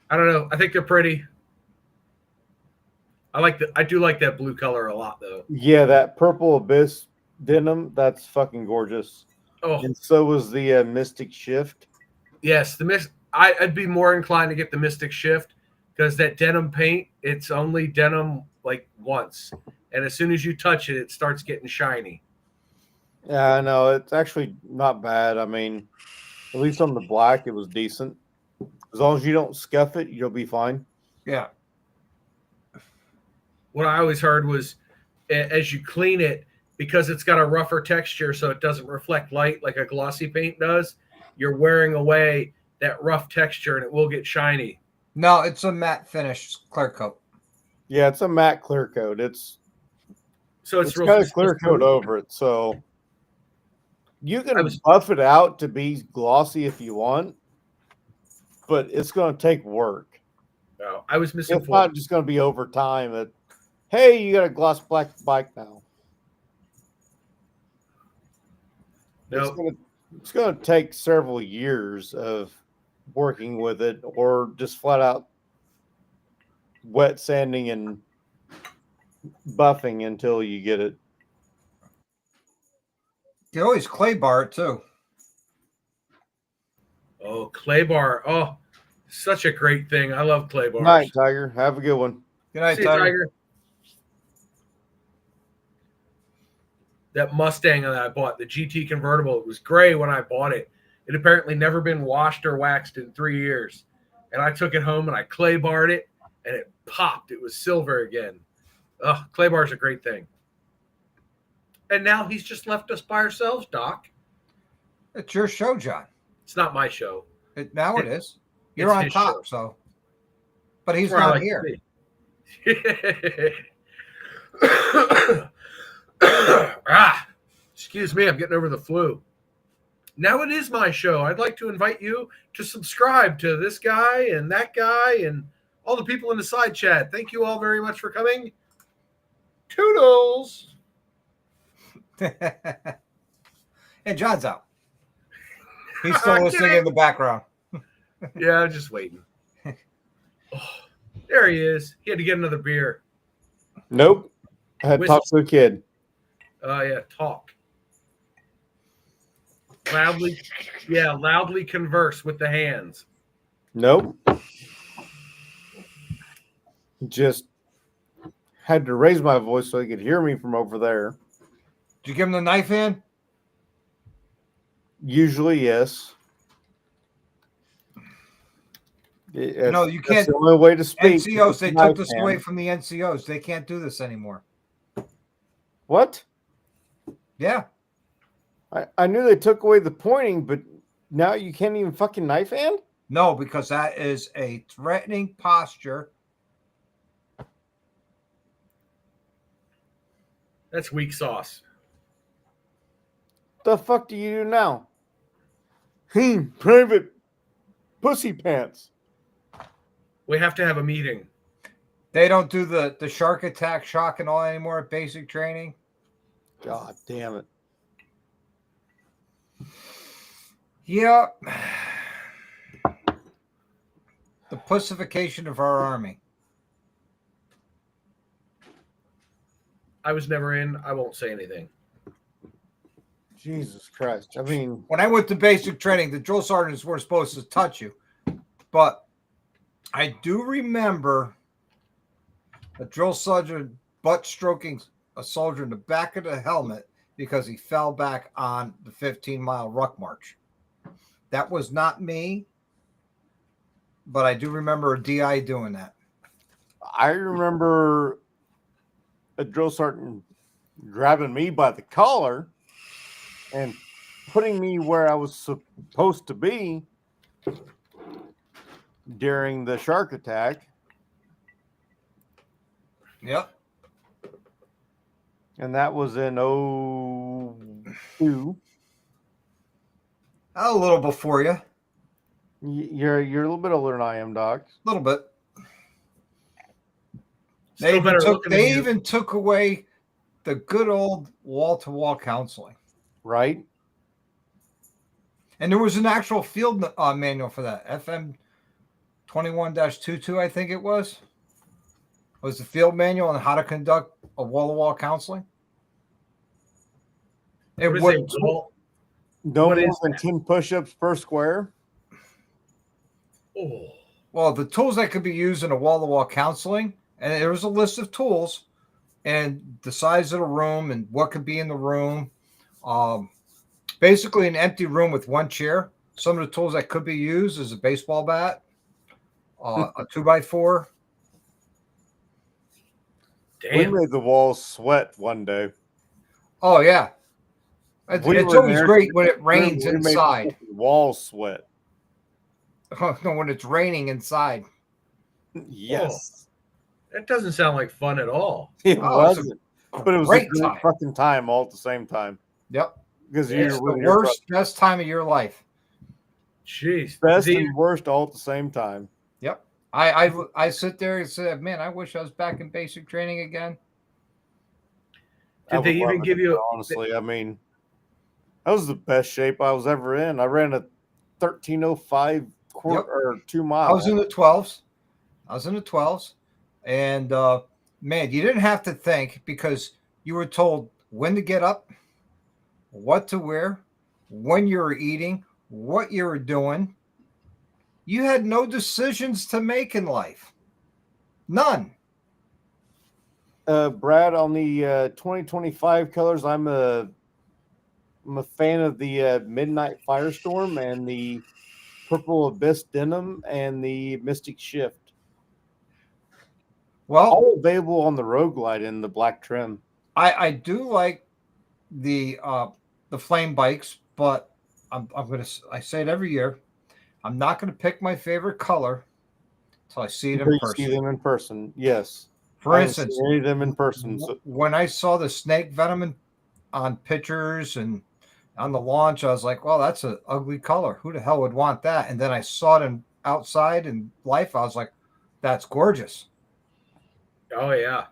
I don't know. I think they're pretty. I do like that blue color a lot, though. Yeah, that purple abyss denim, that's fucking gorgeous. Oh, And so was the Mystic Shift. yes. I'd be more inclined to get the Mystic Shift because that denim paint, it's only denim like once. And as soon as you touch it, it starts getting shiny. Yeah, I know. It's actually not bad. I mean, at least on the black, it was decent. As long as you don't scuff it, you'll be fine. Yeah. What I always heard was as you clean it, because it's got a rougher texture so it doesn't reflect light like a glossy paint does, you're wearing away that rough texture and it will get shiny. No, it's a matte finish clear coat. Yeah, it's a matte clear coat. It's It's real got a clear coat over it, so you can I was- buff it out to be glossy if you want, but it's going to take work. No, I was It's misinformed. not just going to be over time that, hey, you got a gloss black bike now. No, It's going to take several years of working with it, or just flat out wet sanding and buffing until you get it. You can always clay bar it too. oh, clay bar. Oh, such a great thing. I love clay bars. Night, Tiger. Have a good one. Good night, See you, Tiger. Tiger. That Mustang that I bought, the GT convertible, it was gray when I bought it. It apparently never been washed or waxed in 3 years. And I took it home and I clay barred it and it popped. It was silver again. Oh, clay bar's a great thing. And now he's just left us by ourselves, Doc. It's your show, John. It's not my show. Now it is. You're It's on his top, show. so. But he's That's where I not like here. to be. Excuse me, I'm getting over the flu. Now it is my show. I'd like to invite you to subscribe to this guy and that guy and all the people in the side chat. Thank you all very much for coming. Toodles. And John's out. He's still I'm listening kidding. in the background. Yeah, I'm just waiting. Oh, there he is. He had to get another beer. Nope. I had to talk to a kid. Oh, yeah, talk. Loudly, yeah, loudly converse with the hands. Nope. Just had to raise my voice so he could hear me from over there. Did you give him the knife hand? Usually, yes. No, you That's can't. the only way to speak. NCOs, they Knife took this away hand. from the NCOs. They can't do this anymore. What? Yeah. I knew they took away the pointing, but now you can't even fucking knife hand? No, because that is a threatening posture. That's weak sauce. The fuck do you do now? Private pussy pants. We have to have a meeting. They don't do the shark attack, shock, and all anymore at basic training. God damn it. Yeah. The pussification of our army. I was never in. I won't say anything. Jesus Christ. I mean, When I went to basic training, the drill sergeants weren't supposed to touch you. But I do remember a drill sergeant butt stroking a soldier in the back of the helmet because he fell back on the 15-mile ruck march. That was not me, but I do remember a DI doing that. I remember a drill sergeant grabbing me by the collar and putting me where I was supposed to be during the shark attack. Yep. And that was in 02. A little before you. You're a little bit older than I am, Doc. A little bit. Still better looking than They you. even took away the good old wall-to-wall counseling. Right? And there was an actual field manual for that. FM 21-22, I think it was the field manual on how to conduct a wall-to-wall counseling. It What is would it? Wall- No What more is than that? 10 push-ups per square. Oh, well, the tools that could be used in a wall-to-wall counseling, and there was a list of tools and the size of the room and what could be in the room. Basically an empty room with one chair. Some of the tools that could be used is a baseball bat, a 2x4. We damn. made the walls sweat one day. Oh yeah, it's We it's were always there great when it rains We made the inside. fucking walls sweat. No, when it's raining inside. Yes. That doesn't sound like fun at all. It Oh, it's a wasn't. But it was great a great time. fucking time all at the same time. Yep, Because Yeah, you're it's the with your worst, best time of your life. Jeez. best See, and worst all at the same time. Yep. I sit there and say, man, I wish I was back in basic training again. I did they would love even it give again, you? honestly? I mean, that was the best shape I was ever in. I ran a 13:05 quarter Yep. or 2 I miles. was in the 12s. And man, you didn't have to think because you were told when to get up, what to wear, when you were eating, what you were doing. You had no decisions to make in life. None. Brad, on the 2025 colors, I'm a fan of the Midnight Firestorm and the Purple Abyss Denim and the Mystic Shift. Well, All available on the Rogue Glide in the black trim. I do like the flame bikes, but I say it every year. I'm not gonna pick my favorite color until I see it in Until you person. see them in person, yes. For I haven't instance, seen any of them in person. So when I saw the snake venom on pictures and on the launch, I was like, well, that's an ugly color. Who the hell would want that? And then I saw it outside in life. I was like, that's gorgeous. Oh yeah,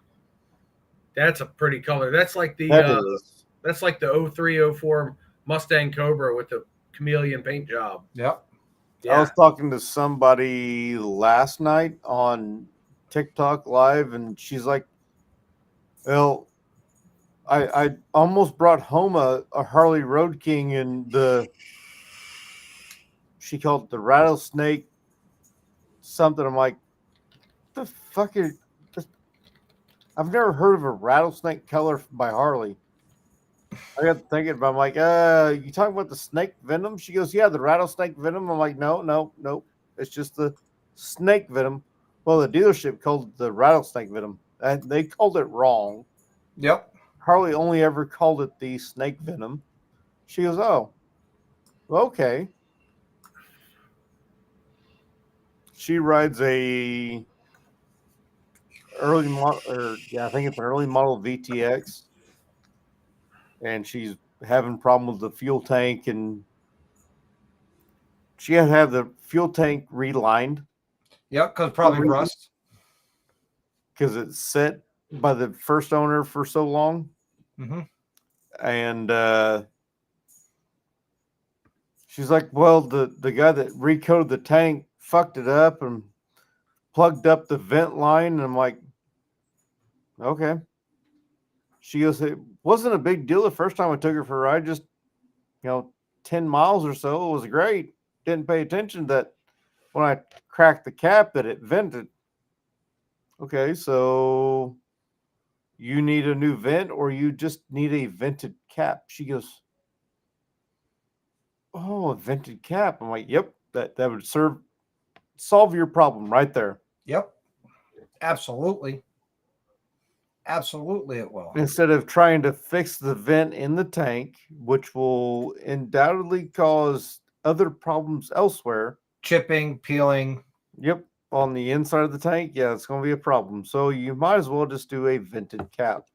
that's a pretty color. That's like the that is. that's like the 0304 Mustang Cobra with the chameleon paint job. Yep. I Yeah. was talking to somebody last night on TikTok live, and she's like, well, I almost brought home a Harley Road King and she called it the rattlesnake something. I'm like, the fuck is this? I've never heard of a rattlesnake color by Harley. I got to thinking about. I'm like, you talking about the snake venom? She goes, yeah, the rattlesnake venom. I'm like, no, it's just the snake venom. Well, the dealership called it the rattlesnake venom. And they called it wrong. Yep. Harley only ever called it the snake venom. She goes, oh, well, okay. She rides a early model, I think it's an early model VTX, and she's having problems with the fuel tank, and she had to have the fuel tank relined. Yep. Because probably rust. Because it's set by the first owner for so long. Mm-hmm. And she's like, well, the guy that recoated the tank fucked it up and plugged up the vent line. And I'm like, okay. She goes, it wasn't a big deal the first time I took her for a ride, just 10 miles or so. It was great. Didn't pay attention that when I cracked the cap that it vented. Okay, so you need a new vent or you just need a vented cap? She goes, oh, a vented cap. I'm like, yep, that would solve your problem right there. Yep. Absolutely. Absolutely, it will. Instead of trying to fix the vent in the tank, which will undoubtedly cause other problems elsewhere. Chipping, peeling. Yep. On the inside of the tank, yeah, it's going to be a problem. So you might as well just do a vented cap.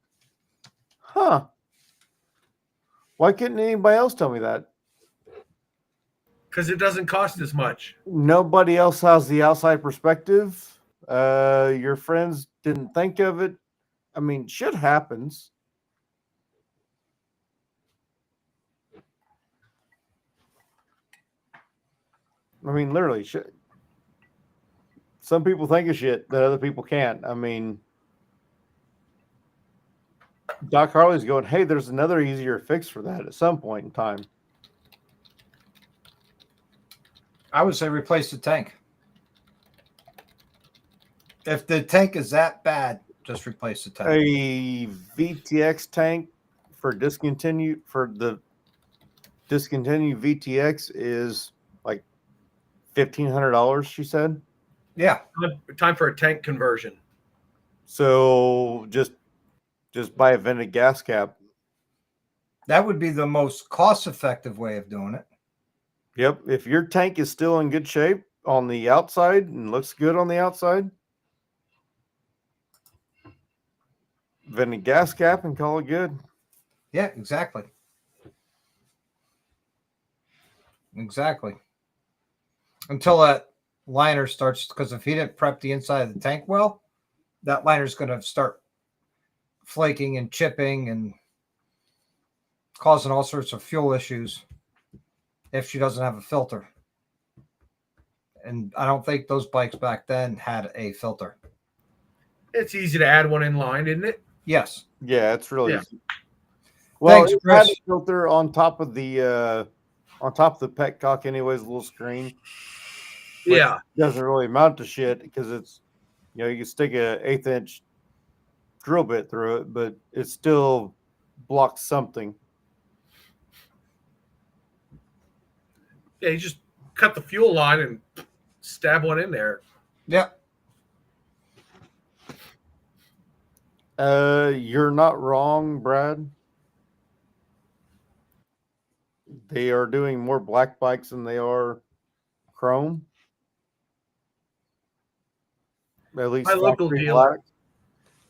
Huh. Why couldn't anybody else tell me that? Because it doesn't cost as much. Nobody else has the outside perspective. Your friends didn't think of it. I mean, shit happens. I mean, literally, shit. Some people think of shit that other people can't. I mean, Doc Harley's going, hey, there's another easier fix for that at some point in time. I would say replace the tank. If the tank is that bad, just replace the tank. A VTX tank for the discontinued VTX is like $1,500, she said. Yeah. Time for a tank conversion. So just buy a vented gas cap. That would be the most cost-effective way of doing it. Yep. If your tank is still in good shape on the outside and looks good on the outside, vented gas cap and call it good. Yeah, exactly. Exactly. Until that liner starts, because if he didn't prep the inside of the tank well, that liner's going to start flaking and chipping and causing all sorts of fuel issues if she doesn't have a filter. And I don't think those bikes back then had a filter. It's easy to add one in line, isn't it? Yes. Yeah, it's really Yeah. easy. Well, Thanks, it had Chris. a filter on top of the petcock anyways, a little screen. Which Yeah. doesn't really amount to shit because it's, you can stick a 1/8 inch drill bit through it, but it still blocks something. Yeah, you just cut the fuel line and stab one in there. Yep. You're not wrong, Brad. They are doing more black bikes than they are chrome. At least My local factory dealer. black.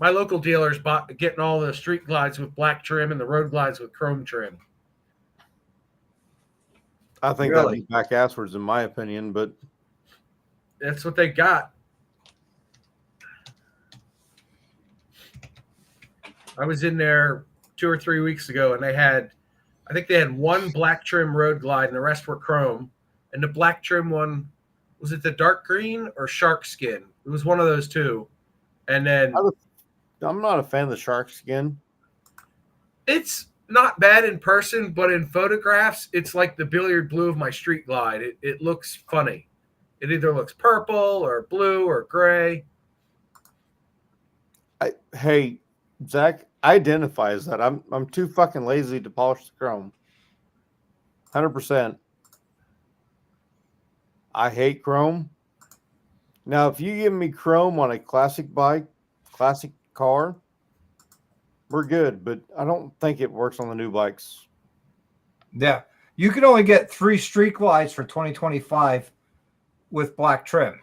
My local dealer's getting all the street glides with black trim and the road glides with chrome trim. I think Really? that'd be back asswards in my opinion, but That's what they got. I was in there 2 or 3 weeks ago, and I think they had one black trim road glide, and the rest were chrome. And the black trim one, was it the dark green or shark skin? It was one of those two. And then I'm not a fan of the shark skin. it's not bad in person, but in photographs, it's like the billiard blue of my street glide. It looks funny. It either looks purple or blue or gray. Hey, Zach, I identify as that. I'm too fucking lazy to polish the chrome. 100%. I hate chrome. Now, if you give me chrome on a classic bike, classic car, we're good, but I don't think it works on the new bikes. Yeah. You can only get 3 street glides for 2025 with black trim.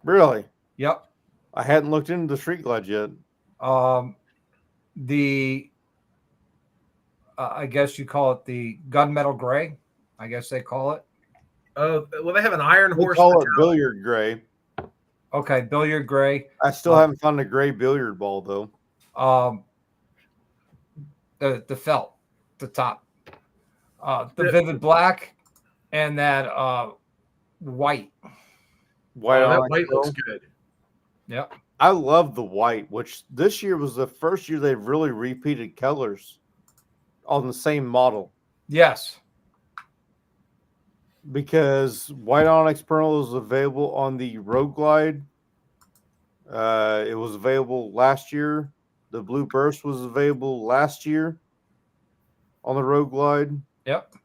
Really? Yep. I hadn't looked into the street glide yet. I guess you call it the gunmetal gray. I guess they call it. Oh, well, they have an iron They horse. call it billiard gray. Okay, billiard gray. I still haven't found a gray billiard ball though. The felt, the top, the vivid black, and that white. White that onyx white looks ball. good. Yep. I love the white, which this year was the first year they've really repeated colors on the same model. Yes. Because white onyx pearl is available on the Road Glide. It was available last year. The Blue Burst was available last year on the Road Glide. Yep.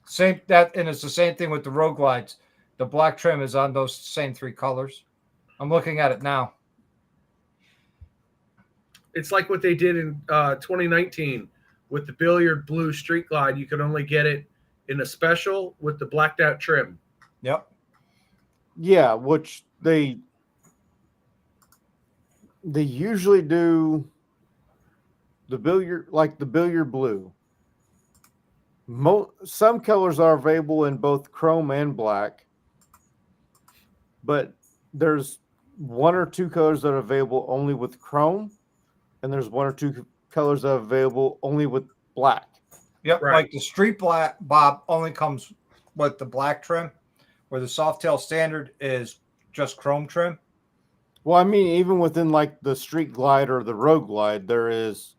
Same that, and it's the same thing with the Road Glides. The black trim is on those same 3 colors. I'm looking at it now. It's like what they did in 2019 with the Billiard Blue Street Glide. You could only get it in a special with the blacked out trim. Yep. Yeah, which they usually do the billiard blue. Some colors are available in both chrome and black, but there's 1 or 2 colors that are available only with chrome, and there's 1 or 2 colors that are available only with black. Yep. Right. Like the Street Black Bob only comes with the black trim, where the Softail Standard is just chrome trim. Well, I mean, even within like the Street Glide or the Road Glide, there's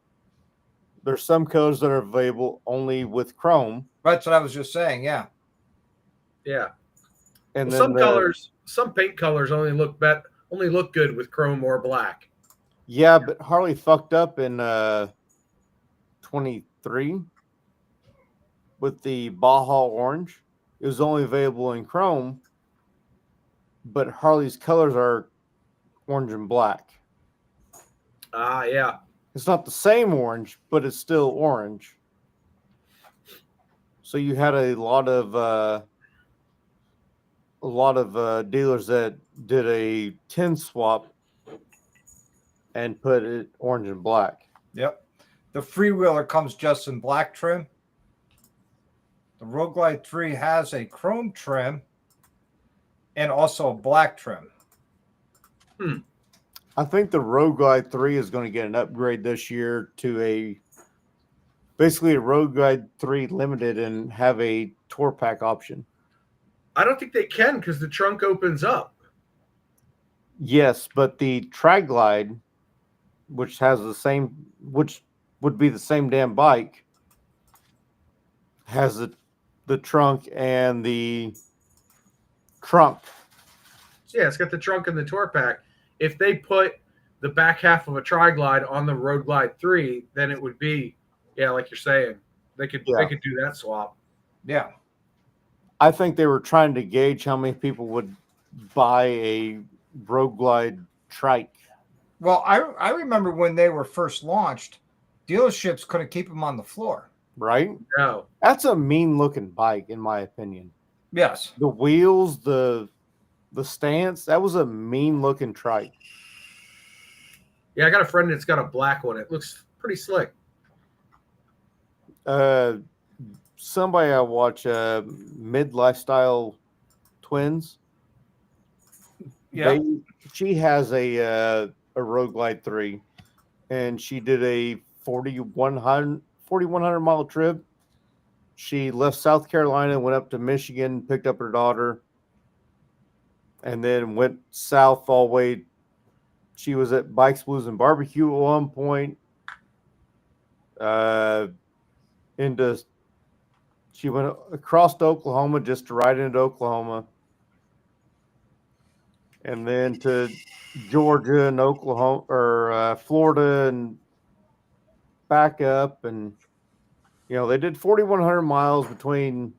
some colors that are available only with chrome. That's what I was just saying. Yeah. Yeah. And Well, then some paint colors only look good with chrome or black. yeah, but Harley fucked up in 23 with the Baja Orange. It was only available in chrome, but Harley's colors are orange and black. Ah, yeah. It's not the same orange, but it's still orange. So you had a lot of dealers that did a tin swap and put it orange and black. Yep. The Freewheeler comes just in black trim. The Road Glide 3 has a chrome trim and also a black trim. I think the Road Glide 3 is going to get an upgrade this year to basically a Road Glide 3 Limited and have a tour pack option. I don't think they can because the trunk opens up. Yes, but the Tri-Glide, which would be the same damn bike, has the trunk and the trunk. Yeah, it's got the trunk and the tour pack. If they put the back half of a Tri-Glide on the Road Glide 3, then it would be, yeah, like you're saying, they could do that swap. Yeah. I think they were trying to gauge how many people would buy a Road Glide trike. Well, I remember when they were first launched, dealerships couldn't keep them on the floor. Right? No. That's a mean looking bike, in my opinion. Yes. The wheels, the stance, that was a mean looking trike. Yeah, I got a friend that's got a black one. It looks pretty slick. Somebody I watch, Mid Lifestyle Twins. Yeah. She has a Road Glide 3, and she did a 4,100 mile trip. She left South Carolina, went up to Michigan, picked up her daughter, and then went south all the way. She was at Bikes, Blues, and Barbecue at one point. She went across to Oklahoma just to ride into Oklahoma, and then to Georgia and Oklahoma or Florida and back up. And, they did 4,100 miles between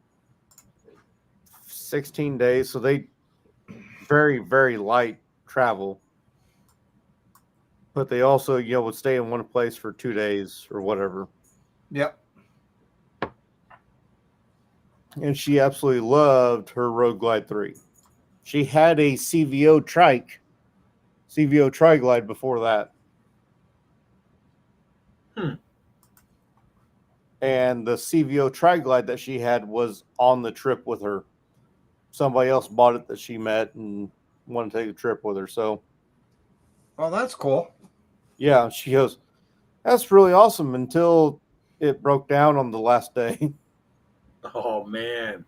16 days. So they very, very light travel. But they also, would stay in one place for 2 days or whatever. Yep. And she absolutely loved her Road Glide 3. She had a CVO Tri-Glide before that. And the CVO Tri-Glide that she had was on the trip with her. Somebody else bought it that she met and wanted to take a trip with her. So, well, that's cool. Yeah, she goes, that's really awesome until it broke down on the last day. Oh, man.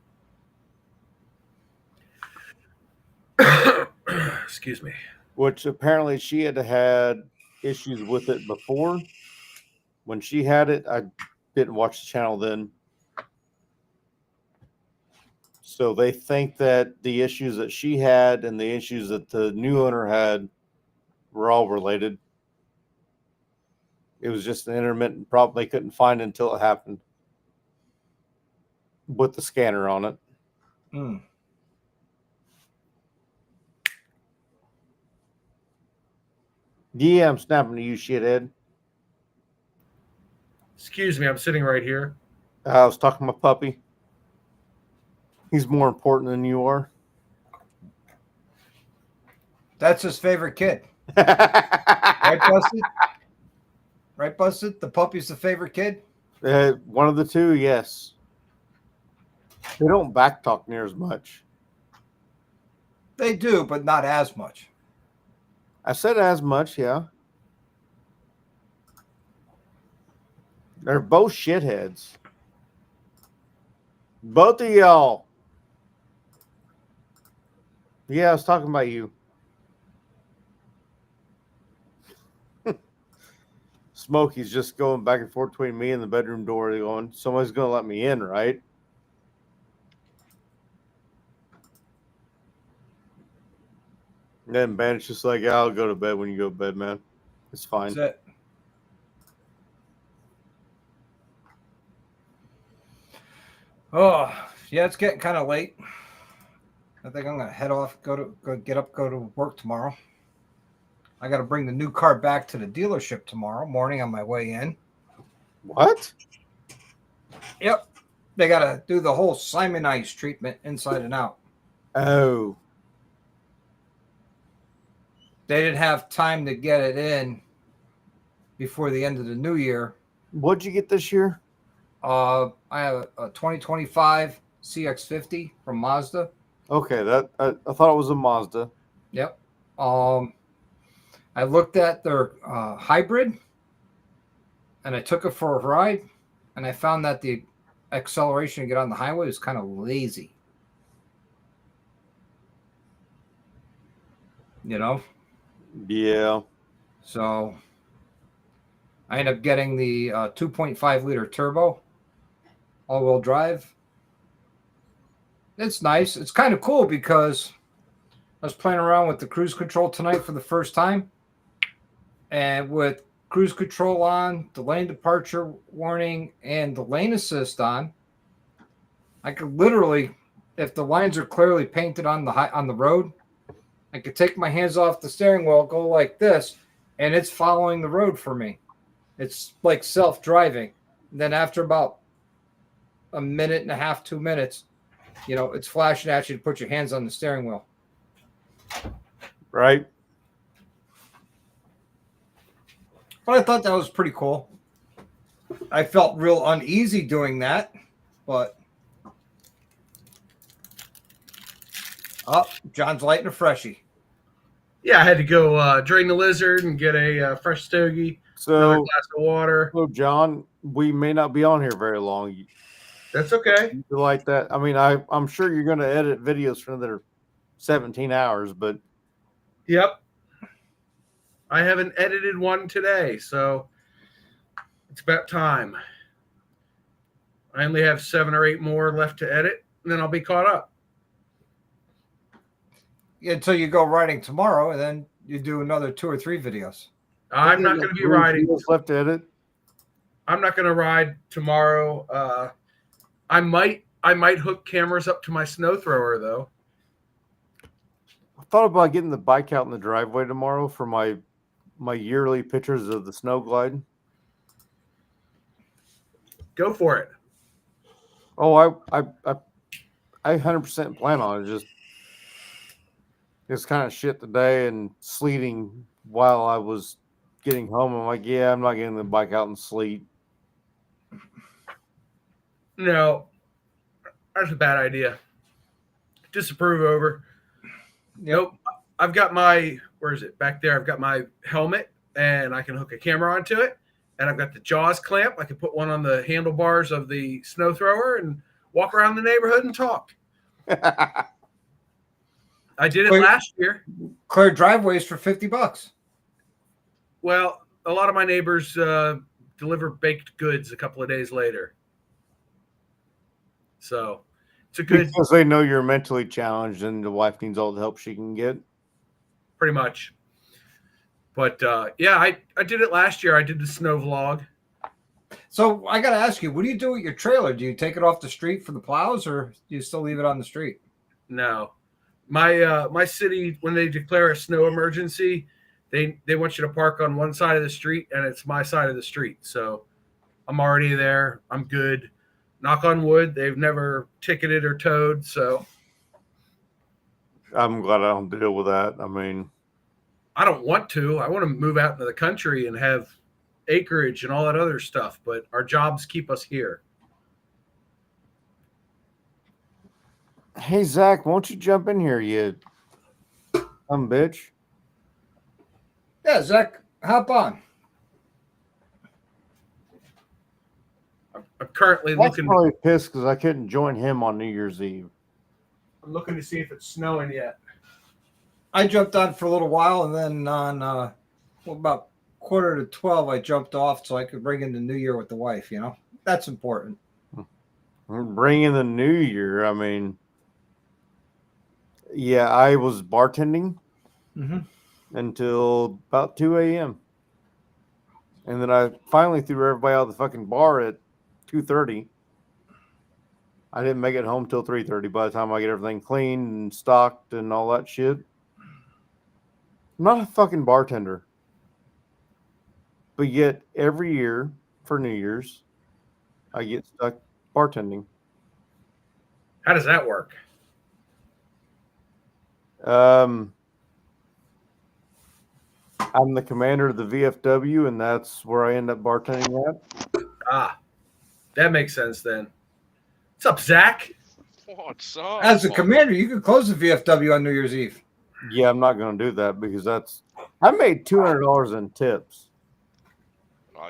Excuse me. Which apparently she had issues with it before. When she had it, I didn't watch the channel then. So they think that the issues that she had and the issues that the new owner had were all related. It was just an intermittent problem they couldn't find until it happened with the scanner on it. Mm. Yeah, I'm snapping to you, shithead. Excuse me, I'm sitting right here. I was talking to my puppy. He's more important than you are. That's his favorite kid. Right, Busted? Right, Busted? The puppy's the favorite kid? One of the two, yes. They don't backtalk near as much. They do, but not as much. I said as much, yeah. They're both shitheads. Both of y'all. Yeah, I was talking about you. Smokey's just going back and forth between me and the bedroom door. They're going, somebody's going to let me in, right? And then Ben's just like, yeah, I'll go to bed when you go to bed, man. It's fine. That's it. Oh, yeah, it's getting kind of late. I think I'm gonna head off, go to work tomorrow. I got to bring the new car back to the dealership tomorrow morning on my way in. What? Yep, they got to do the whole Simonize treatment inside and out. Oh. They didn't have time to get it in before the end of the new year. What'd you get this year? I have a 2025 CX-50 from Mazda. Okay, that I thought it was a Mazda. Yep. I looked at their hybrid, and I took it for a ride, and I found that the acceleration to get on the highway is kind of lazy. You know? Yeah. So I ended up getting the 2.5 liter turbo all-wheel drive. It's nice. It's kind of cool because I was playing around with the cruise control tonight for the first time. And with cruise control on, the lane departure warning, and the lane assist on, I could literally, if the lines are clearly painted on the road, I could take my hands off the steering wheel, go like this, and it's following the road for me. It's like self-driving. Then after about a minute and a half, 2 minutes, it's flashing at you to put your hands on the steering wheel. Right. But I thought that was pretty cool. I felt real uneasy doing that, but John's lighting a freshie. Yeah, I had to go drain the lizard and get a fresh stogie, another So, glass of water. John, we may not be on here very long. That's okay. You like that? I mean, I'm sure you're going to edit videos for another 17 hours, but Yep. I haven't edited one today, so it's about time. I only have 7 or 8 more left to edit, and then I'll be caught up. Until you go riding tomorrow, and then you do another 2 or 3 videos. I'm not going to be riding. Left to edit. I'm not going to ride tomorrow. I might hook cameras up to my snow thrower though. I thought about getting the bike out in the driveway tomorrow for my yearly pictures of the snow glide. Go for it. Oh, I 100% plan on it. It's kind of shit today and sleeting while I was getting home. I'm like, yeah, I'm not getting the bike out in sleet. No, that's a bad idea. Disapprove over. Nope. I've got where is it? Back there. I've got my helmet and I can hook a camera onto it. And I've got the Jaws clamp. I can put one on the handlebars of the snow thrower and walk around the neighborhood and talk. I did it last year. Clear driveways for $50. Well, a lot of my neighbors deliver baked goods a couple of days later. So it's a good. Because they know you're mentally challenged and the wife needs all the help she can get. Pretty much. But yeah, I did it last year. I did the snow vlog. So I got to ask you, what do you do with your trailer? Do you take it off the street for the plows, or do you still leave it on the street? No, my city, when they declare a snow emergency, they want you to park on one side of the street, and it's my side of the street. So I'm already there. I'm good. Knock on wood. They've never ticketed or towed. So I'm glad I don't deal with that. I mean, I don't want to. I want to move out into the country and have acreage and all that other stuff. But our jobs keep us here. hey Zach, won't you jump in here, you bitch? Yeah, Zach, hop on. I'm currently That's looking. probably pissed because I couldn't join him on New Year's Eve. I'm looking to see if it's snowing yet. I jumped on for a little while, and then on about 11:45, I jumped off so I could bring in the new year with the wife. You know, that's important. Bringing the new year. I mean, yeah, I was bartending until about 2 a.m. And then I finally threw everybody out of the fucking bar at 2:30. I didn't make it home till 3:30 by the time I get everything cleaned and stocked and all that shit. I'm not a fucking bartender. But yet every year for New Year's, I get stuck bartending. How does that work? I'm the commander of the VFW, and that's where I end up bartending at. Ah, that makes sense then. What's up, Zach? What's up? As a commander, you could close the VFW on New Year's Eve. Yeah, I'm not going to do that because I made $200 in tips.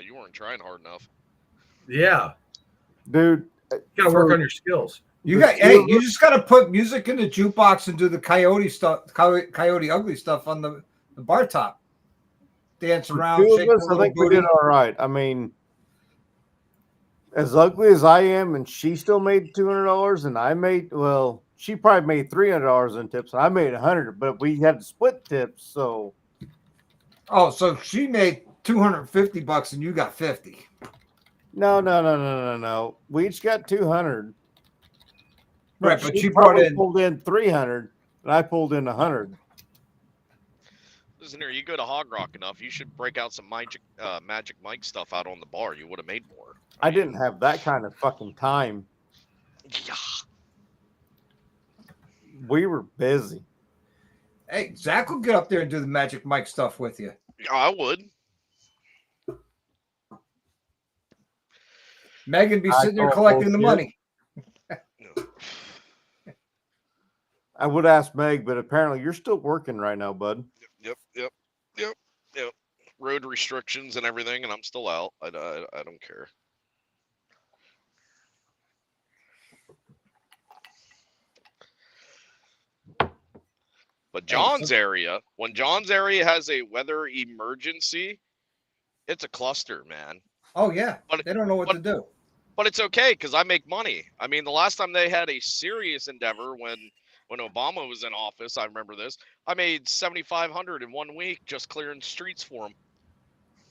You weren't trying hard enough. Yeah, Dude. You gotta work on your skills. You just got to put music in the jukebox and do the coyote stuff, coyote ugly stuff on the bar top. Dance around. Shake I think we did all right. I mean, as ugly as I am, and she still made $200, and I made, well, she probably made $300 in tips, and I made $100, but we had to split tips, so. Oh, so she made $250 and you got 50. No. We each got 200. Right, but she pulled in 300, and I pulled in 100. Listen here, you go to Hog Rock enough, you should break out some Magic Mike stuff out on the bar. You would have made more. I didn't have that kind of fucking time. Yeah. We were busy. Hey, Zach will get up there and do the Magic Mike stuff with you. I would. Megan be sitting there collecting the money. I would ask Meg, but apparently you're still working right now, bud. Yep. Road restrictions and everything, and I'm still out. I don't care. But John's area, when John's area has a weather emergency, it's a cluster, man. Oh, yeah. But they don't know what to do. But it's okay because I make money. I mean, the last time they had a serious endeavor when Obama was in office, I remember this. I made $7,500 in 1 week just clearing streets for him.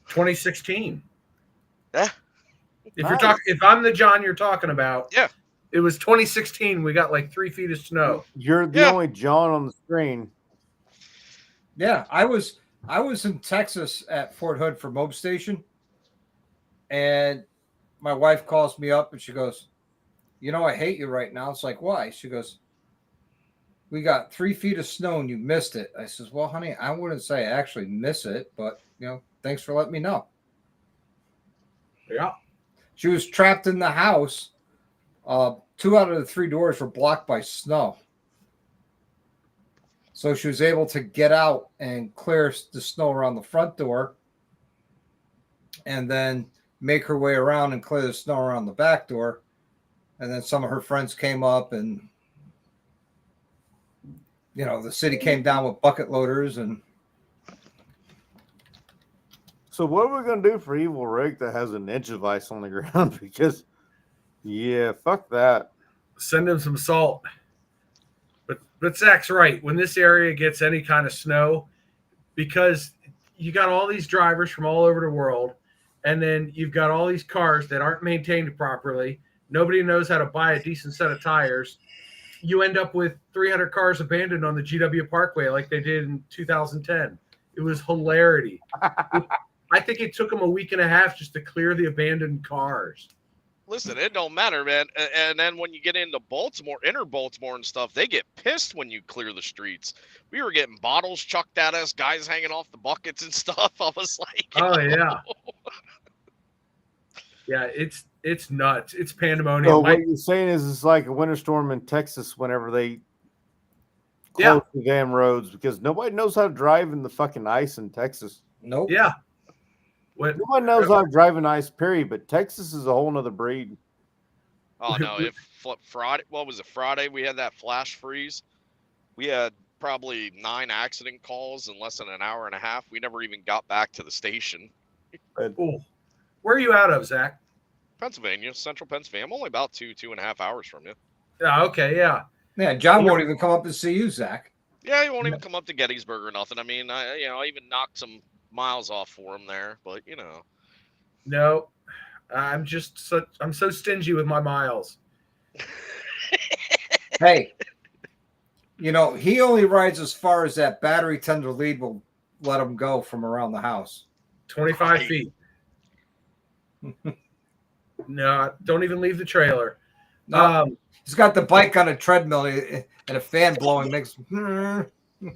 2016. Yeah. If I'm the John you're talking about, yeah, it was 2016. We got like 3 feet of snow. You're the only John on the screen. Yeah, I was in Texas at Fort Hood for Mob Station, and my wife calls me up and she goes, "You know, I hate you right now." It's like, why? She goes, "We got 3 feet of snow and you missed it." I says, "Well, honey, I wouldn't say I actually miss it, but thanks for letting me know." Yeah. She was trapped in the house. 2 out of the 3 doors were blocked by snow. So she was able to get out and clear the snow around the front door and then make her way around and clear the snow around the back door. And then some of her friends came up and, the city came down with bucket loaders. And so what are we going to do for Evil Rick that has an inch of ice on the ground? Because, yeah, fuck that. Send him some salt. But Zach's right. When this area gets any kind of snow, because you got all these drivers from all over the world, and then you've got all these cars that aren't maintained properly. Nobody knows how to buy a decent set of tires. You end up with 300 cars abandoned on the GW Parkway like they did in 2010. It was hilarity. I think it took them a week and a half just to clear the abandoned cars. Listen, it don't matter, man. And then when you get into Baltimore, inner Baltimore and stuff, they get pissed when you clear the streets. We were getting bottles chucked at us, guys hanging off the buckets and stuff. I was like, Oh yeah, yeah. It's nuts. It's pandemonium. So what you're saying is it's like a winter storm in Texas whenever they close the damn roads because nobody knows how to drive in the fucking ice in Texas. Nope. Yeah. Nobody knows how to drive in ice, period. But Texas is a whole nother breed. oh no, if Friday, what was it? Friday, we had that flash freeze. We had probably 9 accident calls in less than an hour and a half. We never even got back to the station. Ooh. Where are you out of, Zach? Pennsylvania, central Pennsylvania. I'm only about 2.5 hours from you. Yeah. Okay. Yeah. Yeah, John won't even come up to see you, Zach. Yeah, he won't even come up to Gettysburg or nothing. I mean, I even knocked some miles off for him there, but No, I'm so stingy with my miles. Hey, he only rides as far as that battery tender lead will let him go from around the house. 25 Right. feet. No, don't even leave the trailer. No, he's got the bike on a treadmill and a fan blowing. Makes.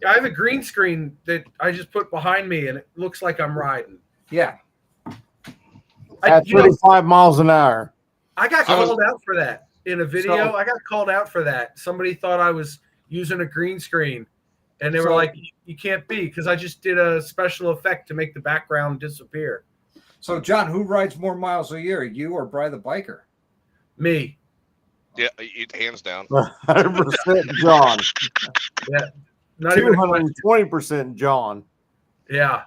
I have a green screen that I just put behind me, and it looks like I'm riding. Yeah. At 35 miles an hour. I got called out for that in a video. I got called out for that. Somebody thought I was using a green screen, and they were like, "You can't be," because I just did a special effect to make the background disappear. So, John, who rides more miles a year, you or Bri the biker? Me. Yeah, hands down. 100% John. Yeah. Not even a question. 220% John. Yeah.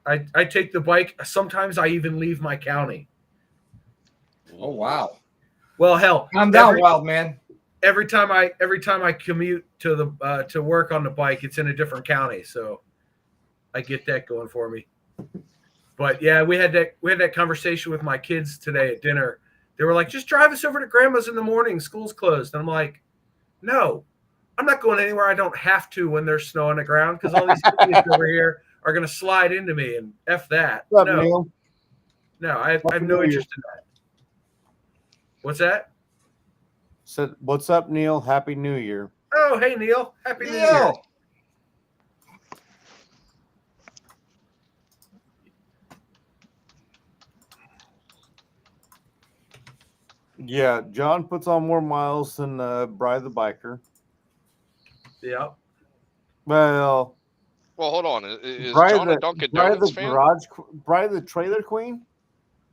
I take the bike. Sometimes I even leave my county. Oh wow. Well, hell, calm down, wild man. Every time I commute to the to work on the bike, it's in a different county, so I get that going for me. But yeah, we had that conversation with my kids today at dinner. They were like, "Just drive us over to Grandma's in the morning. School's closed." And I'm like, "No, I'm not going anywhere I don't have to when there's snow on the ground because all these kids over here are going to slide into me and F that." What's up, Neil? No, I have no interest in that. What's that? Said, "What's up, Neil? Happy New Year." Oh, hey, Neil. Happy New Year. Yeah, John puts on more miles than Bri the biker. Yeah. Well, hold on. Is Bri John the, a Dunkin' Bri Donuts the fan? Bri the trailer queen?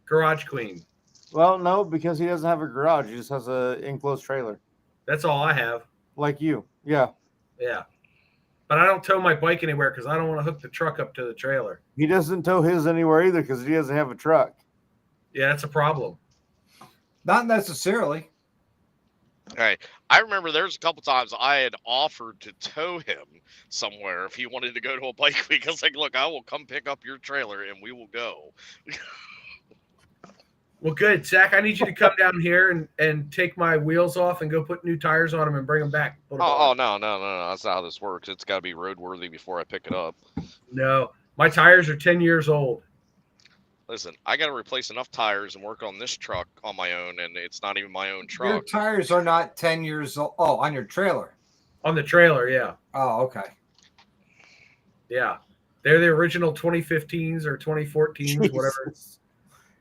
Garage queen. Well, no, because he doesn't have a garage. He just has an enclosed trailer. That's all I have. Like you. Yeah. Yeah. But I don't tow my bike anywhere because I don't want to hook the truck up to the trailer. He doesn't tow his anywhere either because he doesn't have a truck. Yeah, that's a problem. Not necessarily. Hey, I remember there's a couple times I had offered to tow him somewhere if he wanted to go to a bike week. I was like, "Look, I will come pick up your trailer and we will go." Well, good. Zach, I need you to come down here and take my wheels off and go put new tires on them and bring them back. Oh, no. That's not how this works. It's got to be roadworthy before I pick it up. No, my tires are 10 years old. Listen, I got to replace enough tires and work on this truck on my own, and it's not even my own Your truck. tires are not 10 years old. Oh, on your trailer. On the trailer, yeah. Oh, okay. Yeah. They're the original 2015s or 2014s, whatever.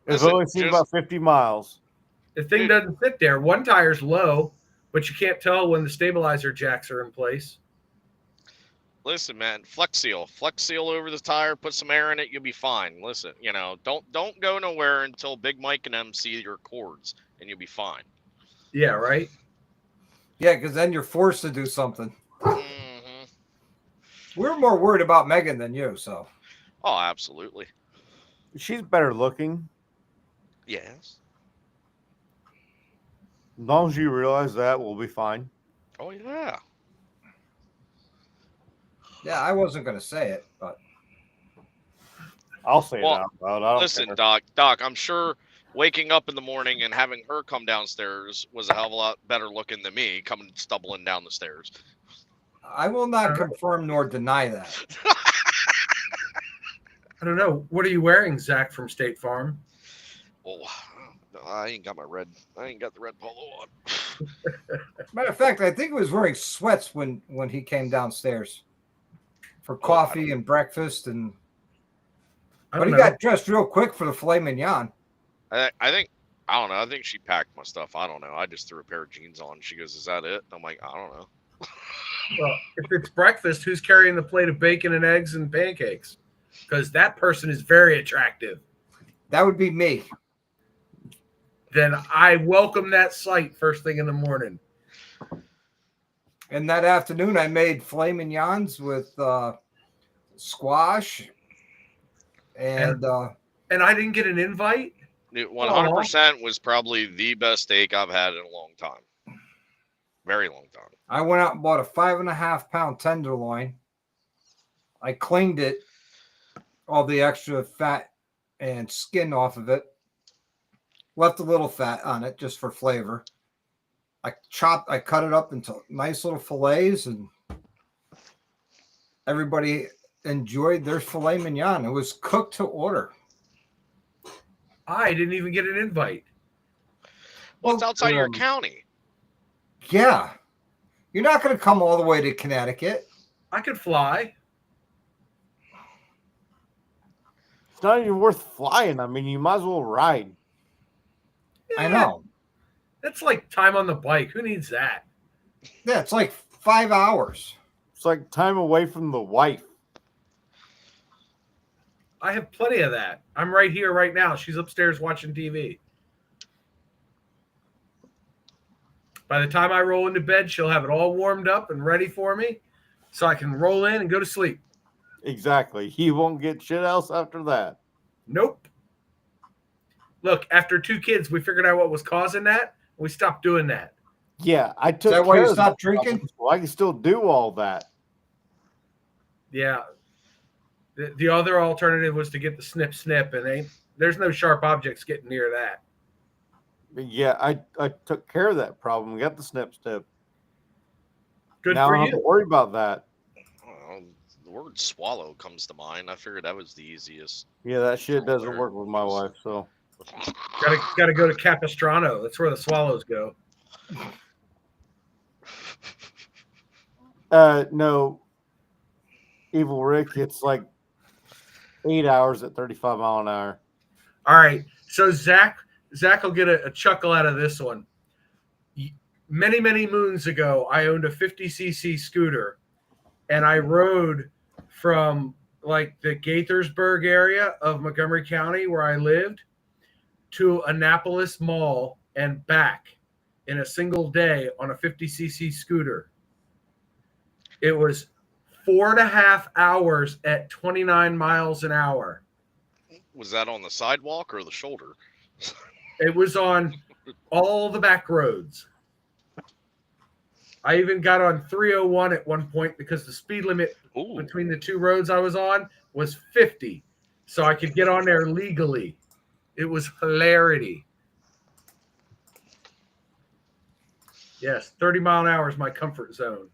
It's only seen about 50 miles. The thing doesn't sit there. One tire's low, but you can't tell when the stabilizer jacks are in place. Listen, man, Flex Seal over the tire, put some air in it, you'll be fine. Listen, don't go nowhere until Big Mike and them see your cords, and you'll be fine. Yeah, right? Yeah, because then you're forced to do something. Mm-hmm. We're more worried about Megan than you, so. Oh, absolutely. She's better looking. Yes. As long as you realize that, we'll be fine. Oh, yeah. Yeah, I wasn't going to say it, but. I'll say Well, it out loud. I don't Listen, care. Doc, I'm sure waking up in the morning and having her come downstairs was a hell of a lot better looking than me coming stumbling down the stairs. I will not confirm nor deny that. I don't know. What are you wearing, Zach from State Farm? Oh, I ain't got the red polo on. Matter of fact, I think he was wearing sweats when he came downstairs for coffee and breakfast, but he got dressed real quick for the filet mignon. I think I don't know. I think she packed my stuff. I don't know. I just threw a pair of jeans on. She goes, "Is that it?" I'm like, I don't know. Well, if it's breakfast, who's carrying the plate of bacon and eggs and pancakes? Because that person is very attractive. That would be me. Then I welcome that sight first thing in the morning. And that afternoon, I made filet mignons with squash, and I didn't get an invite. 100% was probably the best steak I've had in a long time. Very long time. I went out and bought a 5.5 pound tenderloin. I cleaned it, all the extra fat and skin off of it. Left a little fat on it just for flavor. I cut it up into nice little fillets, and everybody enjoyed their filet mignon. It was cooked to order. I didn't even get an invite. Well, it's outside of your county. Yeah. You're not going to come all the way to Connecticut. I could fly. It's not even worth flying. I mean, you might as well ride. Yeah, I know. That's like time on the bike. Who needs that? Yeah, it's like 5 hours. It's like time away from the wife. I have plenty of that. I'm right here right now. She's upstairs watching TV. By the time I roll into bed, she'll have it all warmed up and ready for me so I can roll in and go to sleep. Exactly. You won't get shit else after that. Nope. Look, after 2 kids, we figured out what was causing that. We stopped doing that. Yeah, I took Is that why care you of stopped that problem, drinking? so I can still do all that. Yeah. The other alternative was to get the snip, and there's no sharp objects getting near that. But yeah, I took care of that problem. Got the snip. Good now for I don't have to you. worry about that. The word swallow comes to mind. I figured that was the easiest. Yeah, that shit doesn't work with my wife. So Gotta go to Capistrano. That's where the swallows go. No, Evil Rick. It's like 8 hours at 35 mile an hour. All right. So Zach will get a chuckle out of this one. Many, many moons ago, I owned a 50cc scooter, and I rode from like the Gaithersburg area of Montgomery County, where I lived, to Annapolis Mall and back in a single day on a 50cc scooter. It was 4.5 hours at 29 miles an hour. Was that on the sidewalk or the shoulder? It was on all the back roads. I even got on 301 at one point because the speed limit between the 2 roads I was on was 50. So I could get on there legally. It was hilarity. Yes, 30 mile an hour is my comfort zone.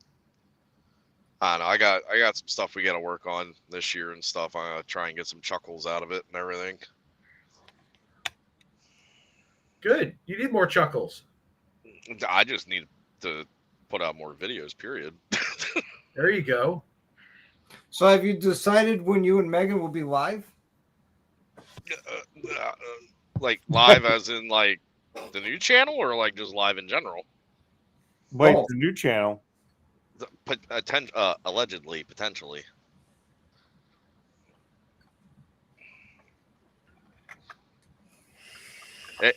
I know. I got some stuff we got to work on this year and stuff. I'm gonna try and get some chuckles out of it and everything. Good. You need more chuckles. I just need to put out more videos. Period. There you go. So have you decided when you and Megan will be live? Like live, as in like the new channel, or like just live in general? Wait, the new channel. Allegedly, potentially.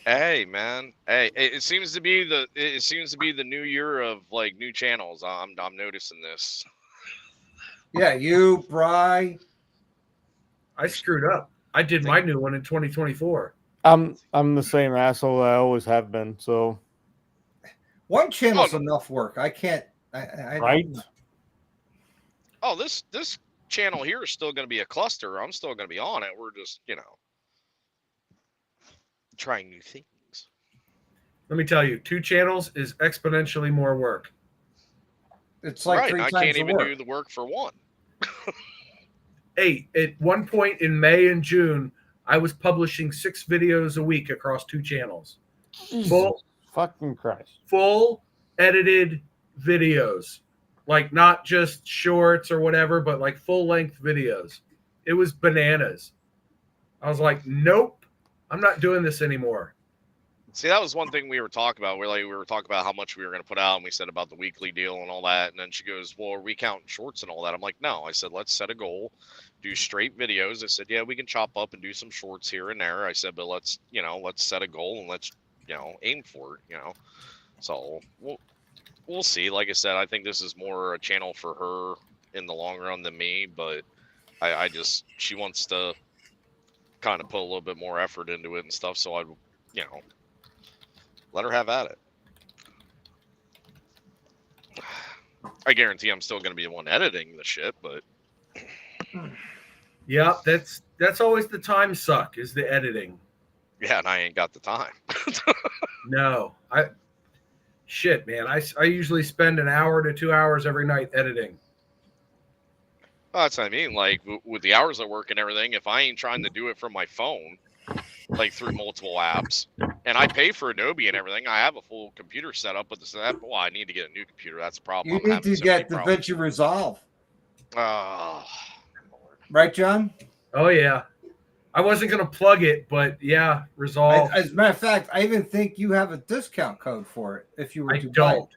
Hey, man. Hey, it seems to be the new year of like new channels. I'm noticing this. Yeah, you, Bry. I screwed up. I did my new one in 2024. I'm the same asshole I always have been. So one channel's enough work. I can't. I right? Oh, this channel here is still going to be a cluster. I'm still going to be on it. We're just, trying new things. Let me tell you, 2 channels is exponentially more work. It's like Right. 3 I times can't the even work. do the work for one. Hey, at one point in May and June, I was publishing 6 videos a week across 2 channels. Jesus fucking Christ. Full edited videos. Like not just shorts or whatever, but like full length videos. It was bananas. I was like, nope, I'm not doing this anymore. See, that was one thing we were talking about. We were talking about how much we were going to put out, and we said about the weekly deal and all that. And then she goes, "Well, are we counting shorts and all that?" I'm like, "No." I said, "Let's set a goal, do straight videos." I said, "Yeah, we can chop up and do some shorts here and there." I said, "But let's set a goal and let's, aim for it, So we'll see. Like I said, I think this is more a channel for her in the long run than me, but she wants to kind of put a little bit more effort into it and stuff. So I, let her have at it. I guarantee I'm still going to be the one editing the shit, but Yeah, that's always the time suck is the editing. yeah, and I ain't got the time. No, shit, man. I usually spend an hour to 2 hours every night editing. Well, that's what I mean. Like with the hours I work and everything, if I ain't trying to do it from my phone, like through multiple apps, and I pay for Adobe and everything, I have a full computer set up with this app. Well, I need to get a new computer. That's a problem. You need to get DaVinci Resolve. Right, John? Oh, yeah. I wasn't going to plug it, but yeah, Resolve. As a matter of fact, I even think you have a discount code for it if you were to buy it.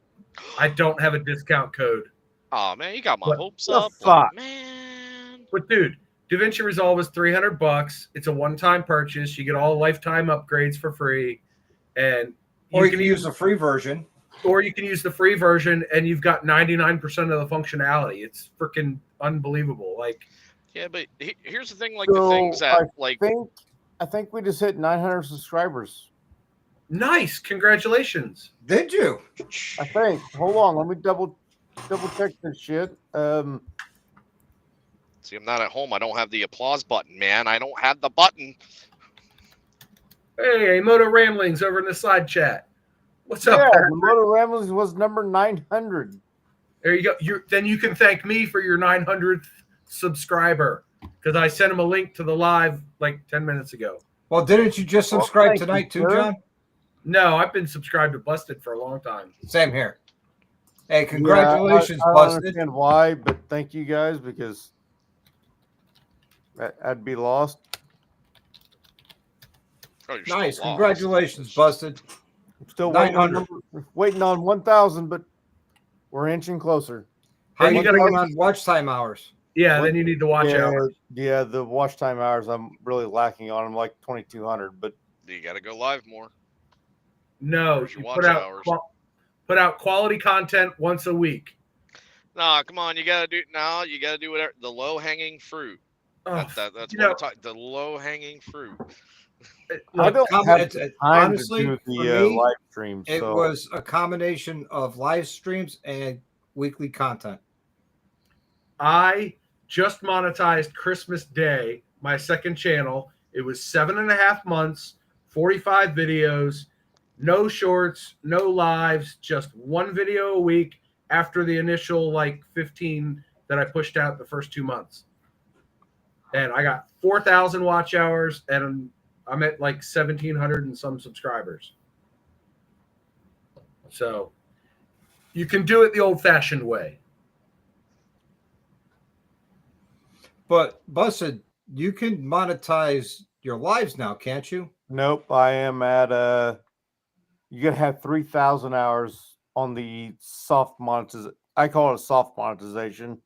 I don't have a discount code. Oh, man, you got my hopes up. Fuck? Man. But, dude, DaVinci Resolve is $300. It's a one-time purchase. You get all lifetime upgrades for free. And you can use the free version. Or you can use the free version, and you've got 99% of the functionality. It's freaking unbelievable. Like, yeah, but here's the thing. Like the things that I think we just hit 900 subscribers. Nice, congratulations. Did you? I think. Hold on, let me double check this shit. See, I'm not at home. I don't have the applause button, man. I don't have the button. Hey, Moto Ramblings over in the side chat. What's up? Yeah, Patrick? the Moto Ramblings was number 900. There you go. Then you can thank me for your 900th subscriber because I sent him a link to the live like 10 minutes ago. Well, didn't you just subscribe tonight too, John? No, I've been subscribed to Busted for a long time. Same here. Hey, congratulations, I don't Busted. understand why, but thank you guys because I'd be lost. Oh, nice, congratulations, Busted. I'm still 900. waiting on 1,000, but we're inching closer. How you going on watch time hours? Yeah, then you need the watch hours. Yeah, the watch time hours I'm really lacking on. I'm like 2,200, but you got to go live more. No, you put out quality content once a week. Nah, come on, you gotta do whatever the low hanging fruit. That's what I'm talking. The low hanging fruit. I don't have time honestly, to do the live streams. It was a combination of live streams and weekly content. I just monetized Christmas Day, my second channel. It was 7.5 months, 45 videos, no shorts, no lives, just one video a week after the initial like 15 that I pushed out the first 2 months. And I got 4,000 watch hours and I'm at like 1,700 and some subscribers. So you can do it the old-fashioned way. But Busted, you can monetize your lives now, can't you? Nope, I am at you gotta have 3,000 hours on the soft monetization. I call it a soft monetization.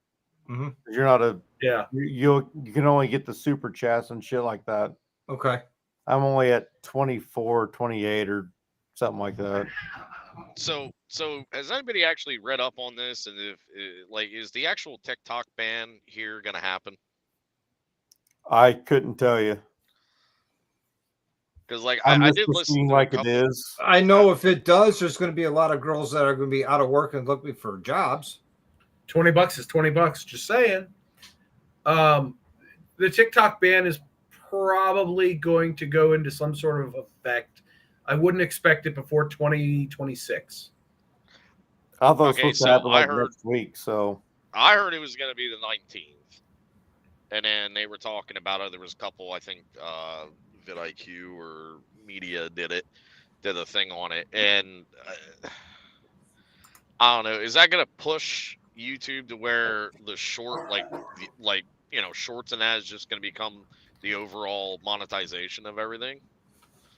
Mm-hmm. You're not you can only get the super chats and shit like that. Okay. I'm only at 24, 28 or something like that. So has anybody actually read up on this? And if is the actual TikTok ban here going to happen? I couldn't tell you. Because I did listen to like it is. I know if it does, there's going to be a lot of girls that are going to be out of work and looking for jobs. $20 is $20. Just saying. The TikTok ban is probably going to go into some sort of effect. I wouldn't expect it before 2026. I thought it was Okay, supposed to so happen I like heard next week. So I heard it was going to be the 19th, and then they were talking about it. There was a couple, I think, vidIQ or Media did a thing on it, and I don't know. Is that going to push YouTube to where the short, shorts and ads just going to become the overall monetization of everything?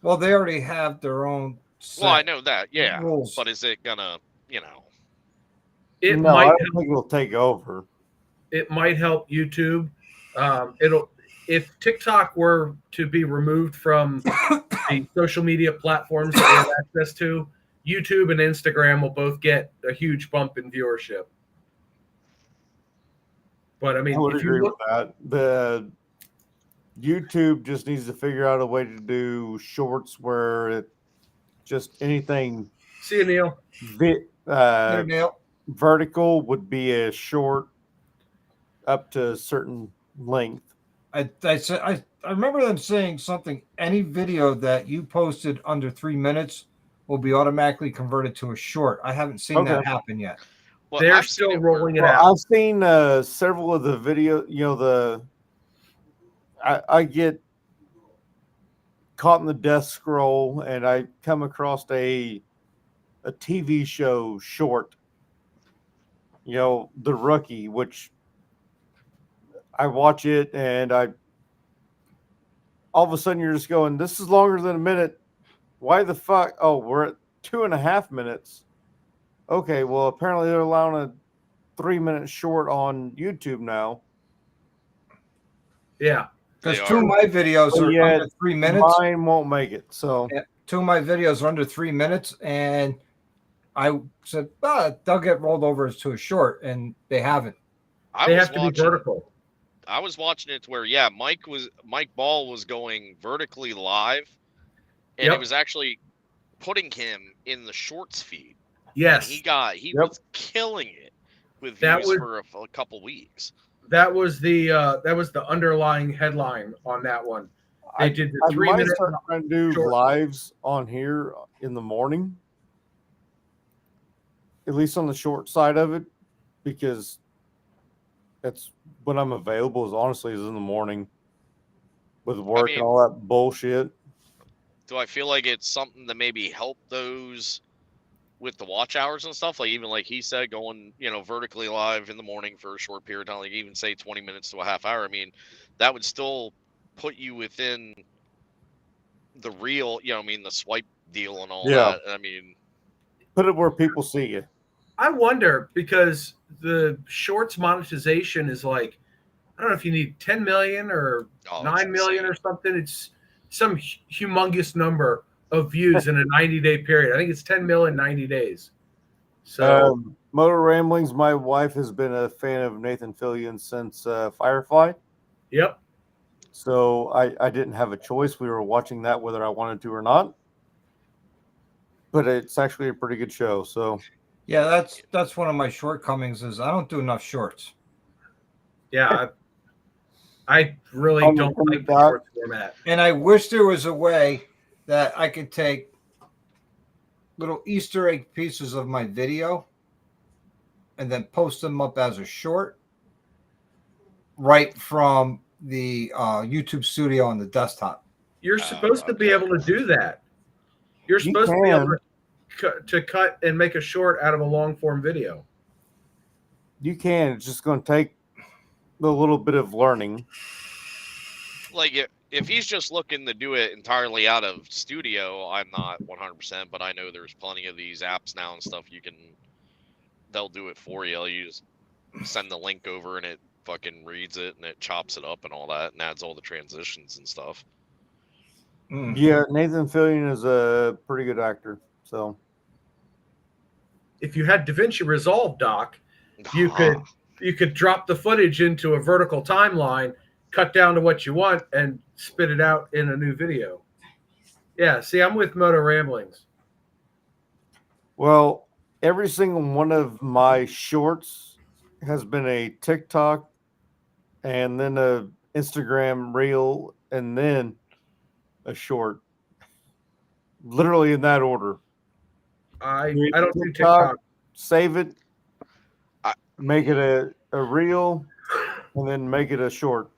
Well, they already have their own Well, I set know that, yeah, rules. but is it gonna, It no, might I don't think it'll take over. it might help YouTube. It'll if TikTok were to be removed from the social media platforms that we have access to, YouTube and Instagram will both get a huge bump in viewership. But I I mean, would if you agree with look, that. The YouTube just needs to figure out a way to do shorts where it just anything see you, Neil. There, Neil. vertical would be a short up to a certain length. I remember them saying something. Any video that you posted under 3 minutes will be automatically converted to a short. I haven't seen that happen yet. well, They're I've seen still it where, rolling it Well, out. I've seen several of the video. I get caught in the death scroll, and I come across a TV show short. The Rookie, which I watch it, and all of a sudden you're just going, this is longer than a minute. Why the fuck? Oh, we're at 2.5 minutes. Okay, well, apparently they're allowing a 3-minute short on YouTube now. Yeah. Because They two of are. my videos But are yet, under 3 minutes. mine won't make it. So Yeah, two of my videos are under 3 minutes, and I said, they'll get rolled over to a short, and they haven't. They have to be vertical. I was watching it to where, yeah, Mike Ball was going vertically live, and Yep. it was actually putting him in the shorts feed. Yes. And he was killing it with That views was- for a couple weeks. That was the underlying headline on that one. They did the I 3 might minute. start trying to do short. lives on here in the morning, at least on the short side of it, because that's when I'm available. Is in the morning with work and all that bullshit. Do I feel like it's something to maybe help those with the watch hours and stuff? Like even like he said, going vertically live in the morning for a short period of time, like even say 20 minutes to a half hour. I mean, that would still put you within the real, the swipe deal and all that. I mean, put it where people see you. I wonder because the shorts monetization is like, I don't know if you need 10 million or 9 million or something. It's some humongous number of views in a 90-day period. I think it's 10 million 90 days. So Motor Ramblings, my wife has been a fan of Nathan Fillion since Firefly. Yep. So I didn't have a choice. We were watching that whether I wanted to or not. But it's actually a pretty good show. So yeah, that's one of my shortcomings is I don't do enough shorts. Yeah, I really don't like the short format. And I wish there was a way that I could take little Easter egg pieces of my video and then post them up as a short right from the YouTube studio on the desktop. You're supposed to be able to do that. You're supposed to be able to cut and make a short out of a long form video. You can. It's just going to take a little bit of learning. Like if he's just looking to do it entirely out of studio, I'm not 100%, but I know there's plenty of these apps now and stuff. They'll do it for you. You just send the link over and it fucking reads it and it chops it up and all that and adds all the transitions and stuff. Yeah, Nathan Fillion is a pretty good actor. So if you had DaVinci Resolve, Doc, you could drop the footage into a vertical timeline, cut down to what you want, and spit it out in a new video. Yeah, see, I'm with Moto Ramblings. Well, every single one of my shorts has been a TikTok and then a Instagram reel, and then a short. Literally in that order. I Create don't do TikTok. Save it, I- make it a reel, and then make it a short.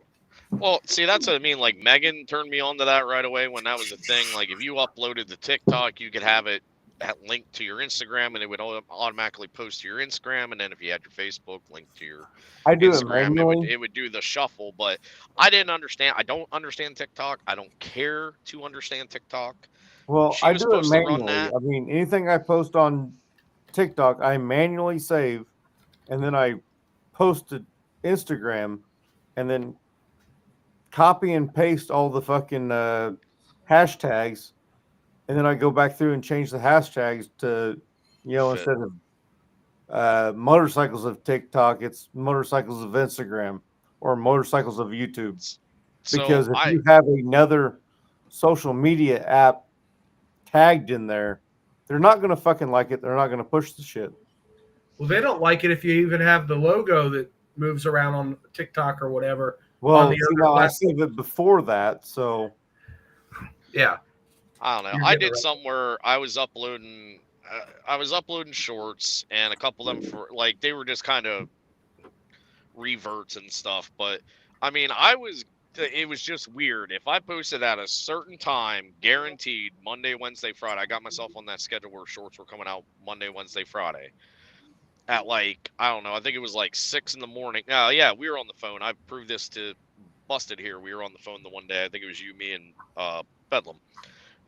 Well, see, that's what I mean. Like Megan turned me on to that right away when that was a thing. Like if you uploaded the TikTok, you could have it linked to your Instagram, and it would automatically post to your Instagram. And then if you had your Facebook linked to your I do Instagram, it manually. it would do the shuffle. But I didn't understand. I don't understand TikTok. I don't care to understand TikTok. Well, She I was do it supposed to run manually. that. I mean, anything I post on TikTok, I manually save, and then I post to Instagram, and then copy and paste all the fucking hashtags, and then I go back through and change the hashtags to, Fit. instead of motorcycles of TikTok, it's motorcycles of Instagram or motorcycles of YouTube. So Because if you have another social media app tagged in there, they're not going to fucking like it. They're not going to push the shit. Well, they don't like it if you even have the logo that moves around on TikTok or whatever. Well, I saved it before that, so yeah. I don't know. You're I getting did something where I was uploading shorts, and a couple of them for like they were just kind of reverts and stuff. But I mean, it was just weird. If I posted at a certain time, guaranteed Monday, Wednesday, Friday, I got myself on that schedule where shorts were coming out Monday, Wednesday, Friday. At like, I don't know, I think it was like 6 in the morning. Yeah, we were on the phone. I proved this to Busted here. We were on the phone the one day. I think it was you, me, and Bedlam.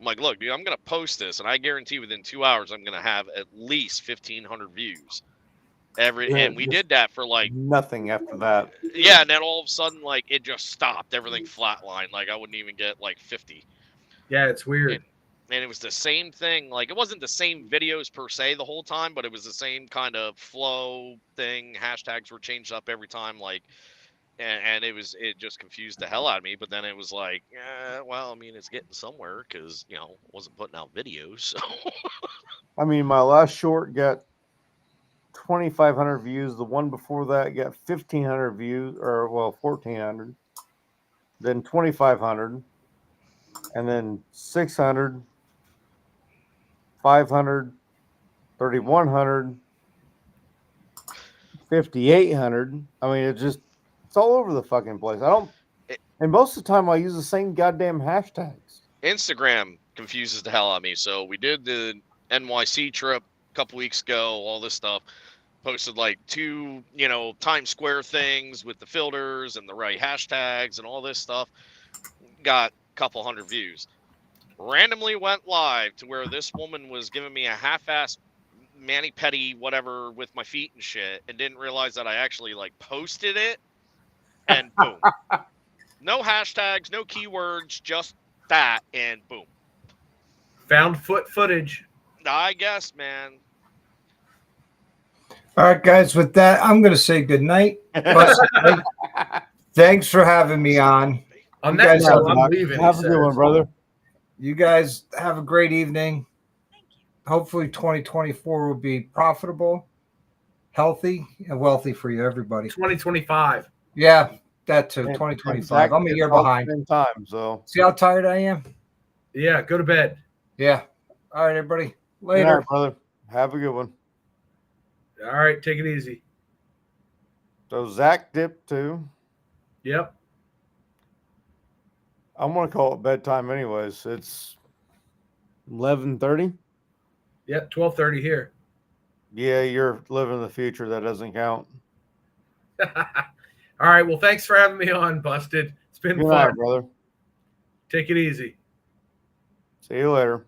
I'm like, look, dude, I'm going to post this, and I guarantee within 2 hours I'm going to have at least 1,500 views. And we did that for like nothing after that. Yeah, and then all of a sudden, like, it just stopped. Everything flatlined. Like, I wouldn't even get like 50. Yeah, it's weird. And it was the same thing. Like, it wasn't the same videos per se the whole time, but it was the same kind of flow thing. Hashtags were changed up every time. Like, and it just confused the hell out of me. But then it was like, well, I mean, it's getting somewhere because, wasn't putting out videos. So. I mean, my last short got 2,500 views. The one before that got 1,500 views, or 1,400. Then 2,500, and then 600, 500, 3,100, 5,800. I mean, it's all over the fucking place. And most of the time I use the same goddamn hashtags. Instagram confuses the hell out of me. So we did the NYC trip a couple weeks ago, all this stuff. Posted like 2, Times Square things with the filters and the right hashtags and all this stuff. Got a couple hundred views. Randomly went live to where this woman was giving me a half-ass mani-pedi whatever with my feet and shit, and didn't realize that I actually like posted it, and boom. No hashtags, no keywords, just that, and boom. Found footage. I guess, man. All right, guys, with that, I'm going to say good night. Thanks for having me on. On that note, I'm leaving. Have a good one, brother. You guys have a great evening. Hopefully 2024 will be profitable, healthy, and wealthy for you, everybody. 2025. Yeah, that too. 2025. I'm a year behind. Time, so see how tired I am? Yeah, go to bed. Yeah. All right, everybody. Later. Good night, brother. Have a good one. All right, take it easy. So Zach dipped too. Yep. I'm gonna call it bedtime anyways. It's 11:30. Yep, 12:30 here. Yeah, you're living the future. That doesn't count. All right. Well, thanks for having me on, Busted. It's been Good fun, night, brother. Take it easy. See you later.